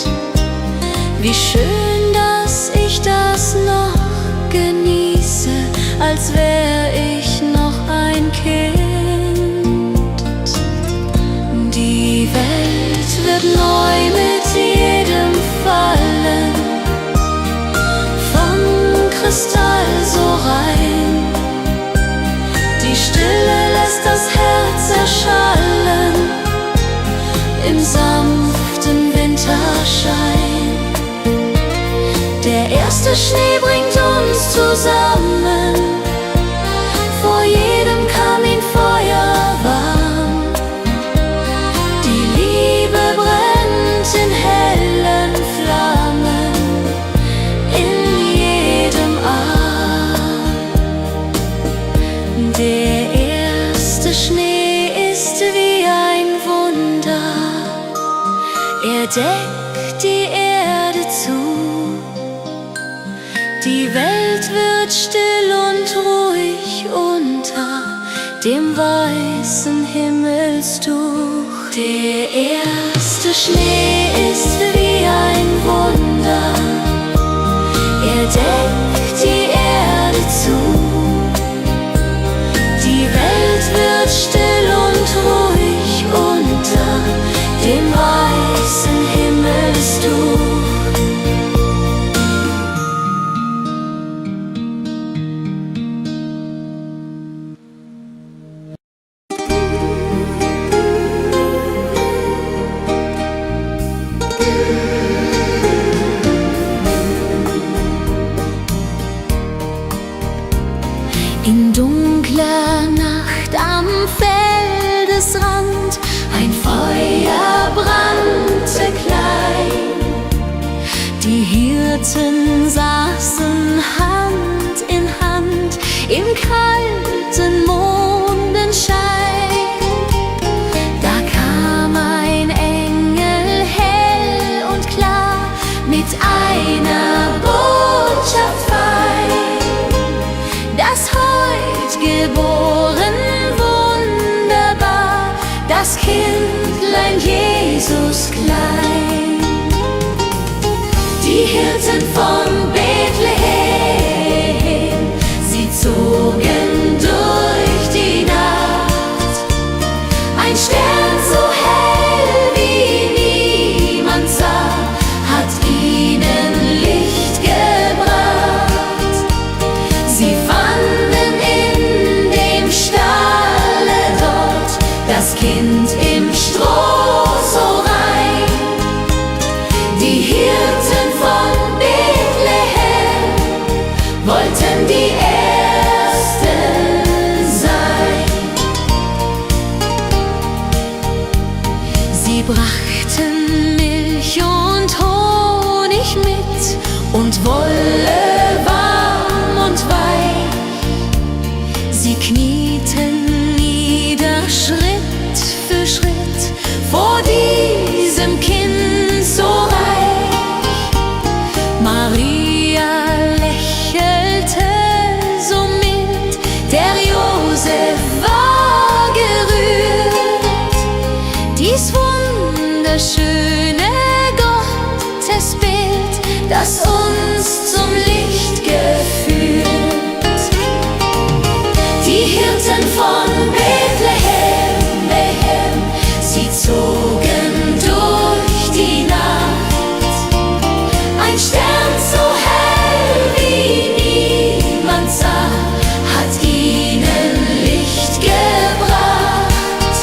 Wie schön, dass ich das noch genieße, als wär ich noch ein Kind. Die Welt wird neu mit jedem Fallen, von Kristall so rein. Die Stille lässt das Herz erschallen im sanften Winterschein. Der erste Schnee bringt uns zusammen, vor jedem Kaminfeuer warm. Die Liebe brennt in hellen Flammen in jedem Arm. Der erste Schnee ist wie ein Wunder, er deckt die Erde zu. Die Welt wird still und ruhig unter dem weißen Himmelsduch. Der erste Schnee ist wie ein Wunder, er deckt die Erde zu. Die Welt wird still und ruhig unter dem weißen Himmelsduch. In dunkler Nacht am Feldesrand ein Feuer brannte klein. Die Hirten saßen Hand in Hand im kalten Mondenschein. Da kam ein Engel hell und klar mit einer Botschaft fein, dass heut geboren wunderbar das Kindlein Jesus klein. Die Hirten von Bethlehem, sie zogen durch die Nacht. Ein Stern so hell wie niemand sah, hat ihnen Licht gebracht. Sie fanden in dem Stalle dort das Kind im Stroh so rein. Die Hirten von Bethlehem wollten die Ersten sein. Sie brachten Milch und Honig mit und Wolle warm und weich. Sie knieten nieder Schritt für Schritt vor diesem Kind so reich. Maria lächelte so mild, der Josef war gerührt. Dies wunderschöne Gottesbild, das uns zum Licht geführt. Die Hirten von Bethlehem, sie zogen durch die Nacht. Ein Stern so hell wie niemand sah, hat ihnen Licht gebracht.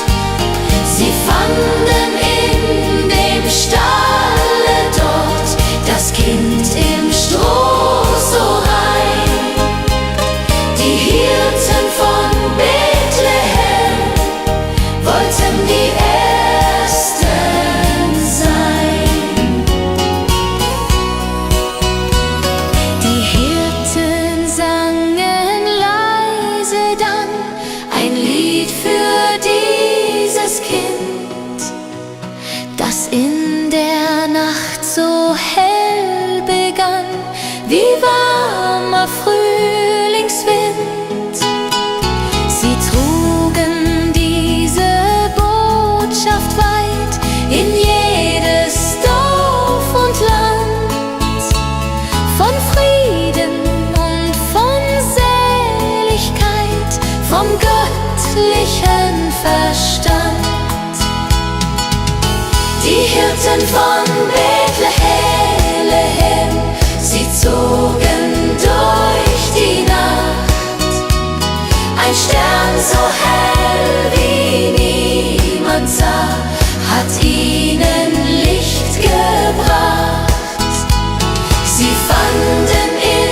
Sie fanden in dem Stalle dort das Kind im Stroh so rein. Die Hirten von Bethlehem wollten die Ersten sein. Die Hirten sangen leise dann ein Lied für dieses Kind, das in der Nacht so hell begann wie warmer Frühlingswind. Sie trugen diese Botschaft weit in jedes Dorf und Land, von Frieden und von Seligkeit, vom göttlichen Verstand. Die Hirten von Bethlehem, sie zogen durch die Nacht. Ein Stern so hell wie niemand sah, hat ihnen Licht gebracht. Sie fanden in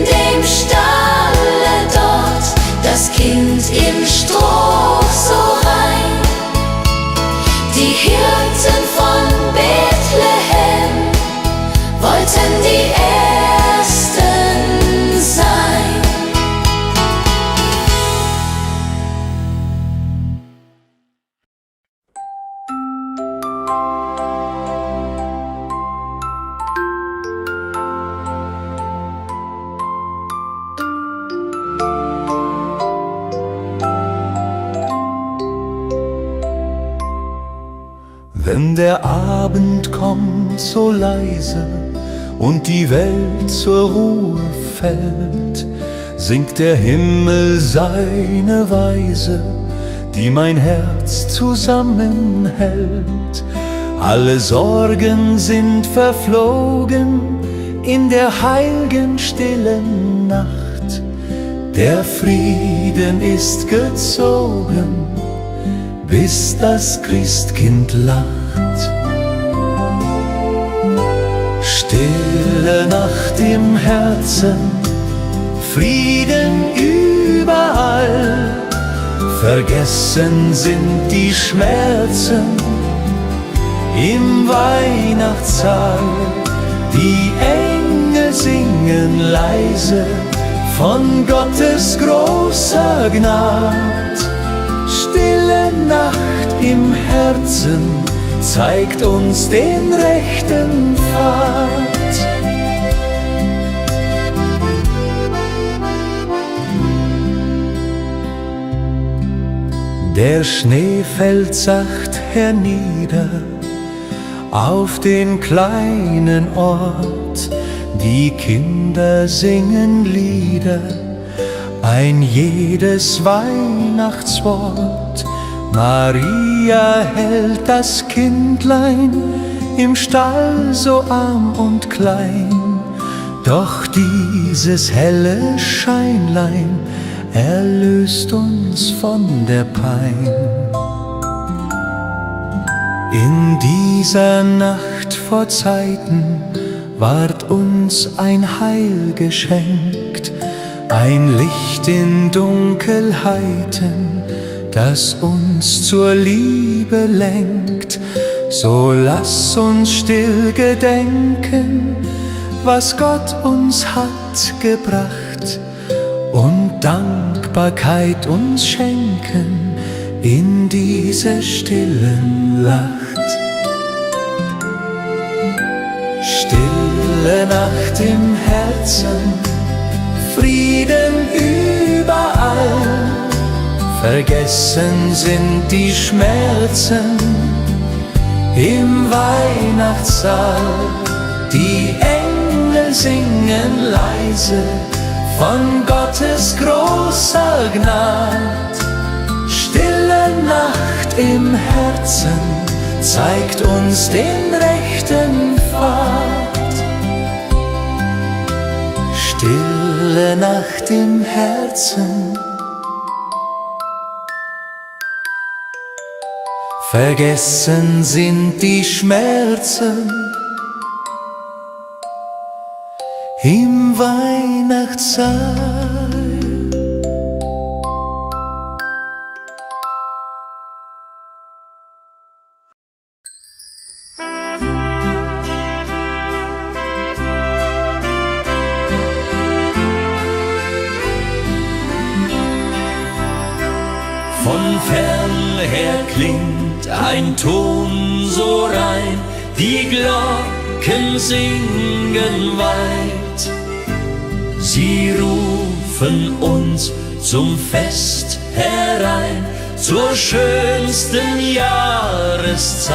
dem Stalle dort das Kind im Stroh so rein. Die Hirten von Bethlehem wollten die Ersten sein. Wenn der Abend kommt so leise und die Welt zur Ruhe fällt, singt der Himmel seine Weise, die mein Herz zusammenhält. Alle Sorgen sind verflogen in der heilgen stillen Nacht. Der Frieden ist gezogen, bis das Christkind lacht. Stille Nacht im Herzen, Frieden überall. Vergessen sind die Schmerzen im Weihnachtssaal. Die Engel singen leise von Gottes großer Gnad. Stille Nacht im Herzen zeigt uns den rechten Pfad. Der Schnee fällt sacht hernieder auf den kleinen Ort. Die Kinder singen Lieder, ein jedes Weihnachtswort. Maria hält das Kindlein im Stall so arm und klein. Doch dieses helle Scheinlein erlöst uns von der Pein. In dieser Nacht vor Zeiten ward uns ein Heil geschenkt, ein Licht in Dunkelheiten, das uns zur Liebe lenkt. So lass uns still gedenken, was Gott uns hat gebracht, und Dankbarkeit uns schenken in dieser stillen Nacht. Stille Nacht im Herzen, Frieden überall. Vergessen sind die Schmerzen im Weihnachtssaal. Die Engel singen leise von Gottes großer Gnad. Stille Nacht im Herzen zeigt uns den rechten Pfad. stille Nacht im Herzen. Vergessen sind die Schmerzen im Weihnachtszeit. Von fern her klingt ein Ton so rein, die Glocken singen weit. Sie rufen uns zum Fest herein, zur schönsten Jahreszeit.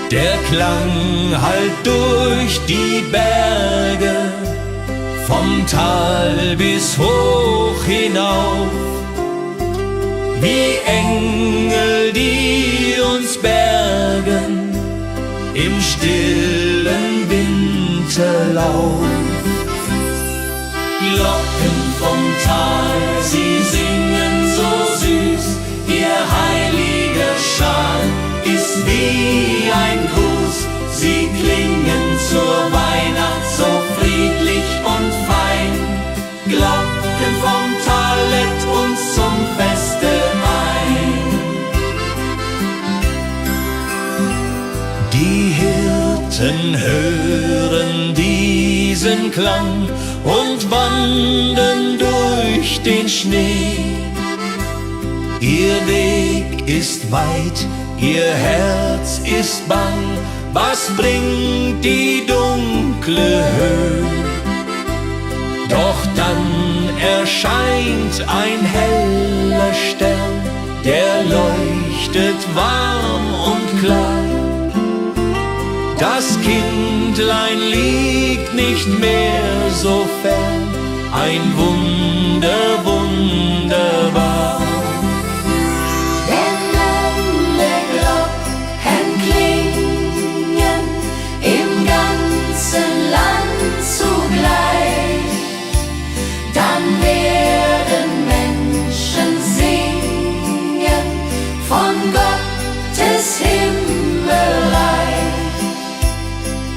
Der Klang hallt durch die Berge, vom Tal bis hoch hinauf. Wie Engel, die uns bergen im stillen Winterlauf. Glocken vom Tal, sie singen so süß, ihr heiliger Schal ist wie ein Gruß. Sie klingen zur Weihnacht so friedlich und fein. Glocken vom Tal lädt uns zum Feste ein. Die Hirten hören diesen Klang und wandern durch den Schnee. Ihr Weg ist weit, ihr Herz ist bang. Was bringt die dunkle Höhe? Doch dann erscheint ein heller Stern, der leuchtet warm und klar. Das Kindlein liegt nicht mehr so fern, ein Wunder, wunderbar. Wenn alle Glocken klingen im ganzen Land zugleich, dann werden Menschen singen von Gottes Himmelreich.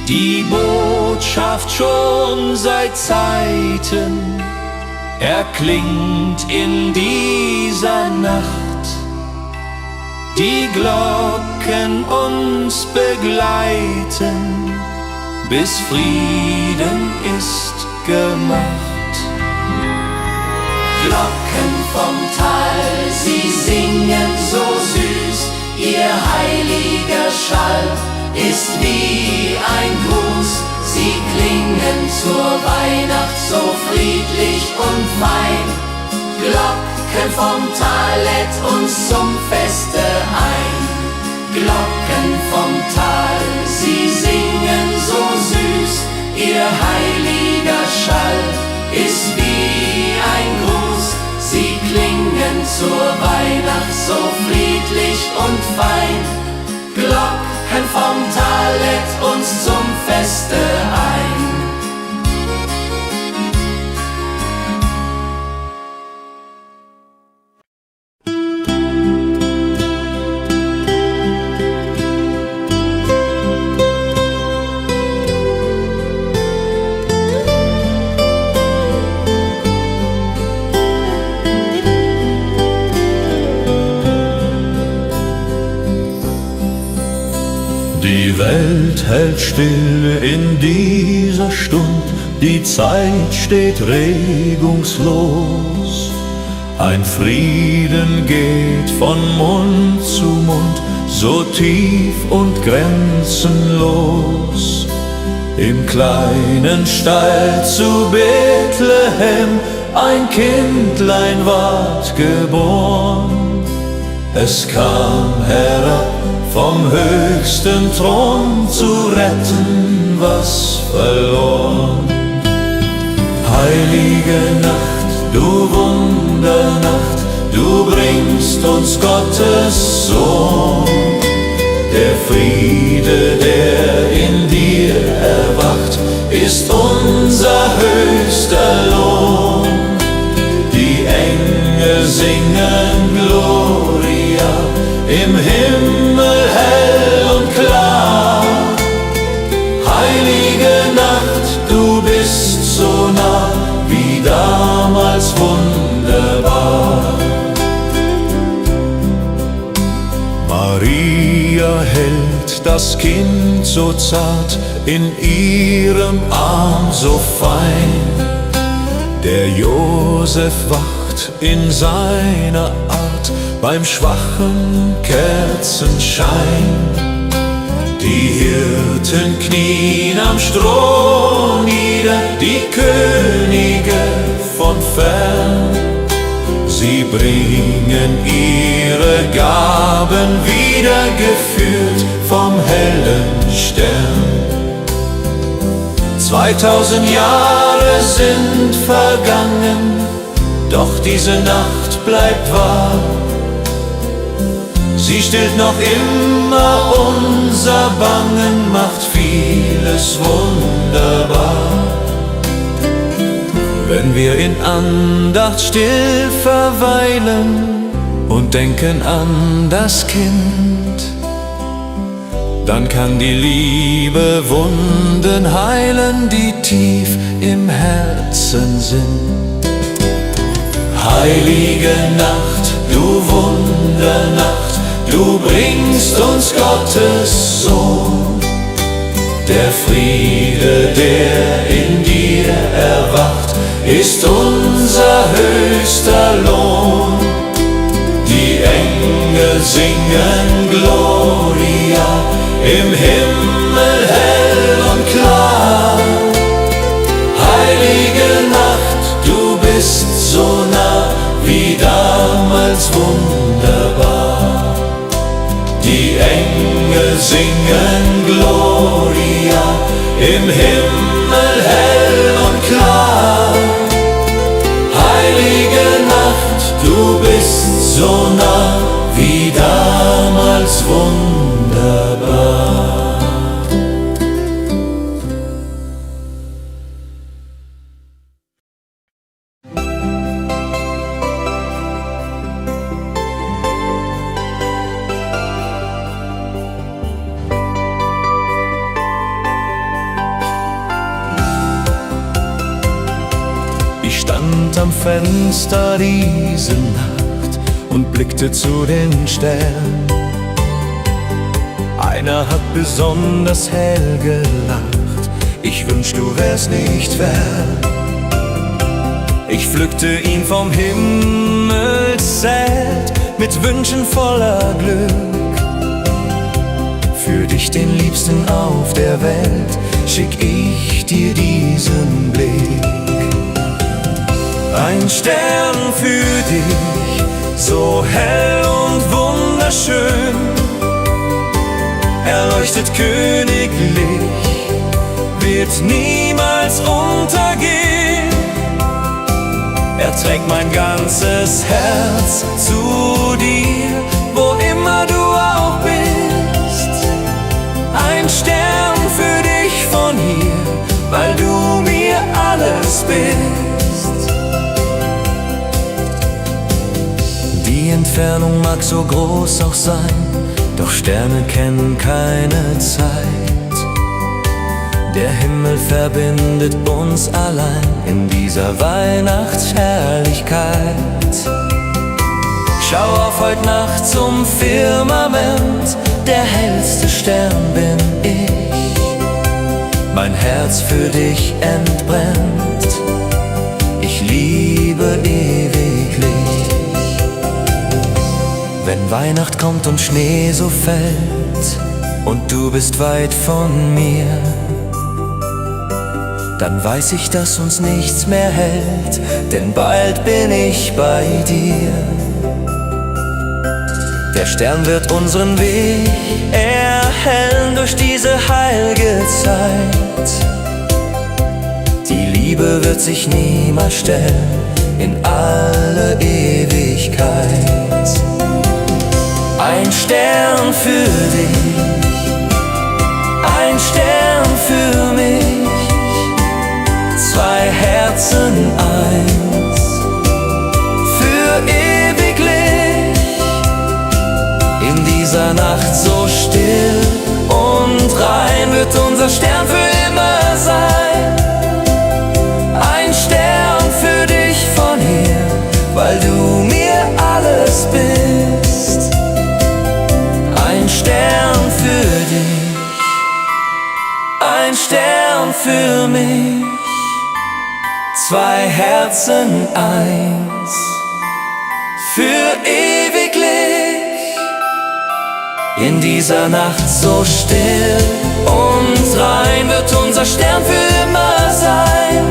Die Botschaft schon seit Zeiten erklingt in dieser Nacht. Die Glocken uns begleiten, bis Frieden ist gemacht. Glocken vom Tal, sie singen so süß, ihr heiliger Schall ist wie ein Gruß. Sie klingen zur Weihnacht so friedlich und fein. Glocken vom Tal lädt uns zum Feste ein. Glocken vom Tal, sie singen so süß, ihr heiliger Schall ist wie ein Gruß. Sie klingen zur Weihnacht so friedlich und fein. Glocken vom Tal lädt uns zum Feste ein. Die Welt hält still in dieser Stund, die Zeit steht regungslos. Ein Frieden geht von Mund zu Mund, so tief und grenzenlos. Im kleinen Stall zu Bethlehem, ein Kindlein ward geboren. Es kam herab vom höchsten Thron, zu retten, was verloren. Heilige Nacht, du Wundernacht, du bringst uns Gottes Sohn. Der Friede, der in dir erwacht, ist unser höchster Lohn. Die Engel singen Gloria, im Himmel hell und klar. Heilige Nacht, du bist so nah, wie damals wunderbar. Maria hält das Kind so zart in ihrem Arm so fein. Der Josef wacht in seiner Art beim schwachen Kerzenschein. Die Hirten knien am Stroh nieder, die Könige von fern. Sie bringen ihre Gaben wieder, geführt vom hellen Stern. 2000 Jahre sind vergangen, doch diese Nacht bleibt wahr. Sie stillt noch immer unser Bangen, macht vieles wunderbar. Wenn wir in Andacht still verweilen und denken an das Kind, dann kann die Liebe Wunden heilen, die tief im Herzen sind. Heilige Nacht, du Wundernacht, du bringst uns Gottes Sohn. Der Friede, der in dir erwacht, ist unser höchster Lohn. Die Engel singen Gloria, im Himmel hell und klar. Heilige Nacht, du bist so nah, wie damals wunderbar. Die Engel singen Gloria, im Himmel hell und klar. Heilige Nacht, du bist so nah, wie damals wunderbar. Ich stand am Fenster diese Nacht und blickte zu den Sternen. Einer hat besonders hell gelacht, ich wünsch, du wärst nicht fern. Ich pflückte ihn vom Himmelszelt mit Wünschen voller Glück. Für dich, den Liebsten auf der Welt, schick ich dir diesen Blick. Ein Stern für dich, so hell und wunderschön. Er leuchtet königlich, wird niemals untergehen. Er trägt mein ganzes Herz zu dir, wo immer du auch bist. Ein Stern für dich von hier, weil du mir alles bist. Die Entfernung mag so groß auch sein, doch Sterne kennen keine Zeit. Der Himmel verbindet uns allein in dieser Weihnachtsherrlichkeit. Schau auf heut Nacht zum Firmament, der hellste Stern bin ich. Mein Herz für dich entbrennt, ich liebe ewiglich. Wenn Weihnacht kommt und Schnee so fällt und du bist weit von mir, dann weiß ich, dass uns nichts mehr hält, denn bald bin ich bei dir. Der Stern wird unseren Weg erhellen durch diese heilge Zeit. Die Liebe wird sich niemals stellen in alle Ewigkeit. Ein Stern für dich, ein Stern für mich. unser Stern für immer sein. Ein Stern für dich von hier, weil du mir alles bist. Ein Stern für dich, ein Stern für mich. Zwei Herzen eins, für ewiglich. In dieser Nacht so still und rein wird unser Stern für immer sein.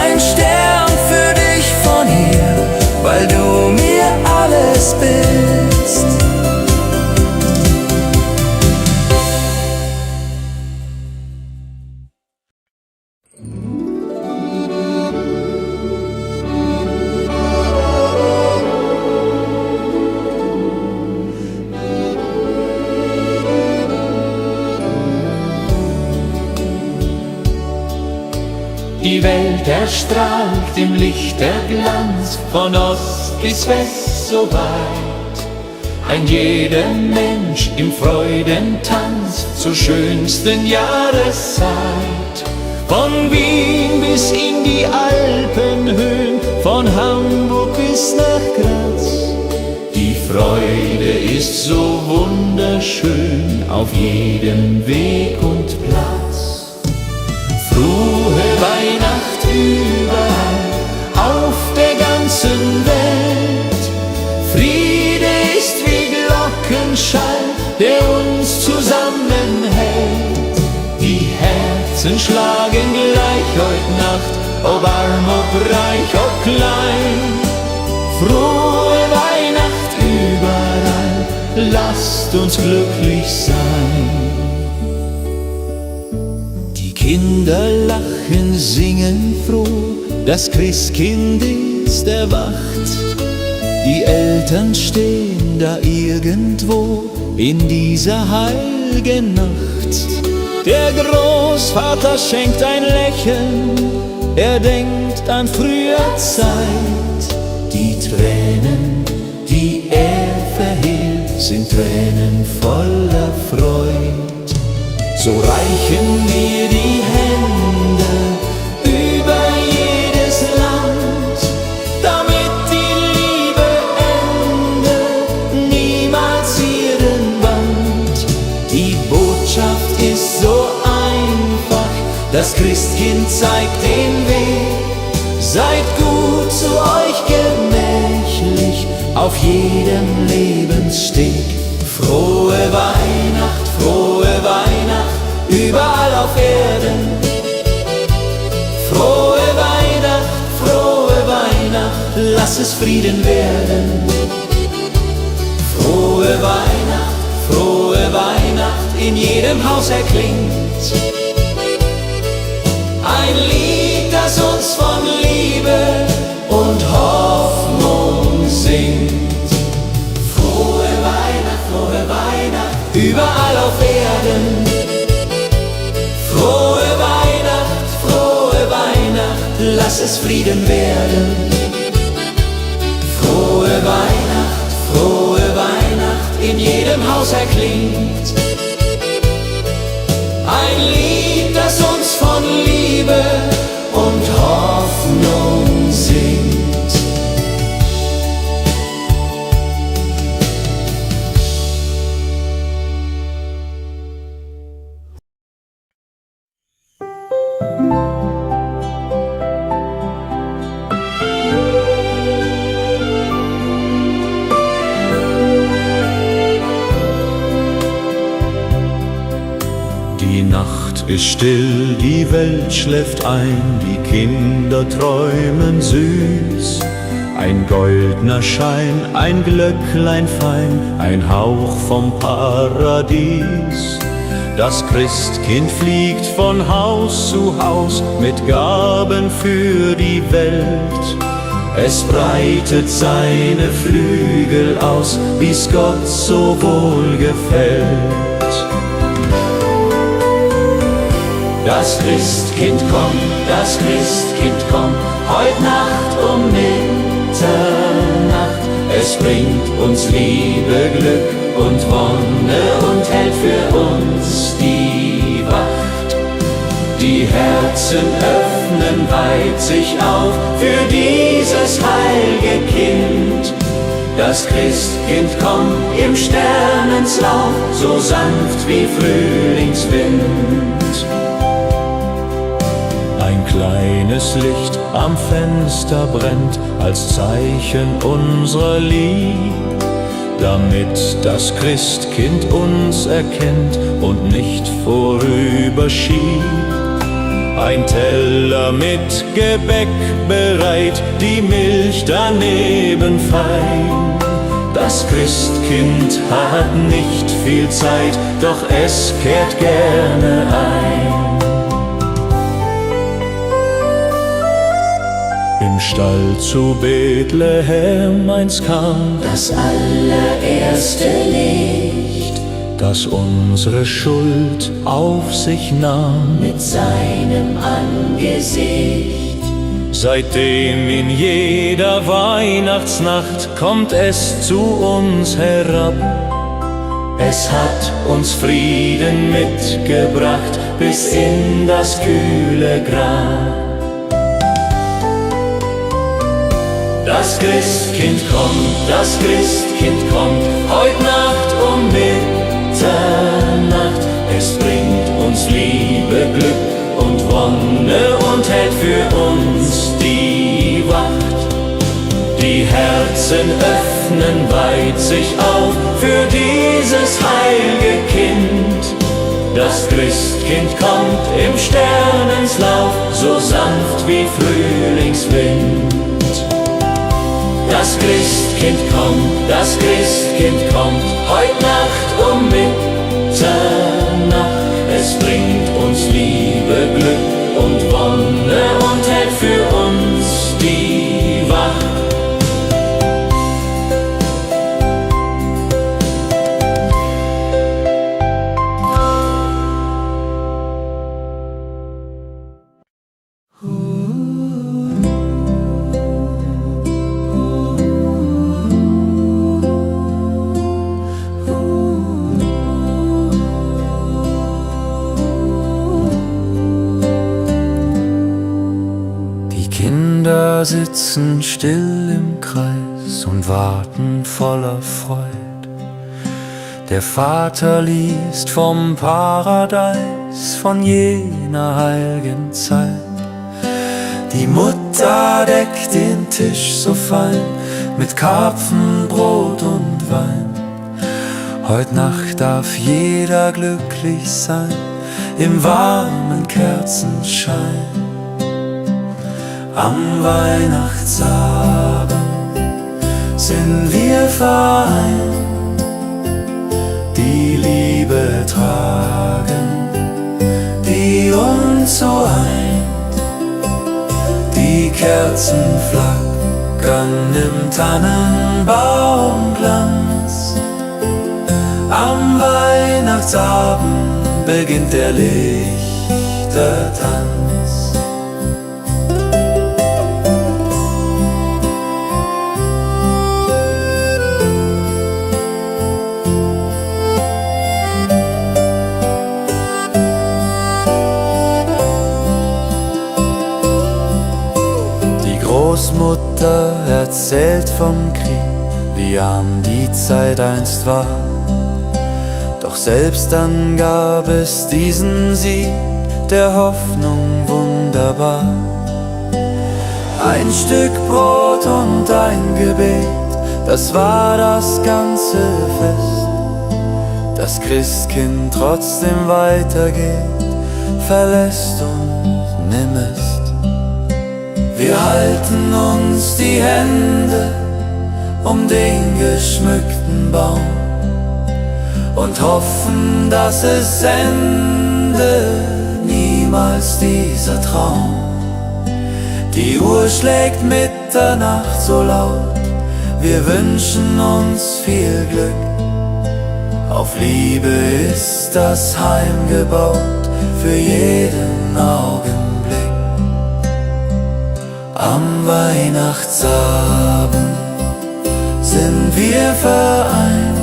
Ein Stern für dich von hier, weil du mir alles bist. Die Welt erstrahlt im Licht der Glanz, von Ost bis West so weit. Ein jeder Mensch im Freudentanz zur schönsten Jahreszeit. Von Wien bis in die Alpenhöhen, von Hamburg bis nach Graz. Die Freude ist so wunderschön auf jedem Weg und Platz. Frohe Weihnacht überall auf der ganzen Welt. Friede ist wie Glockenschall, der uns zusammenhält. Die Herzen schlagen gleich heut Nacht, ob arm, ob reich, ob klein. Frohe Weihnacht überall, lasst uns glücklich sein. Kinder lachen, singen froh, das Christkind ist erwacht. Die Eltern stehen da irgendwo in dieser heiligen Nacht. Der Großvater schenkt ein Lächeln, er denkt an früher Zeit. Die Tränen, die er verhehlt, sind Tränen voller Freud. So reichen wir die Hände über jedes Land, damit die Liebe endet, niemals ihren Band. Die Botschaft ist so einfach, das Christkind zeigt den Weg. Seid gut zu euch gemächlich auf jedem Lebenssteg. Frohe Weihnacht, frohe Weihnacht, überall auf Erden. Frohe Weihnacht, lass es Frieden werden. Frohe Weihnacht, in jedem Haus erklingt ein Lied, das uns von Liebe und Hoffnung singt. Frohe Weihnacht, überall auf Erden. Frohe Weihnacht, lass es Frieden werden. Frohe Weihnacht, in jedem Haus erklingt ein Lied, das uns von Liebe und Hoffnung singt. Die Nacht ist still, die Welt schläft ein, die Kinder träumen süß. Ein goldener Schein, ein Glöcklein fein, ein Hauch vom Paradies. Das Christkind fliegt von Haus zu Haus mit Gaben für die Welt. Es breitet seine Flügel aus, wie's Gott so wohl gefällt. Das Christkind kommt, heut Nacht um Mitternacht. Es bringt uns Liebe, Glück und Wonne und hält für uns die Wacht. Die Herzen öffnen weit sich auf für dieses heilge Kind. Das Christkind kommt im Sternenslauf, so sanft wie Frühlingswind. Ein kleines Licht am Fenster brennt als Zeichen unserer Lieb, damit das Christkind uns erkennt und nicht vorüberschiebt. Ein Teller mit Gebäck bereit, die Milch daneben fein. Das Christkind hat nicht viel Zeit, doch es kehrt gerne ein. Im Stall zu Bethlehem einst kam das allererste Licht, das unsere Schuld auf sich nahm. mit seinem Angesicht. Seitdem in jeder Weihnachtsnacht kommt es zu uns herab. Es hat uns Frieden mitgebracht bis in das kühle Grab. Das Christkind kommt, heut Nacht um Mitternacht. Es bringt uns Liebe, Glück und Wonne und hält für uns die Wacht. Die Herzen öffnen weit sich auf für dieses heilge Kind. Das Christkind kommt im Sternenslauf, so sanft wie Frühlingswind. Das Christkind kommt, heut Nacht um Mitternacht. Es bringt uns Liebe, Glück und Wonne und hält für uns die Wacht. Kinder sitzen still im Kreis und warten voller Freud. Der Vater liest vom Paradies, von jener heilgen Zeit. Die Mutter deckt den Tisch so fein mit Karpfen, Brot und Wein. Heut Nacht darf jeder glücklich sein im warmen Kerzenschein. Am Weihnachtsabend sind wir vereint, die Liebe tragen, die uns so eint. Die Kerzen flackern im Tannenbaumglanz. Am Weihnachtsabend beginnt der Lichtertanz. Großmutter erzählt vom Krieg, wie arm die Zeit einst war. Doch selbst dann gab es diesen Sieg der Hoffnung wunderbar. Ein Stück Brot und ein Gebet, das war das ganze Fest. Das Christkind trotzdem weitergeht, verlässt uns nimmerst. Wir halten uns die Hände um den geschmückten Baum und hoffen, dass es ende niemals dieser Traum. Die Uhr schlägt Mitternacht so laut, wir wünschen uns viel Glück. Auf Liebe ist das Heim gebaut für jeden Augenblick. Am Weihnachtsabend sind wir vereint,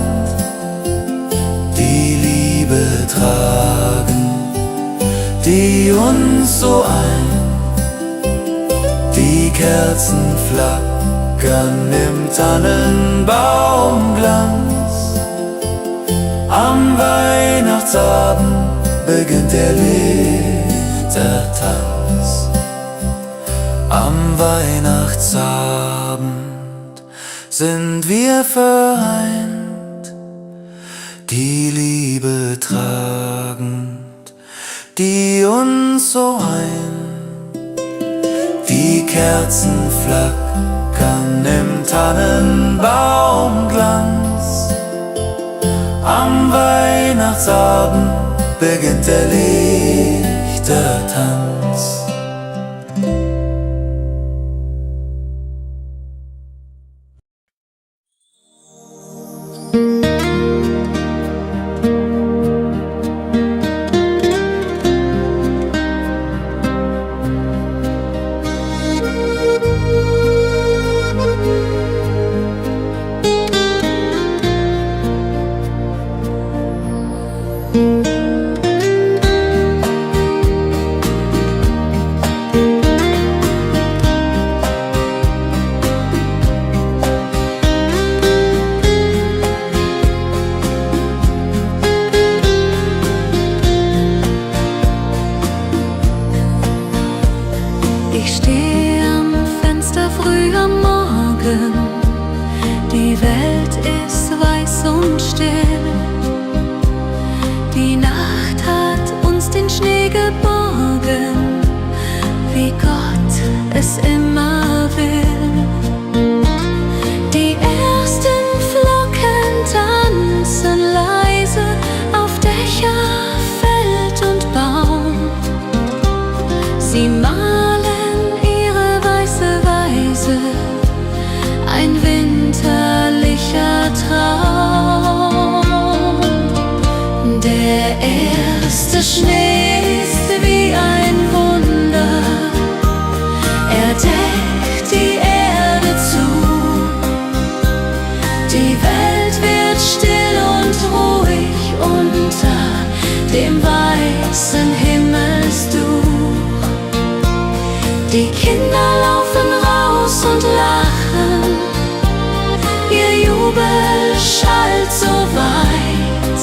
tragen, die uns so ein. Die Kerzen flackern im Tannenbaumglanz. Am Weihnachtsabend beginnt der Lichtertanz. Am Weihnachtsabend sind wir vereint, die Liebe tragend, die uns so ein. Die Kerzen flackern im Tannenbaumglanz. Am Weihnachtsabend beginnt der Lichtertanz. Ich stehe am Fenster früh am Morgen. Die Welt ist weiß und still. Die Nacht hat uns den Schnee geborgen, wie Gott es immer will. Die ersten Flocken tanzen leise auf Dächer, Feld und Baum. Sie malen ihre weiße Weise, ein winterlicher Traum. Der erste Schnee ist wie ein Wunder, er deckt die Erde zu. Die Welt wird still und ruhig unter dem weißen Himmelsduch. Die Kinder laufen raus und lachen, ihr Jubel schallt so weit.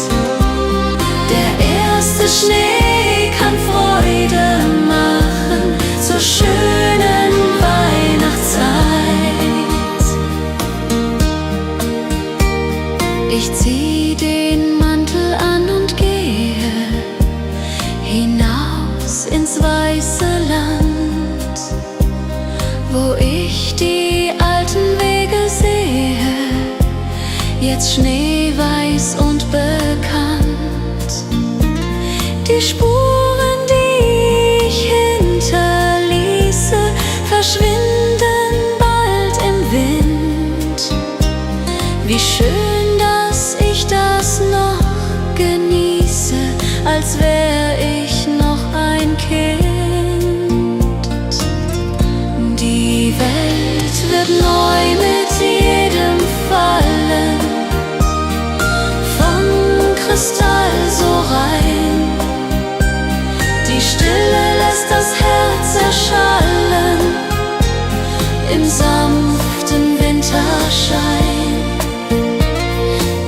Der erste Schnee kann Freude machen zur schönen Weihnachtszeit. Ich zieh den Mantel an und gehe hinaus ins weiße Land, wo ich die alten Wege sehe, jetzt schneeweiß und bekannt. Die Spuren, die ich hinterließe, verschwinden bald im Wind. Wie schön, dass ich das noch genieße, als wär ich noch ein Kind. Die Welt wird neu mit jedem Fallen, von Kristall so rein. Die Stille lässt das Herz erschallen im sanften Winterschein.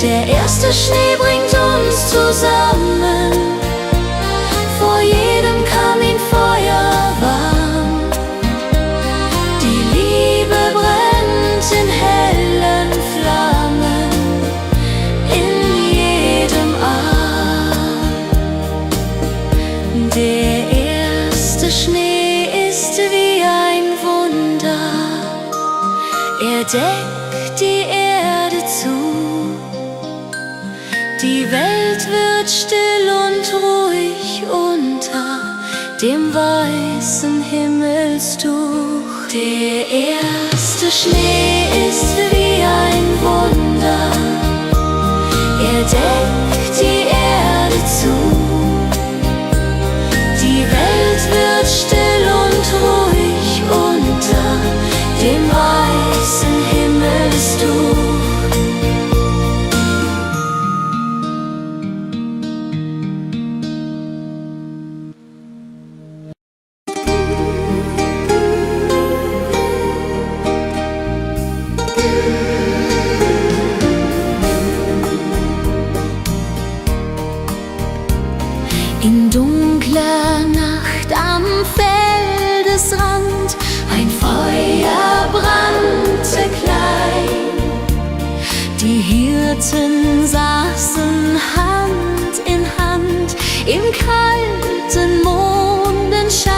Der erste Schnee bringt uns zusammen, vor jedem Kaminfeuer warm. Die Liebe brennt in hellen Flammen in jedem Arm. Der erste Schnee ist wie ein Wunder, er deckt die Erde zu. Die Welt wird still und ruhig unter dem weißen Himmelsduch. Der erste Schnee ist wie ein Wunder, er deckt die Erde zu. Die Welt wird still und ruhig unter dem weißen Himmelsduch. Wegesrand ein Feuer brannte klein. Die Hirten saßen Hand in Hand im kalten Mondenschein.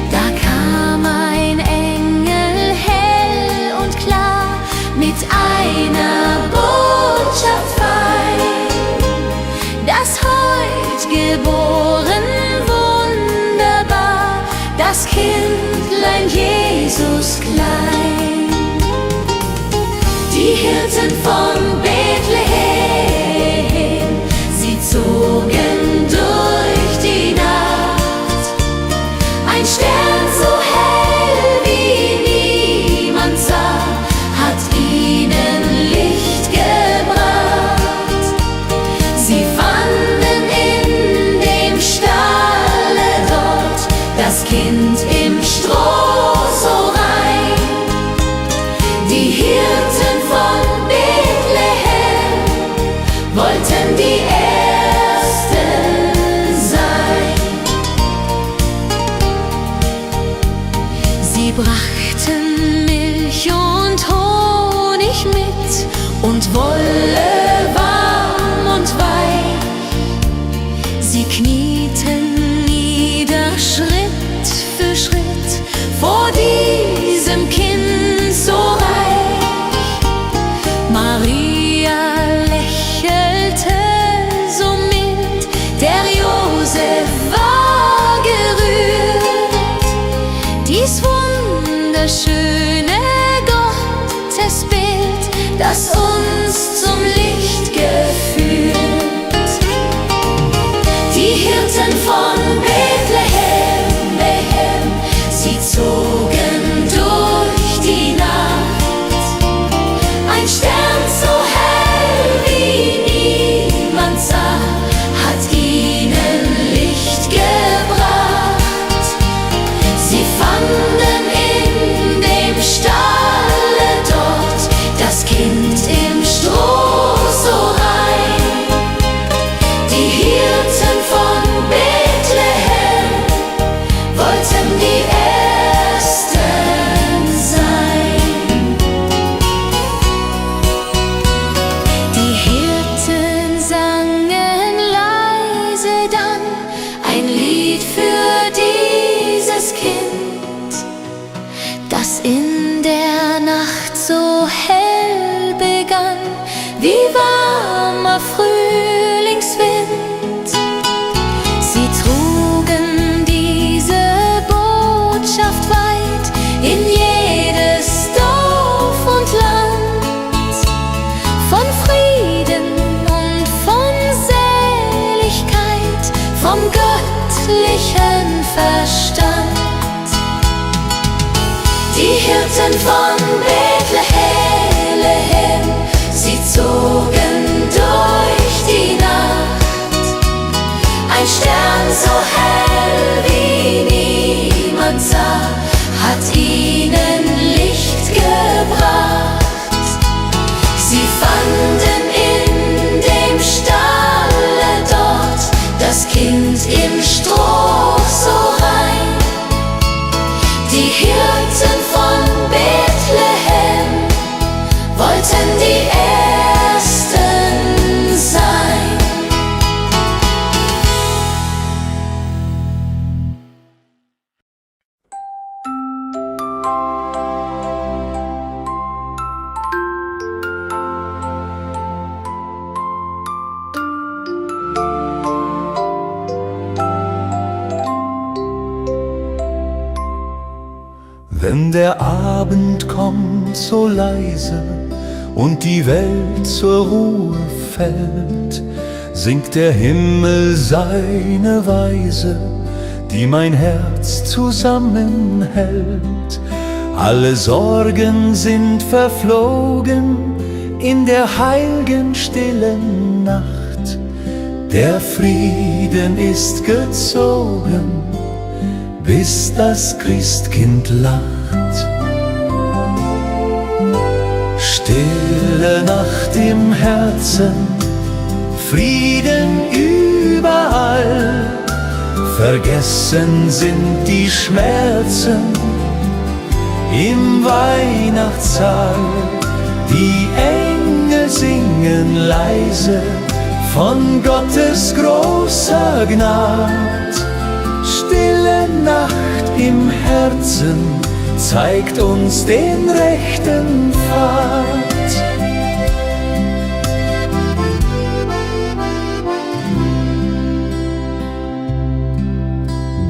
Da kam ein Engel hell und klar mit einer Botschaft fein, dass heut geboren wunderbar das Kindlein Jesus klein. Die Hirten von Bethlehem, sie zogen durch die Nacht. Ein Stern so hell wie niemand sah, hat ihnen Licht gebracht. Sie fanden in dem Stalle dort das Kind im Stroh so rein. Die Hirten von Bethlehem wollten die Ersten sein. Sie brachten Milch und Honig mit und Wolle warm und weich. Sie knieten nieder Schritt für Schritt vor diesem Kind so reich. Maria lächelte so mild, der Josef war gerührt. Dies wunderschöne Gottesbild, das uns zum Licht geführt. Die Hirten von Bethlehem, sie zogen durch die Nacht. Ein Stern so hell wie niemand sah, hat ihnen Licht gebracht. Sie fanden in dem Stalle dort das Kind im Stroh so rein. Die Hirten von Bethlehem wollten die Ersten sein. Die Hirten sangen leise dann ein Lied für dieses Kind, das in der Nacht so hell begann wie warmer Frühlingswind. Sie trugen diese Botschaft weit in jedes Dorf und Land, von Frieden und von Seligkeit, vom göttlichen Verstand. Die Hirten von Bethlehem, sie zogen durch die Nacht. Ein Stern so hell wie niemand sah, hat ihnen Licht gebracht. Sie fanden in dem Stalle dort das Kind im Stroh so rein. Die Hirten von Bethlehem wollten die Ersten sein. Wenn der Abend kommt so leise und die Welt zur Ruhe fällt, singt der Himmel seine Weise, die mein Herz zusammenhält. Alle Sorgen sind verflogen in der heilgen stillen Nacht. Der Frieden ist gezogen, bis das Christkind lacht. Stille Nacht im Herzen, Frieden überall. Vergessen sind die Schmerzen im Weihnachtssaal. Die Engel singen leise von Gottes großer Gnad. Stille Nacht im Herzen zeigt uns den rechten Pfad.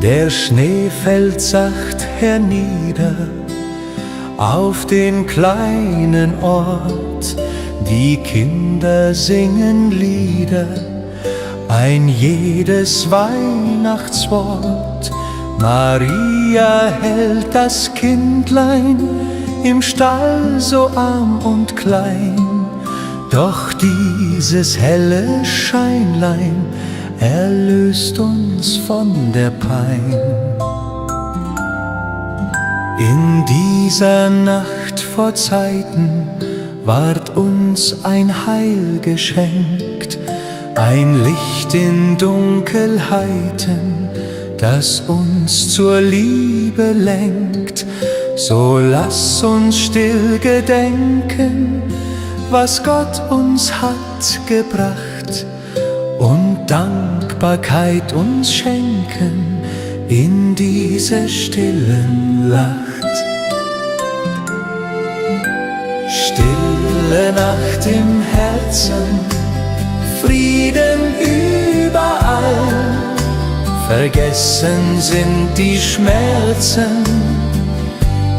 Der Schnee fällt sacht hernieder auf den kleinen Ort. Die Kinder singen Lieder, ein jedes Weihnachtswort. Maria hält das Kindlein im Stall so arm und klein. Doch dieses helle Scheinlein erlöst uns von der Pein. In dieser Nacht vor Zeiten ward uns ein Heil geschenkt, ein Licht in Dunkelheiten, das uns zur Liebe lenkt. So lass uns still gedenken, was Gott uns hat gebracht, und Dankbarkeit uns schenken in dieser stillen Nacht. Stille Nacht im Herzen, Frieden überall. Vergessen sind die Schmerzen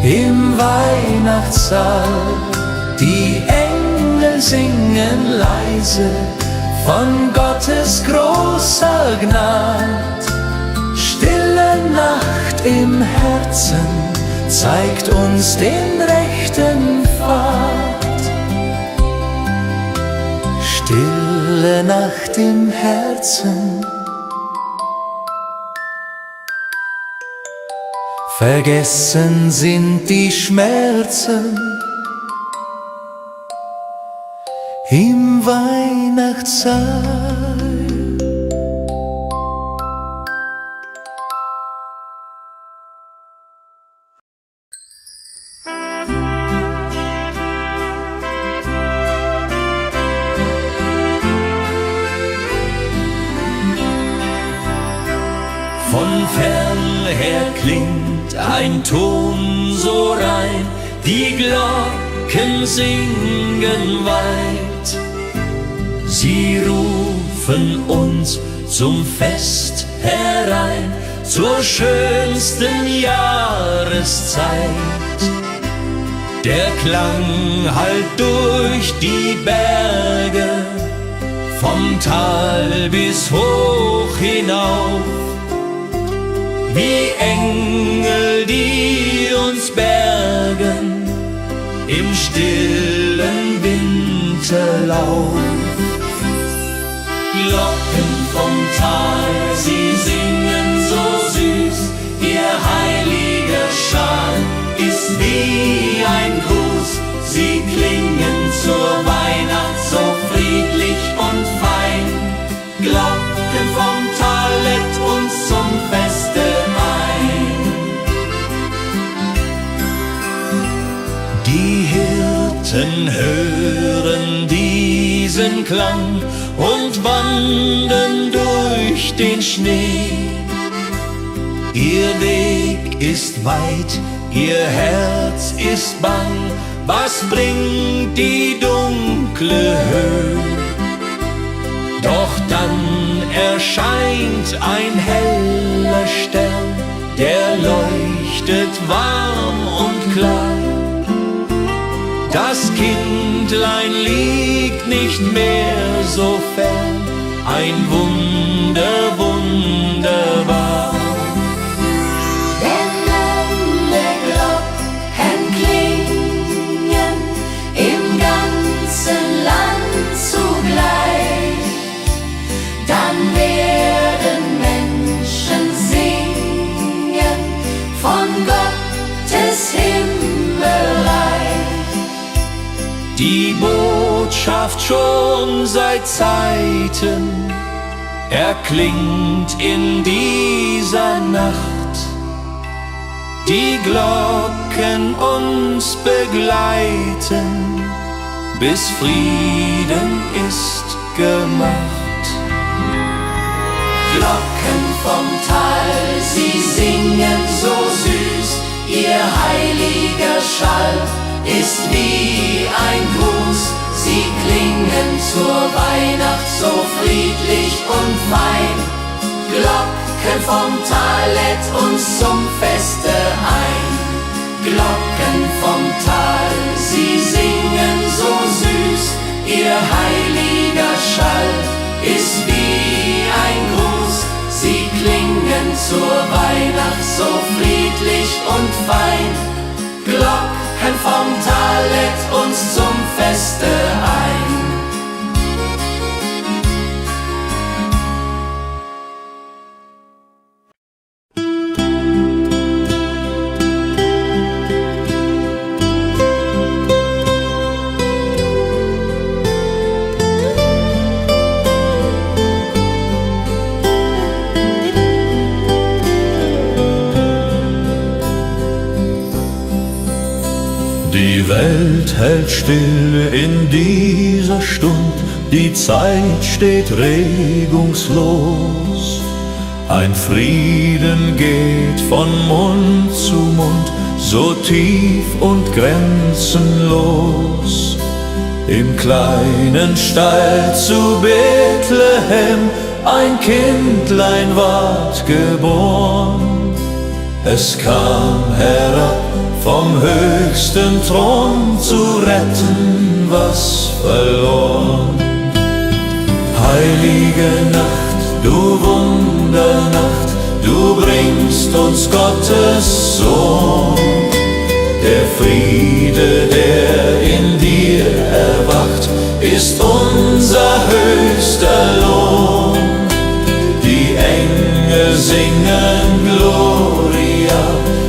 im Weihnachtssaal. Die Engel singen leise von Gottes großer Gnad. Stille Nacht im Herzen zeigt uns den rechten Pfad. Stille Nacht im Herzen, vergessen sind die Schmerzen im Weihnachtssaal. Von fern her klingt ein Ton so rein, die Glocken singen weit. Sie rufen uns zum Fest herein, zur schönsten Jahreszeit. Der Klang hallt durch die Berge, vom Tal bis hoch hinauf. Wie Engel, die uns bergen im stillen Winterlauf. Glocken vom Tal, sie singen so süß, ihr heiliger Schal ist wie ein Gruß. Sie klingen zur Weihnacht so friedlich und fein. Glocken vom Tal lädt uns zum Feste ein. Die Hirten hören diesen Klang und wandern durch den Schnee. Ihr Weg ist weit, ihr Herz ist bang. Was bringt die dunkle Höhe? Doch dann erscheint ein heller Stern, der leuchtet warm und klar. Das Kindlein liegt nicht mehr so fern, ein Wunder, wunderbar. Wenn alle Glocken klingen im ganzen Land zugleich, dann werden Menschen singen von Gottes Himmelreich. Die Botschaft schon seit Zeiten erklingt in dieser Nacht. Die Glocken uns begleiten, bis Frieden ist gemacht. Glocken vom Tal, sie singen so süß, ihr heiliger Schall ist wie ein Gruß. Sie klingen zur Weihnacht so friedlich und fein. Glocken vom Tal lädt uns zum Feste ein. Glocken vom Tal, sie singen so süß, ihr heiliger Schall ist wie ein Gruß. Sie klingen zur Weihnacht so friedlich und fein. Glocken vom Tal lädt uns zum Feste ein. Die Welt hält still in dieser Stund, die Zeit steht regungslos. Ein Frieden geht von Mund zu Mund, so tief und grenzenlos. Im kleinen Stall zu Bethlehem ein Kindlein ward geboren. Es kam herab vom höchsten Thron zu retten, was verloren. Heilige Nacht, du Wundernacht, du bringst uns Gottes Sohn. Der Friede, der in dir erwacht, ist unser höchster Lohn. Die Engel singen Gloria,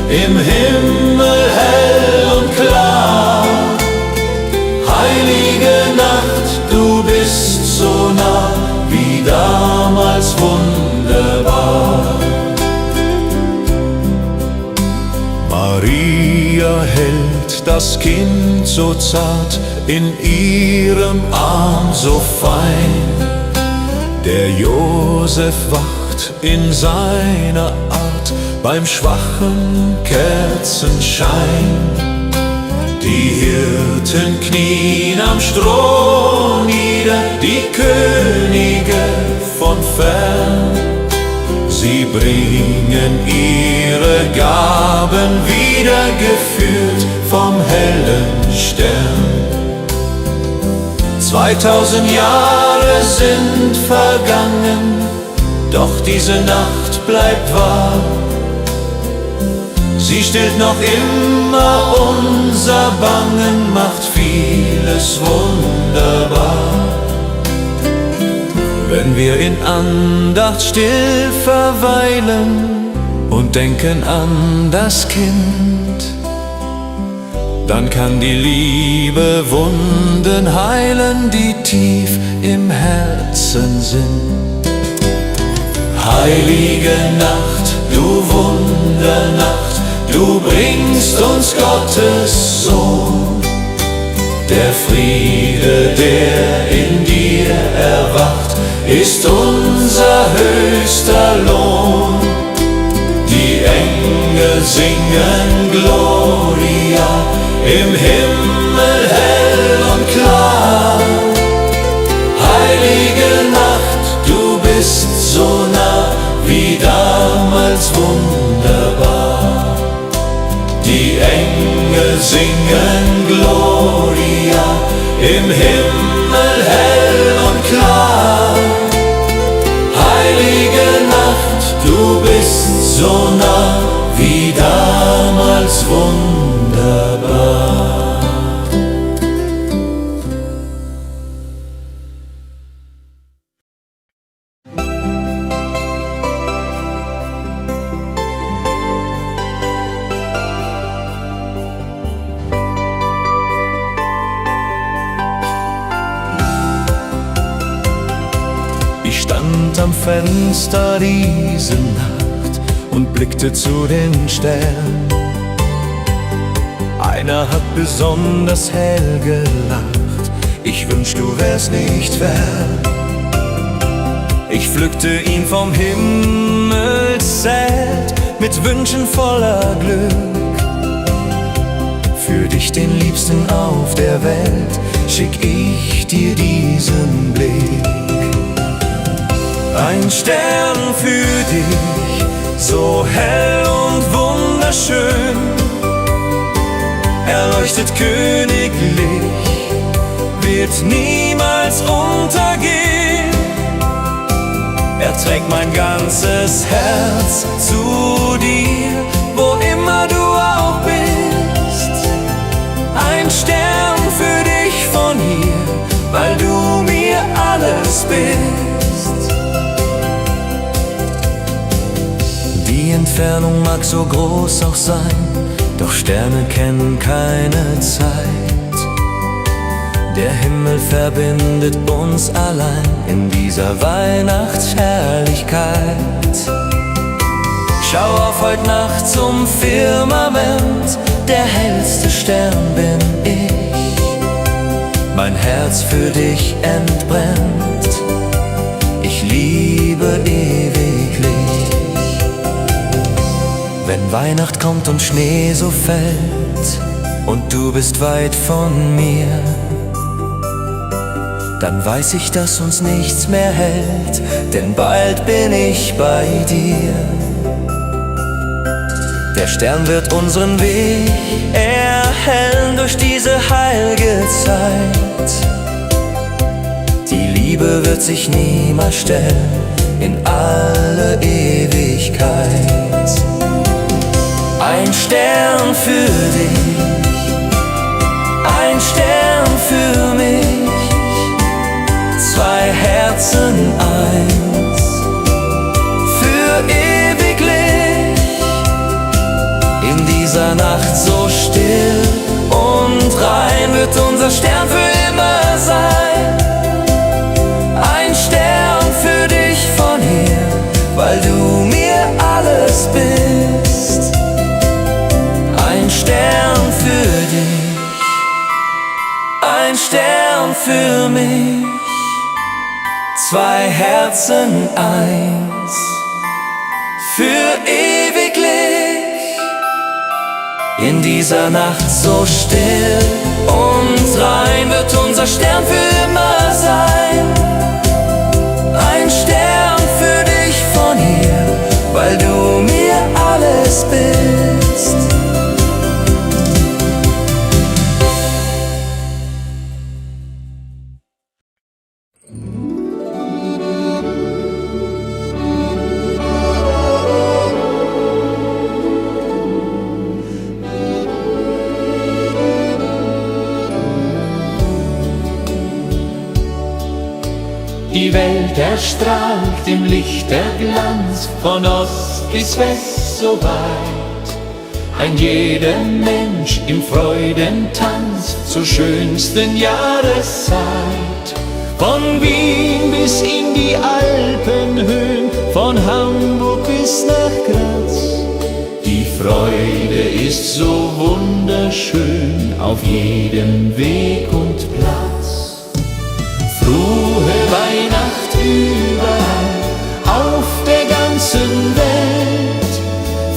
im Himmel hell und klar. Heilige Nacht, du bist so nah, wie damals wunderbar. Maria hält das Kind so zart, in ihrem Arm so fein. Der Josef wacht in seiner Art beim schwachen Kerzenschein. Die Hirten knien am Stroh nieder, die Könige von fern. Sie bringen ihre Gaben wieder, geführt vom hellen Stern. 2000 Jahre sind vergangen, doch diese Nacht bleibt wahr. Sie stillt noch immer unser Bangen, macht vieles wunderbar. Wenn wir in Andacht still verweilen und denken an das Kind, dann kann die Liebe Wunden heilen, die tief im Herzen sind. Heilige Nacht, du Wundernacht, du bringst uns Gottes Sohn. Der Friede, der in dir erwacht, ist unser höchster Lohn. Die Engel singen Gloria, im Himmel hell und klar. Heilige Nacht, du bist so nah, wie damals wunderbar. Die Engel singen Gloria, im Himmel hell und klar. Heilige Nacht, du bist so nah, wie damals wunderbar. Fenster diese Nacht und blickte zu den Sternen. Einer hat besonders hell gelacht, ich wünsch, du wärst nicht fern. Ich pflückte ihn vom Himmelszelt mit Wünschen voller Glück. Für dich, den Liebsten auf der Welt, schick ich dir diesen Blick. Ein Stern für dich, so hell und wunderschön. Er leuchtet königlich, wird niemals untergehen. Er trägt mein ganzes Herz zu dir, wo immer du auch bist. Ein Stern für dich von hier, weil du mir alles bist. Die Entfernung mag so groß auch sein, doch Sterne kennen keine Zeit. Der Himmel verbindet uns allein in dieser Weihnachtsherrlichkeit. Schau auf heut Nacht zum Firmament, der hellste Stern bin ich. Mein Herz für dich entbrennt, ich liebe ewiglich. Wenn Weihnacht kommt und Schnee so fällt und du bist weit von mir, dann weiß ich, dass uns nichts mehr hält, denn bald bin ich bei dir. Der Stern wird unseren Weg erhellen durch diese heilge Zeit. Die Liebe wird sich niemals stellen in alle Ewigkeit. Ein Stern für dich, ein Stern für mich, zwei Herzen eins, für ewiglich. In dieser Nacht so still und rein wird unser Stern für immer sein. Ein Stern für dich von hier, weil du mir alles bist. Ein Stern für dich, ein Stern für mich, zwei Herzen eins, für ewiglich. In dieser Nacht so still und rein wird unser Stern für immer sein. Ein Stern für dich von hier, weil du mir alles bist. Die Welt erstrahlt im Lichterglanz, von Ost bis West so weit. Ein jeder Mensch im Freudentanz zur schönsten Jahreszeit. Von Wien bis in die Alpenhöhen, von Hamburg bis nach Graz. Die Freude ist so wunderschön auf jedem Weg und Platz. Frohe Weihnacht überall auf der ganzen Welt.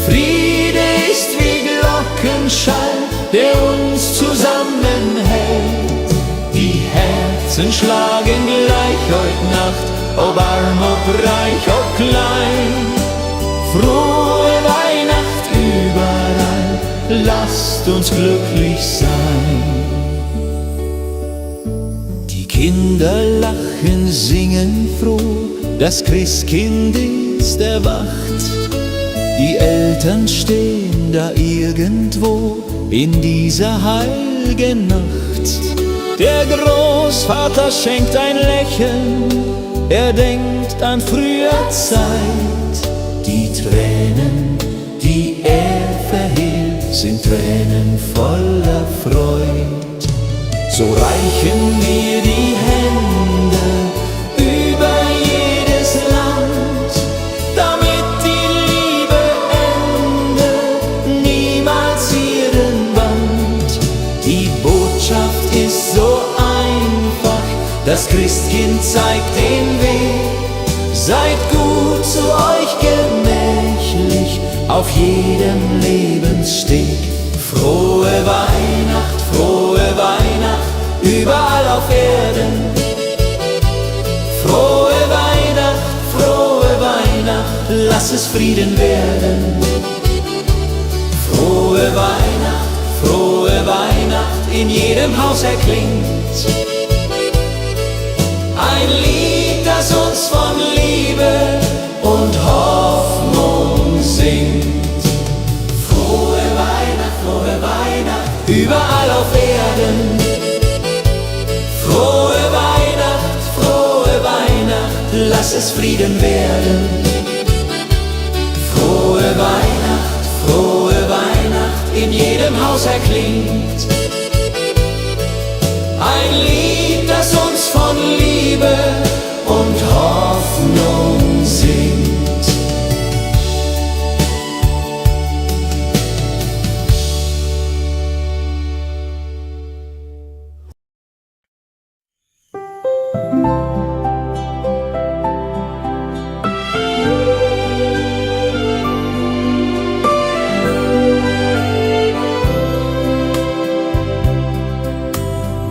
Friede ist wie Glockenschall, der uns zusammenhält. Die Herzen schlagen gleich heut Nacht, ob arm, ob reich, ob klein. Frohe Weihnacht überall, lasst uns glücklich sein. Kinder lachen, singen froh, das Christkind ist erwacht. Die Eltern stehen da irgendwo in dieser heiligen Nacht. Der Großvater schenkt ein Lächeln, er denkt an früher Zeit. Die Tränen, die er verhehlt, sind Tränen voller Freud. So reichen wir die Hände über jedes Land. Das Christkind zeigt den Weg. Seid gut zu euch gemächlich auf jedem Lebenssteg. Frohe Weihnacht, überall auf Erden. Frohe Weihnacht, lass es Frieden werden. Frohe Weihnacht, in jedem Haus erklingt ein Lied, das uns von Liebe und Hoffnung singt. Frohe Weihnacht, überall auf Erden. Frohe Weihnacht, lass es Frieden werden. Frohe Weihnacht, in jedem Haus erklingt ein Lied, das uns von Liebe und Hoffnung singt.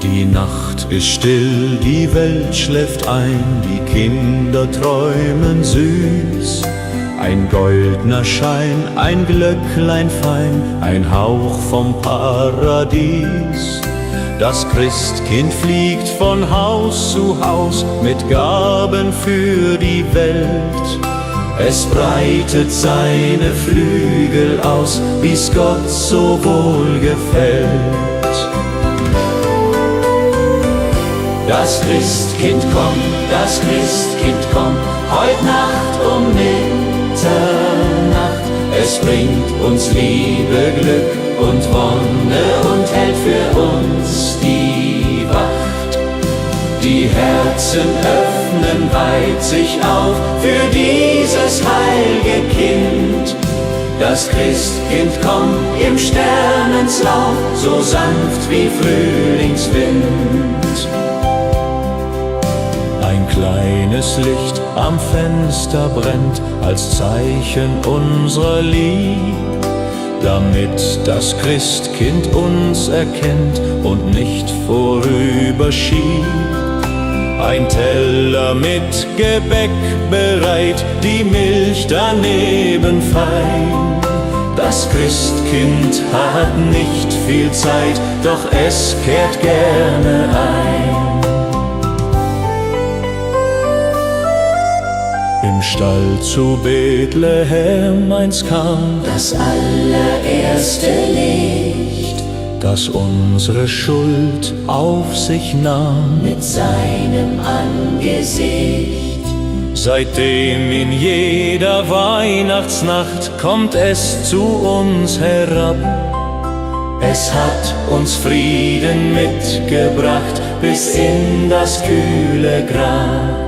Die Nacht ist still, die Welt schläft ein, die Kinder träumen süß. Ein goldner Schein, ein Glöcklein fein, ein Hauch vom Paradies. Das Christkind fliegt von Haus zu Haus mit Gaben für die Welt. Es breitet seine Flügel aus, wie's Gott so wohl gefällt. Das Christkind kommt, heut Nacht um Mitternacht. Es bringt uns Liebe, Glück und Wonne und hält für uns die Wacht. Die Herzen öffnen weit sich auf für dieses heilge Kind. Das Christkind kommt im Sternenslauf, so sanft wie Frühlingswind. Ein kleines Licht am Fenster brennt als Zeichen unserer Lieb, damit das Christkind uns erkennt und nicht vorüberschiebt. Ein Teller mit Gebäck bereit, die Milch daneben fein. Das Christkind hat nicht viel Zeit, doch es kehrt gerne ein. Im Stall zu Bethlehem einst kam das allererste Licht, das unsere Schuld auf sich nahm. mit seinem Angesicht. Seitdem in jeder Weihnachtsnacht kommt es zu uns herab. Es hat uns Frieden mitgebracht bis in das kühle Grab.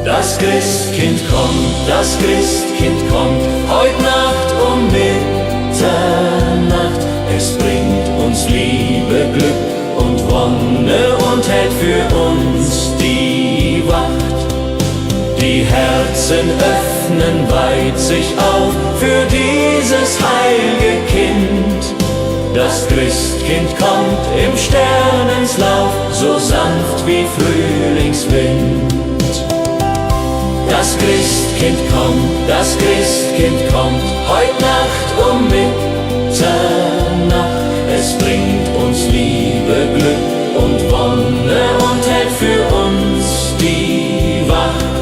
Das Christkind kommt, heut Nacht um Mitternacht. Es bringt uns Liebe, Glück und Wonne und hält für uns die Wacht. Die Herzen öffnen weit sich auf für dieses heilge Kind. Das Christkind kommt im Sternenslauf, so sanft wie Frühlingswind. Das Christkind kommt, heut Nacht um Mitternacht. Es bringt uns Liebe, Glück und Wonne und hält für uns die Wacht.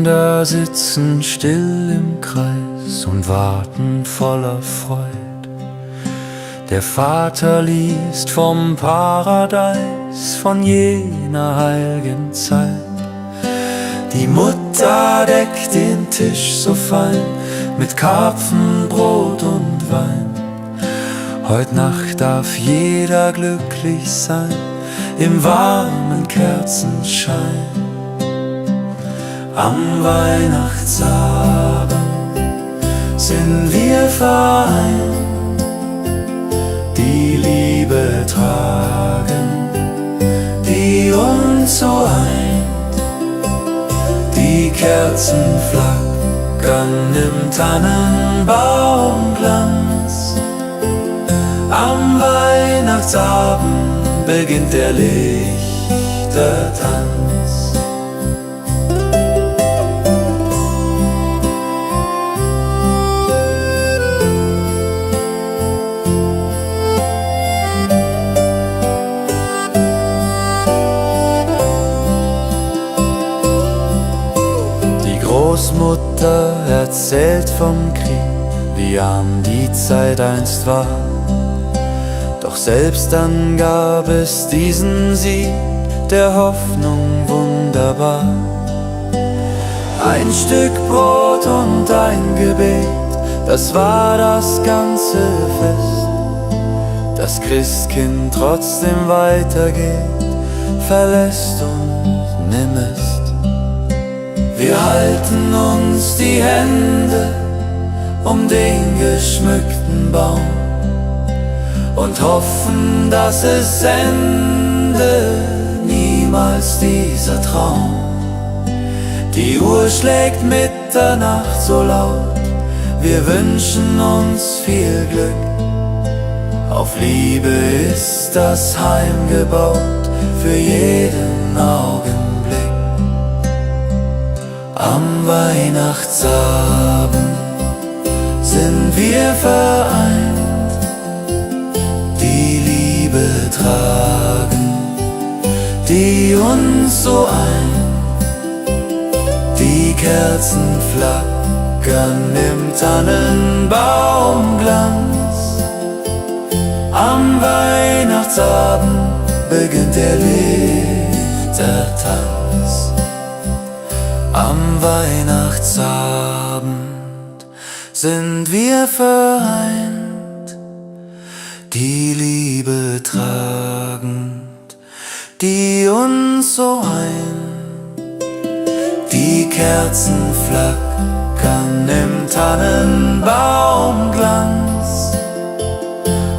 Kinder sitzen still im Kreis und warten voller Freud. Der Vater liest vom Paradies von jener heiligen Zeit. Die Mutter deckt den Tisch so fein mit Karpfen, Brot und Wein. Heut Nacht darf jeder glücklich sein im warmen Kerzenschein. Am Weihnachtsabend sind wir vereint, die Liebe tragen, die uns so eint. Die Kerzen flackern im Tannenbaumglanz. Am Weihnachtsabend beginnt der Lichtertanz. Die Großmutter erzählt vom Krieg, wie arm die Zeit einst war. Doch selbst dann gab es diesen Sieg der Hoffnung wunderbar. Ein Stück Brot und ein Gebet, das war das ganze Fest. Das Christkind trotzdem weitergeht, verlässt uns nimm es. Wir halten uns die Hände um den geschmückten Baum und hoffen, dass es ende niemals dieser Traum. Die Uhr schlägt Mitternacht so laut, wir wünschen uns viel Glück. Auf Liebe ist das Heim gebaut, für jeden Augenblick. Am Weihnachtsabend sind wir vereint, die Liebe tragen, die uns so eint. Die Kerzen flackern im Tannenbaumglanz. Am Weihnachtsabend beginnt der Lichtertanz. Am Weihnachtsabend sind wir vereint, die Liebe tragend, die uns so eint. Die Kerzen flackern im Tannenbaumglanz.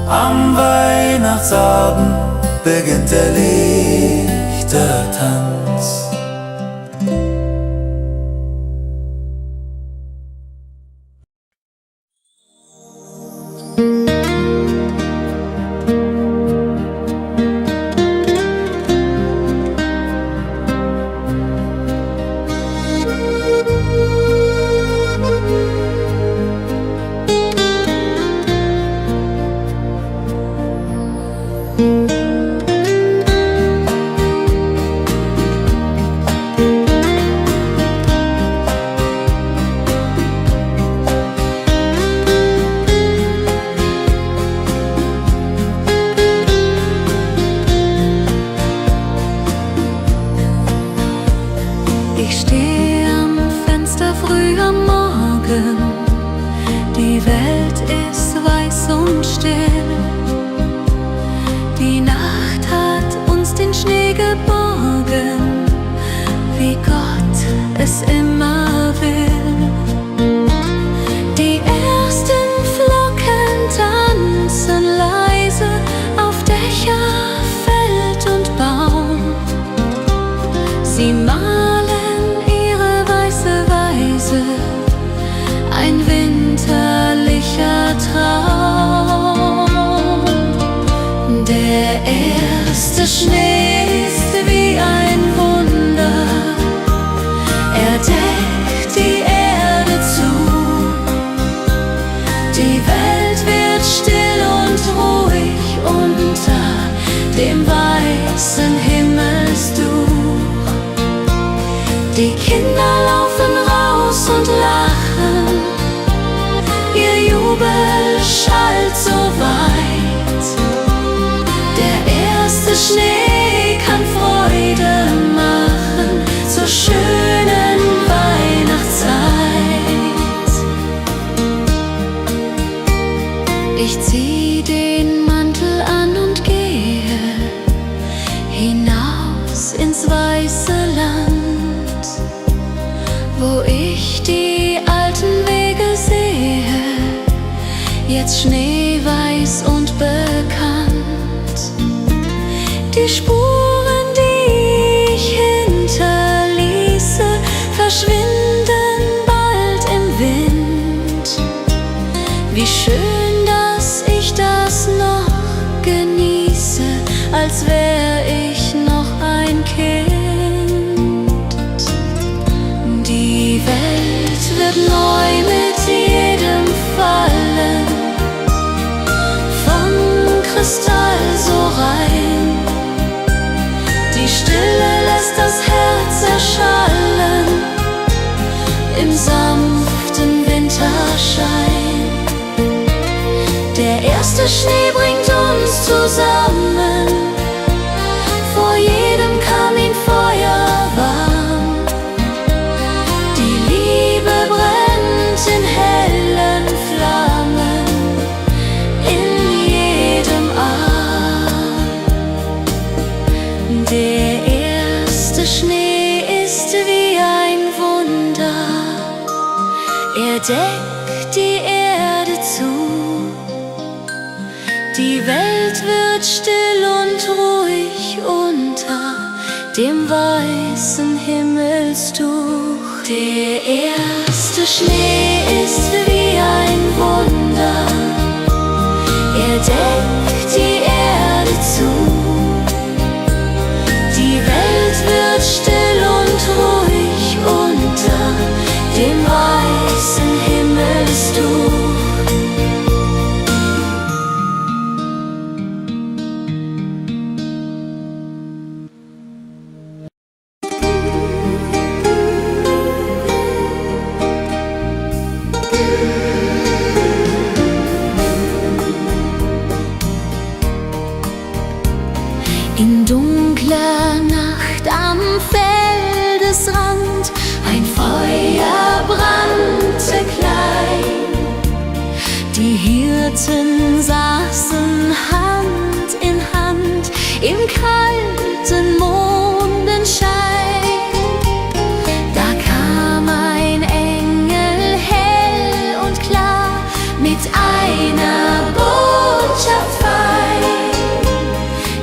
Am Weihnachtsabend beginnt der Lichtertanz. Ich stehe am Fenster früh am Morgen, die Welt ist weiß und still. Die Nacht hat uns den Schnee geborgen, wie Gott es immer will. Die ersten Flocken tanzen leise auf Dächer, Feld und Baum. Sie malen ihre weiße Weise, ein winterlicher Traum. Der erste Schnee ist wie ein Wunder, er deckt die Erde zu. Die Welt wird still und ruhig unter dem weißen Himmelsduch. Die Kinder laufen raus und lachen, ihr Jubel schallt so weit. Der erste Schnee Ich zieh den Mantel an und gehe hinaus ins weiße Land, wo ich die alten Wege sehe, jetzt schneeweiß und bekannt. Die Spuren, die ich hinterließe, verschwinden bald im Wind. Wie schön, dass ich das noch genieße, als wär ich noch ein Kind. Die Welt wird neu mit jedem Fallen, von Kristall so rein. Die Stille lässt das Herz erschallen im sanften Winterschein. Der erste Schnee bringt uns zusammen, vor jedem Kaminfeuer warm. Die Liebe brennt in hellen Flammen in jedem Arm. Der erste Schnee ist wie ein Wunder, er deckt die Erde zu. Die Welt wird still und ruhig unter dem weißen Himmelstuch. Der erste Schnee ist wie ein Wunder, er deckt die Erde zu. Die Welt wird still und ruhig unter dem weißen Himmelstuch. In dunkler Nacht am Feldesrand ein Feuer brannte klein. Die Hirten saßen Hand in Hand im kalten Mondenschein. Da kam ein Engel hell und klar mit einer Botschaft fein,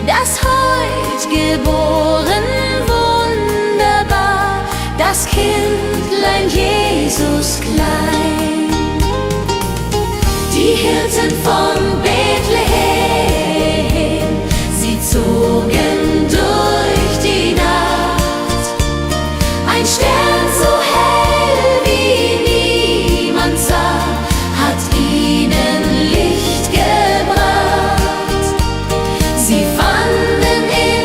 das heut geboren wunderbar, das Kindlein Jesus klein. Die Hirten von Bethlehem, sie zogen durch die Nacht. Ein Stern so hell wie niemand sah, hat ihnen Licht gebracht. Sie fanden in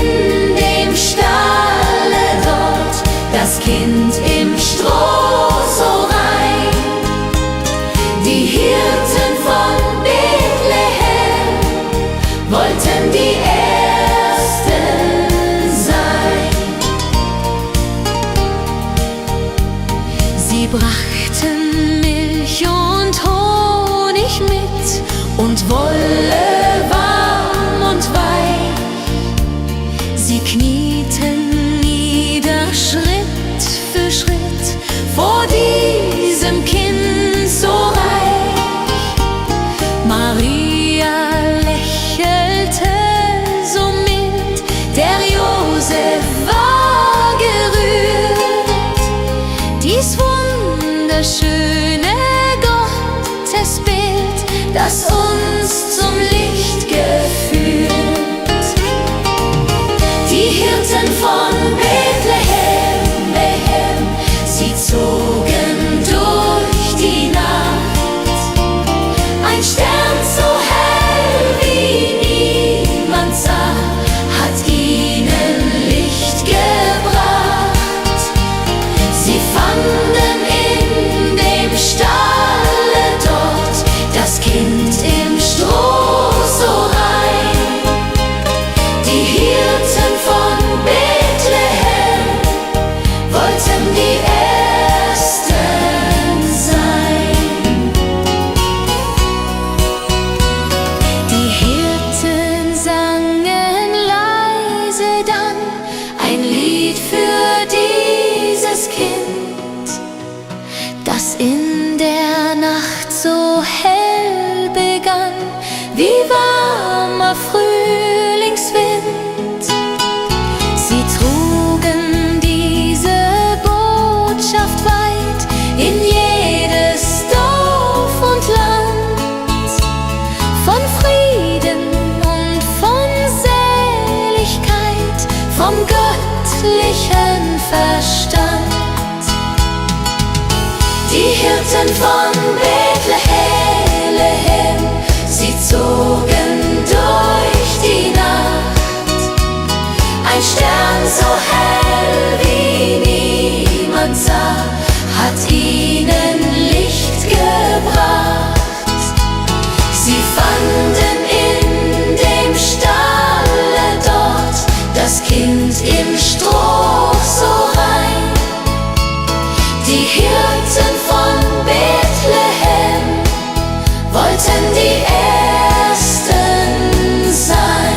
dem Stalle dort das Kind im Stroh so rein. Die Hirten von Bethlehem wollten die Ersten sein. Sie brachten Milch und Honig mit und Wolle warm und weich. Sie knieten nieder Schritt für Schritt vor diesem Kind so reich. Maria lächelte so mild, der Josef war gerührt. Dies wunderschöne Gottesbild, das uns zum Licht geführt. Die Hirten von Bethlehem, sie zogen durch die Nacht. Ein Stern so warmer Frühlingswind. Sie trugen diese Botschaft weit in jedes Dorf und Land, von Frieden und von Seligkeit, vom göttlichen Verstand. Die Hirten von Bethlehem, sie zogen durch die Nacht. Ein Stern so hell wie niemand sah, hat ihnen Licht gebracht. Sie fanden in dem Stalle dort das Kind im Stroh so rein. Die Hirten von Bethlehem wollten die Ersten sein.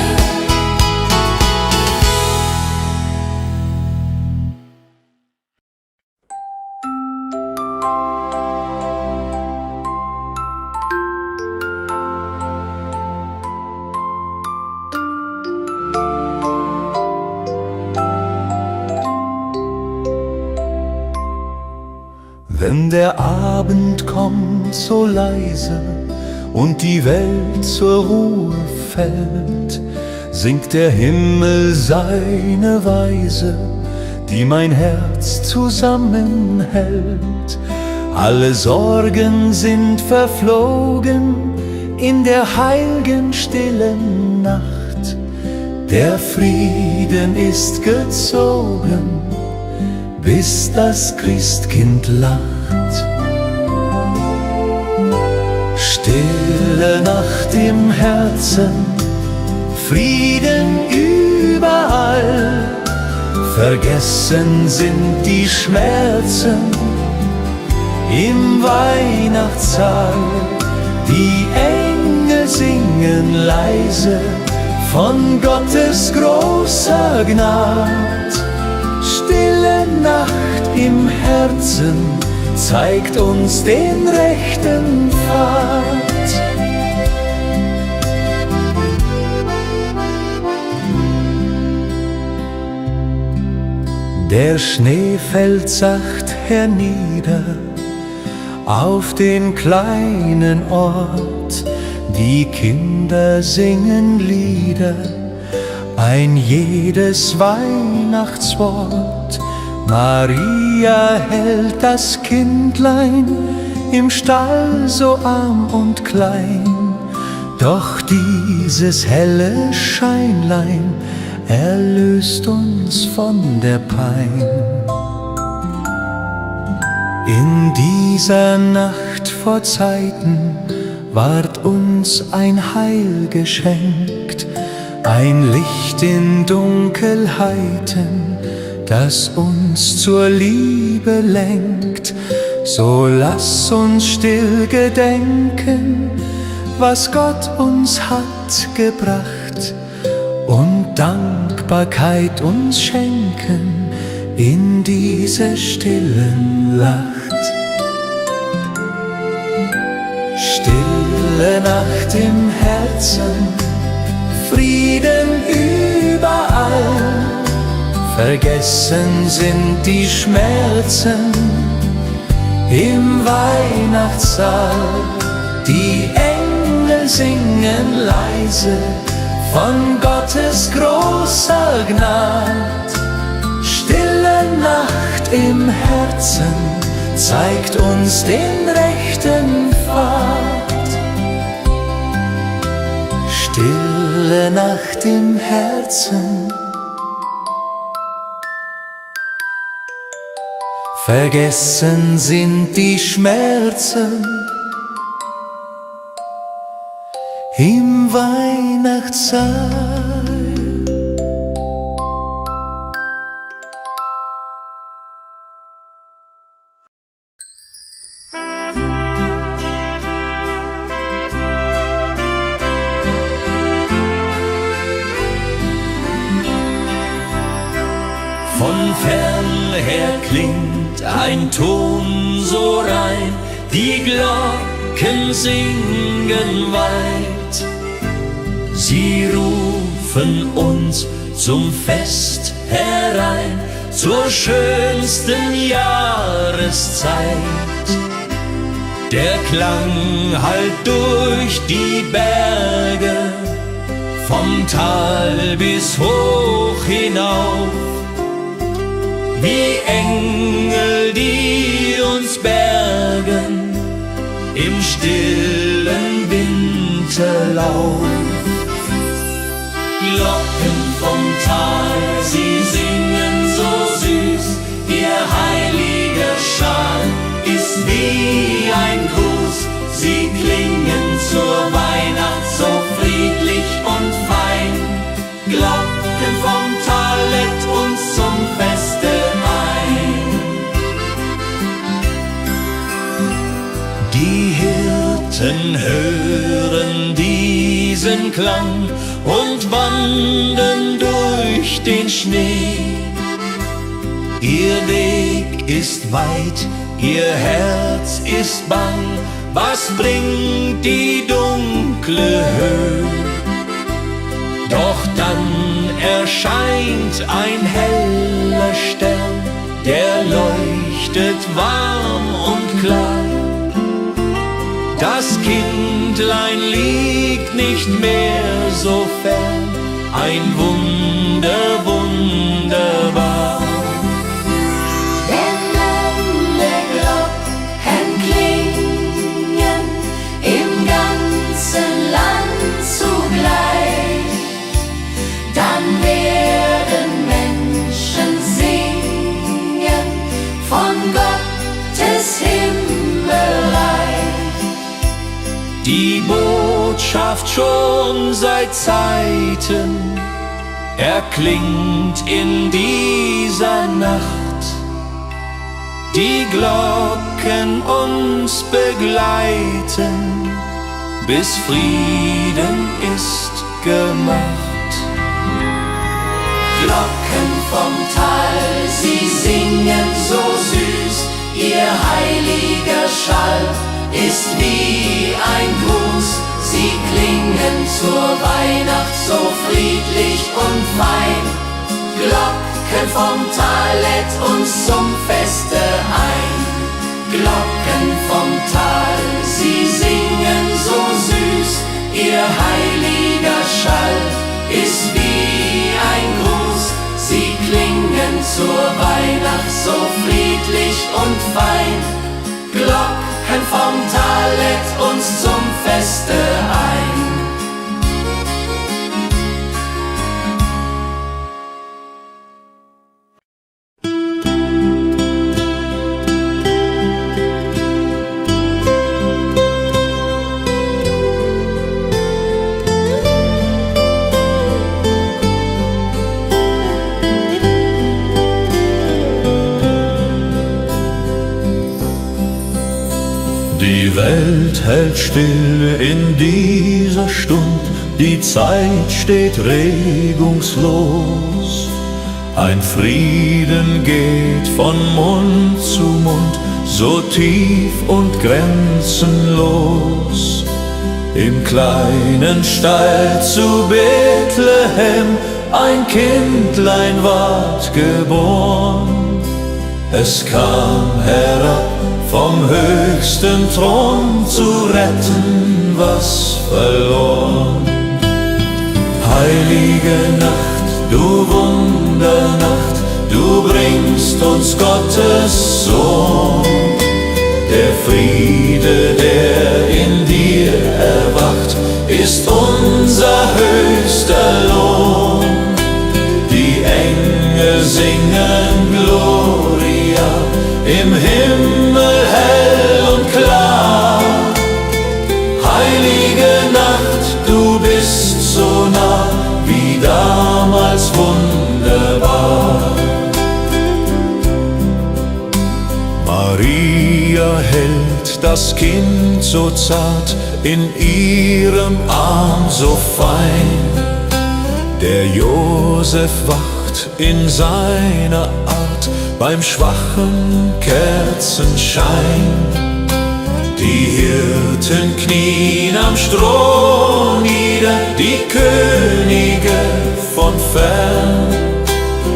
Wenn der Abend kommt so leise und die Welt zur Ruhe fällt, singt der Himmel seine Weise, die mein Herz zusammenhält. Alle Sorgen sind verflogen in der heilgen stillen Nacht. Der Frieden ist gezogen, bis das Christkind lacht. Stille Nacht im Herzen, Frieden überall. Vergessen sind die Schmerzen im Weihnachtssaal. Die Engel singen leise von Gottes großer Gnad. Stille Nacht im Herzen zeigt uns den rechten Pfad. Der Schnee fällt sacht hernieder auf den kleinen Ort. Die Kinder singen Lieder, ein jedes Weihnachtswort. Maria hält das Kindlein im Stall so arm und klein. Doch dieses helle Scheinlein erlöst uns von der Pein. In dieser Nacht vor Zeiten ward uns ein Heil geschenkt, ein Licht in Dunkelheiten, das uns zur Liebe lenkt. So lass uns still gedenken, was Gott uns hat gebracht, und Dankbarkeit uns schenken in dieser stillen Nacht. Stille Nacht im Herzen, Frieden überall. Vergessen sind die Schmerzen im Weihnachtssaal. Die Engel singen leise von Gottes großer Gnad. Stille Nacht im Herzen zeigt uns den rechten Pfad. Stille Nacht im Herzen, vergessen sind die Schmerzen im Weihnachtssaal. Von fern her klingt ein Ton so rein, die Glocken singen weit. Sie rufen uns zum Fest herein, zur schönsten Jahreszeit. Der Klang hallt durch die Berge, vom Tal bis hoch hinauf, wie Engel, die uns bergen im stillen Winterlauf. Glocken vom Tal, sie singen so süß, ihr heiliger Schal ist wie ein Gruß. Sie klingen zur Weihnacht so friedlich und fein. Glocken vom Tal lädt uns zum Feste ein. Die Hirten hören diesen Klang und wandern durch den Schnee. Ihr Weg ist weit, ihr Herz ist bang. Was bringt die dunkle Höhe? Doch dann erscheint ein heller Stern, der leuchtet warm und klar. Das Kindlein liegt nicht mehr so fern, ein Wunder, wunderbar. Wenn alle Glocken klingen im ganzen Land zugleich, dann werden Menschen singen von Gottes Himmelreich. Die Botschaft schon seit Zeiten erklingt in dieser Nacht. Die Glocken uns begleiten, bis Frieden ist gemacht. Glocken vom Tal, sie singen so süß, ihr heiliger Schall ist wie ein Gruß. Sie klingen zur Weihnacht so friedlich und fein. Glocken vom Tal lädt uns zum Feste ein. Glocken vom Tal, sie singen so süß, ihr heiliger Schall ist wie ein Gruß. Sie klingen zur Weihnacht so friedlich und fein. Glocken vom Tal lädt uns zum Feste ein. Die Welt hält still in dieser Stund, die Zeit steht regungslos. Ein Frieden geht von Mund zu Mund, so tief und grenzenlos. Im kleinen Stall zu Bethlehem ein Kindlein ward geboren. Es kam herab vom höchsten Thron zu retten, was verloren. Heilige Nacht, du Wundernacht, du bringst uns Gottes Sohn. Der Friede, der in dir erwacht, ist unser höchster Lohn. Die Engel singen Gloria, im Himmel hell und klar. Heilige Nacht, du bist so nah, wie damals wunderbar. Maria hält das Kind so zart in ihrem Arm so fein. Der Josef wacht in seiner Art beim schwachen Kerzenschein. Die Hirten knien am Stroh nieder, die Könige von fern.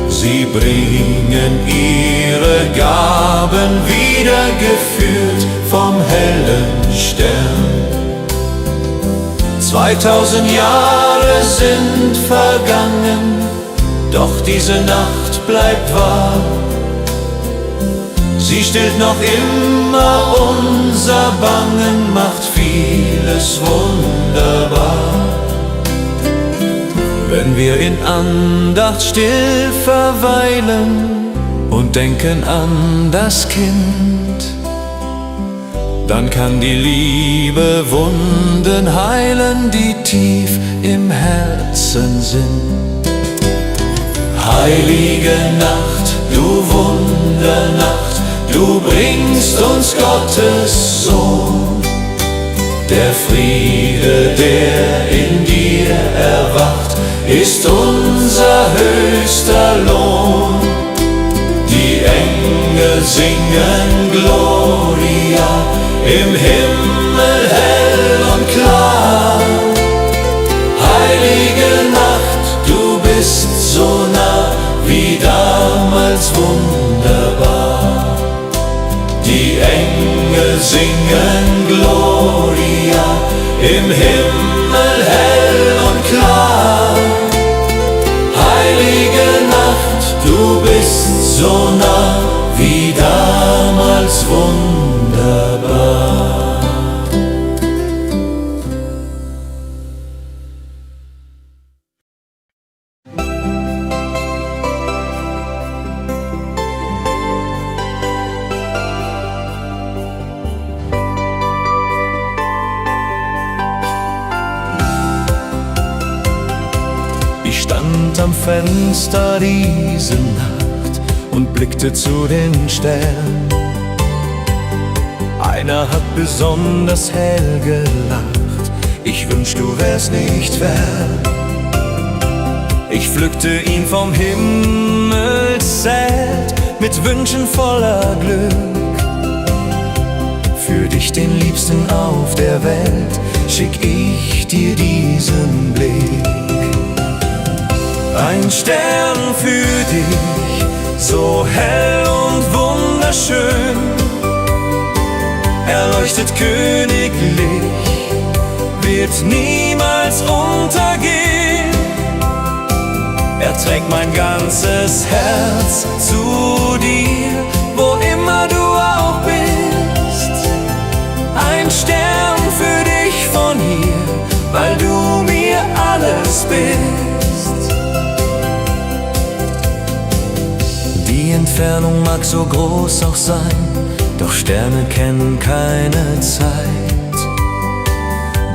Sie bringen ihre Gaben wieder geführt vom hellen Stern. 2000 Jahre sind vergangen, doch diese Nacht bleibt wahr. Sie stillt noch immer unser Bangen, macht vieles wunderbar. Wenn wir in Andacht still verweilen und denken an das Kind, dann kann die Liebe Wunden heilen, die tief im Herzen sind. Heilige Nacht, du Wundernacht, du bringst uns Gottes Sohn. Der Friede, der in dir erwacht, ist unser höchster Lohn. Die Engel singen Gloria, im Himmel hell und klar. Heilige Nacht, du bist so nah, wie damals wunderbar. Die Engel singen Gloria, im Himmel hell und klar. Heilige Nacht, du bist so nah, wie damals wunderbar. Ich stand am Fenster diese Nacht und blickte zu den Sternen. Einer hat besonders hell gelacht, ich wünsch, du wärst nicht fern. Ich pflückte ihn vom Himmelszelt mit Wünschen voller Glück. Für dich, den Liebsten auf der Welt, schick ich dir diesen Blick. Ein Stern für dich, so hell und wunderschön. Er leuchtet königlich, wird niemals untergehen. Er trägt mein ganzes Herz zu dir, wo immer du auch bist. Ein Stern für dich von hier, weil du mir alles bist. Die Entfernung mag so groß auch sein, doch Sterne kennen keine Zeit.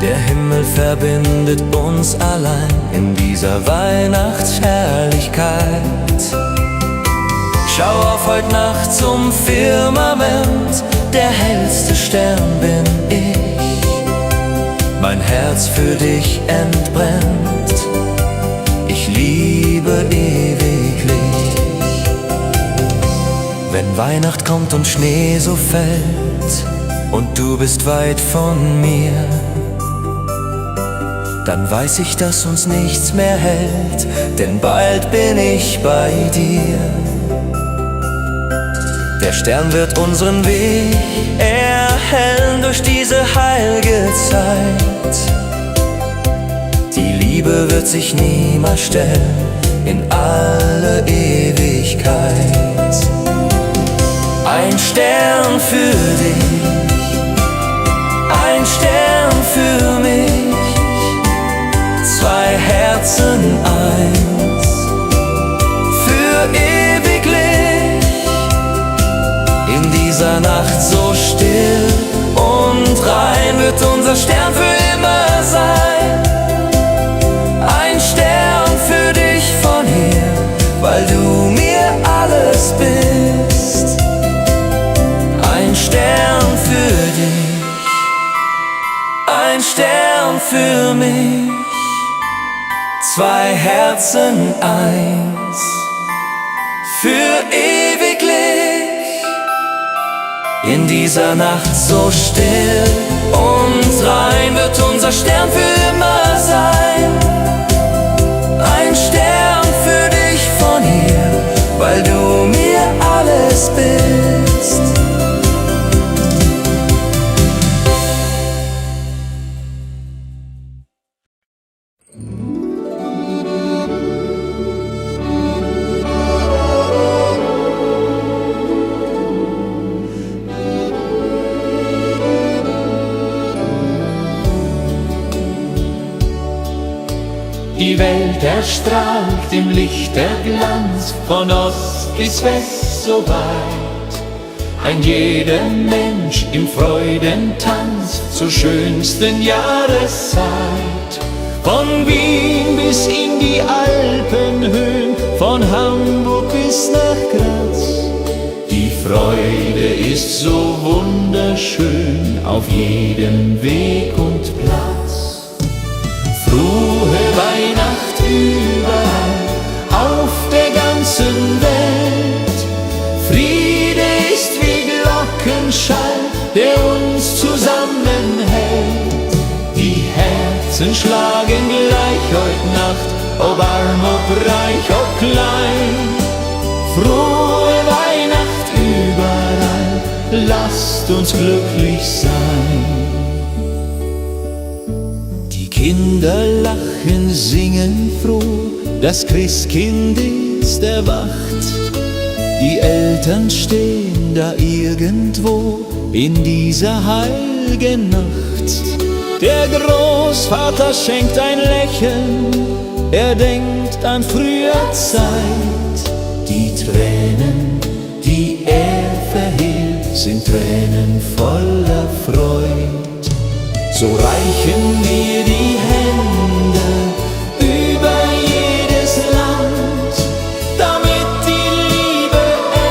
Der Himmel verbindet uns allein in dieser Weihnachtsherrlichkeit. Schau auf heute Nacht zum Firmament, der hellste Stern bin ich. Mein Herz für dich entbrennt, ich liebe ewiglich. Wenn Weihnacht kommt und Schnee so fällt und du bist weit von mir, dann weiß ich, dass uns nichts mehr hält, denn bald bin ich bei dir. Der Stern wird unseren Weg erhellen durch diese heilige Zeit. Die Liebe wird sich niemals stellen in alle Ewigkeit. Ein Stern für dich, ein Stern für mich, zwei Herzen eins, für ewiglich. In dieser Nacht so still und rein wird unser Stern für immer sein. Ein Stern für dich von hier, weil du mir alles bist. Ein Stern für dich, ein Stern für mich, zwei Herzen eins, für ewiglich. In dieser Nacht so still und rein wird unser Stern für immer sein. Die Welt erstrahlt im Licht der Glanz, von Ost bis West so weit. Ein jeder Mensch im Freudentanz zur schönsten Jahreszeit. Von Wien bis in die Alpenhöhen, von Hamburg bis nach Graz. Die Freude ist so wunderschön auf jedem Weg und Platz. Frohe Weihnacht überall auf der ganzen Welt. Friede ist wie Glockenschall, der uns zusammenhält. Die Herzen schlagen gleich heut Nacht, ob arm, ob reich, ob klein. Frohe Weihnacht überall, lasst uns glücklich sein. Die Kinder lachen, singen froh, das Christkind ist erwacht. Die Eltern stehen da irgendwo in dieser heiligen Nacht. Der Großvater schenkt ein Lächeln, er denkt an früher Zeit. Die Tränen, die er verhehlt, sind Tränen voller Freud. So reichen wir die Hände über jedes Land, damit die Liebe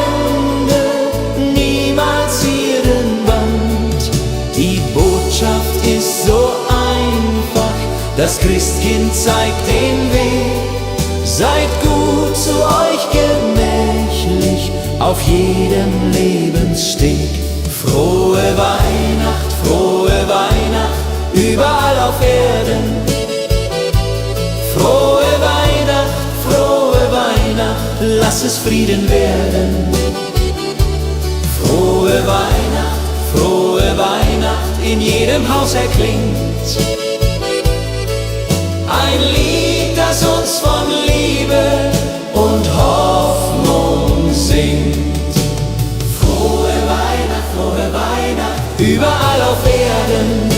endet, niemals ihren Band. Die Botschaft ist so einfach, das Christkind zeigt den Weg. Seid gut zu euch gemächlich auf jedem Lebenssteg. Frohe Weihnacht, überall auf Erden. Frohe Weihnacht, lass es Frieden werden. Frohe Weihnacht, in jedem Haus erklingt ein Lied, das uns von Liebe und Hoffnung singt. Frohe Weihnacht, überall auf Erden.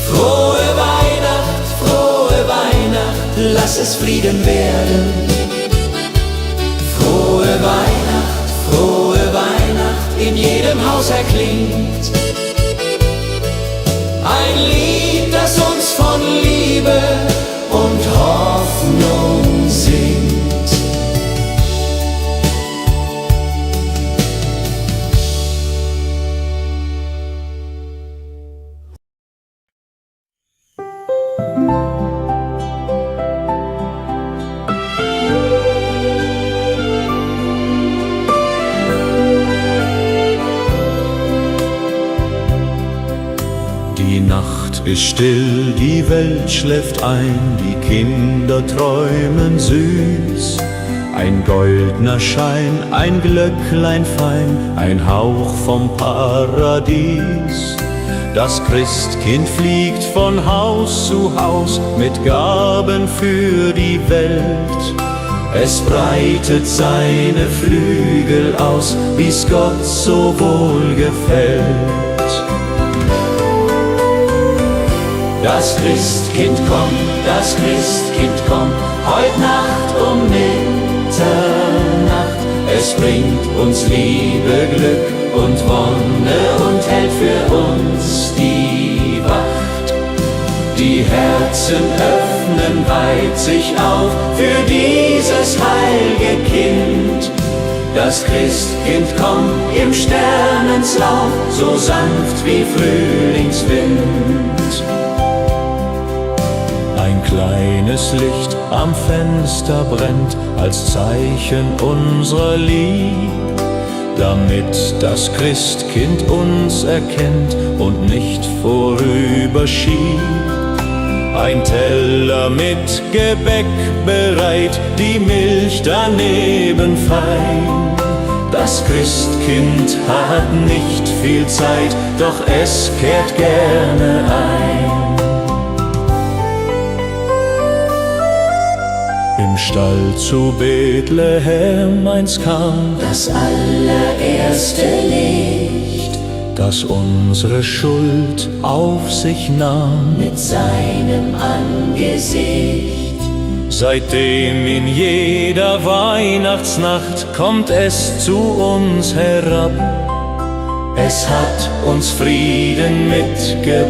Frohe Weihnacht, lass es Frieden werden. Frohe Weihnacht, in jedem Haus erklingt ein Lied, das uns von Liebe und Hoffnung singt. Die Nacht ist still, die Welt schläft ein, die Kinder träumen süß. Ein goldner Schein, ein Glöcklein fein, ein Hauch vom Paradies. Das Christkind fliegt von Haus zu Haus mit Gaben für die Welt. Es breitet seine Flügel aus, wie's Gott so wohl gefällt. Das Christkind kommt, heut Nacht um Mitternacht. Es bringt uns Liebe, Glück und Wonne und hält für uns die Wacht. Die Herzen öffnen weit sich auf für dieses heilige Kind. Das Christkind kommt im Sternenslauf, so sanft wie Frühlingswind. Ein kleines Licht am Fenster brennt als Zeichen unserer Lieb, damit das Christkind uns erkennt und nicht vorüberschiebt. Ein Teller mit Gebäck bereit, die Milch daneben fein. Das Christkind hat nicht viel Zeit, doch es kehrt gerne ein. Im Stall zu Bethlehem einst kam das allererste Licht. das unsere Schuld auf sich nahm. mit seinem Angesicht. Seitdem in jeder Weihnachtsnacht kommt es zu uns herab. Es hat uns Frieden mitgebracht.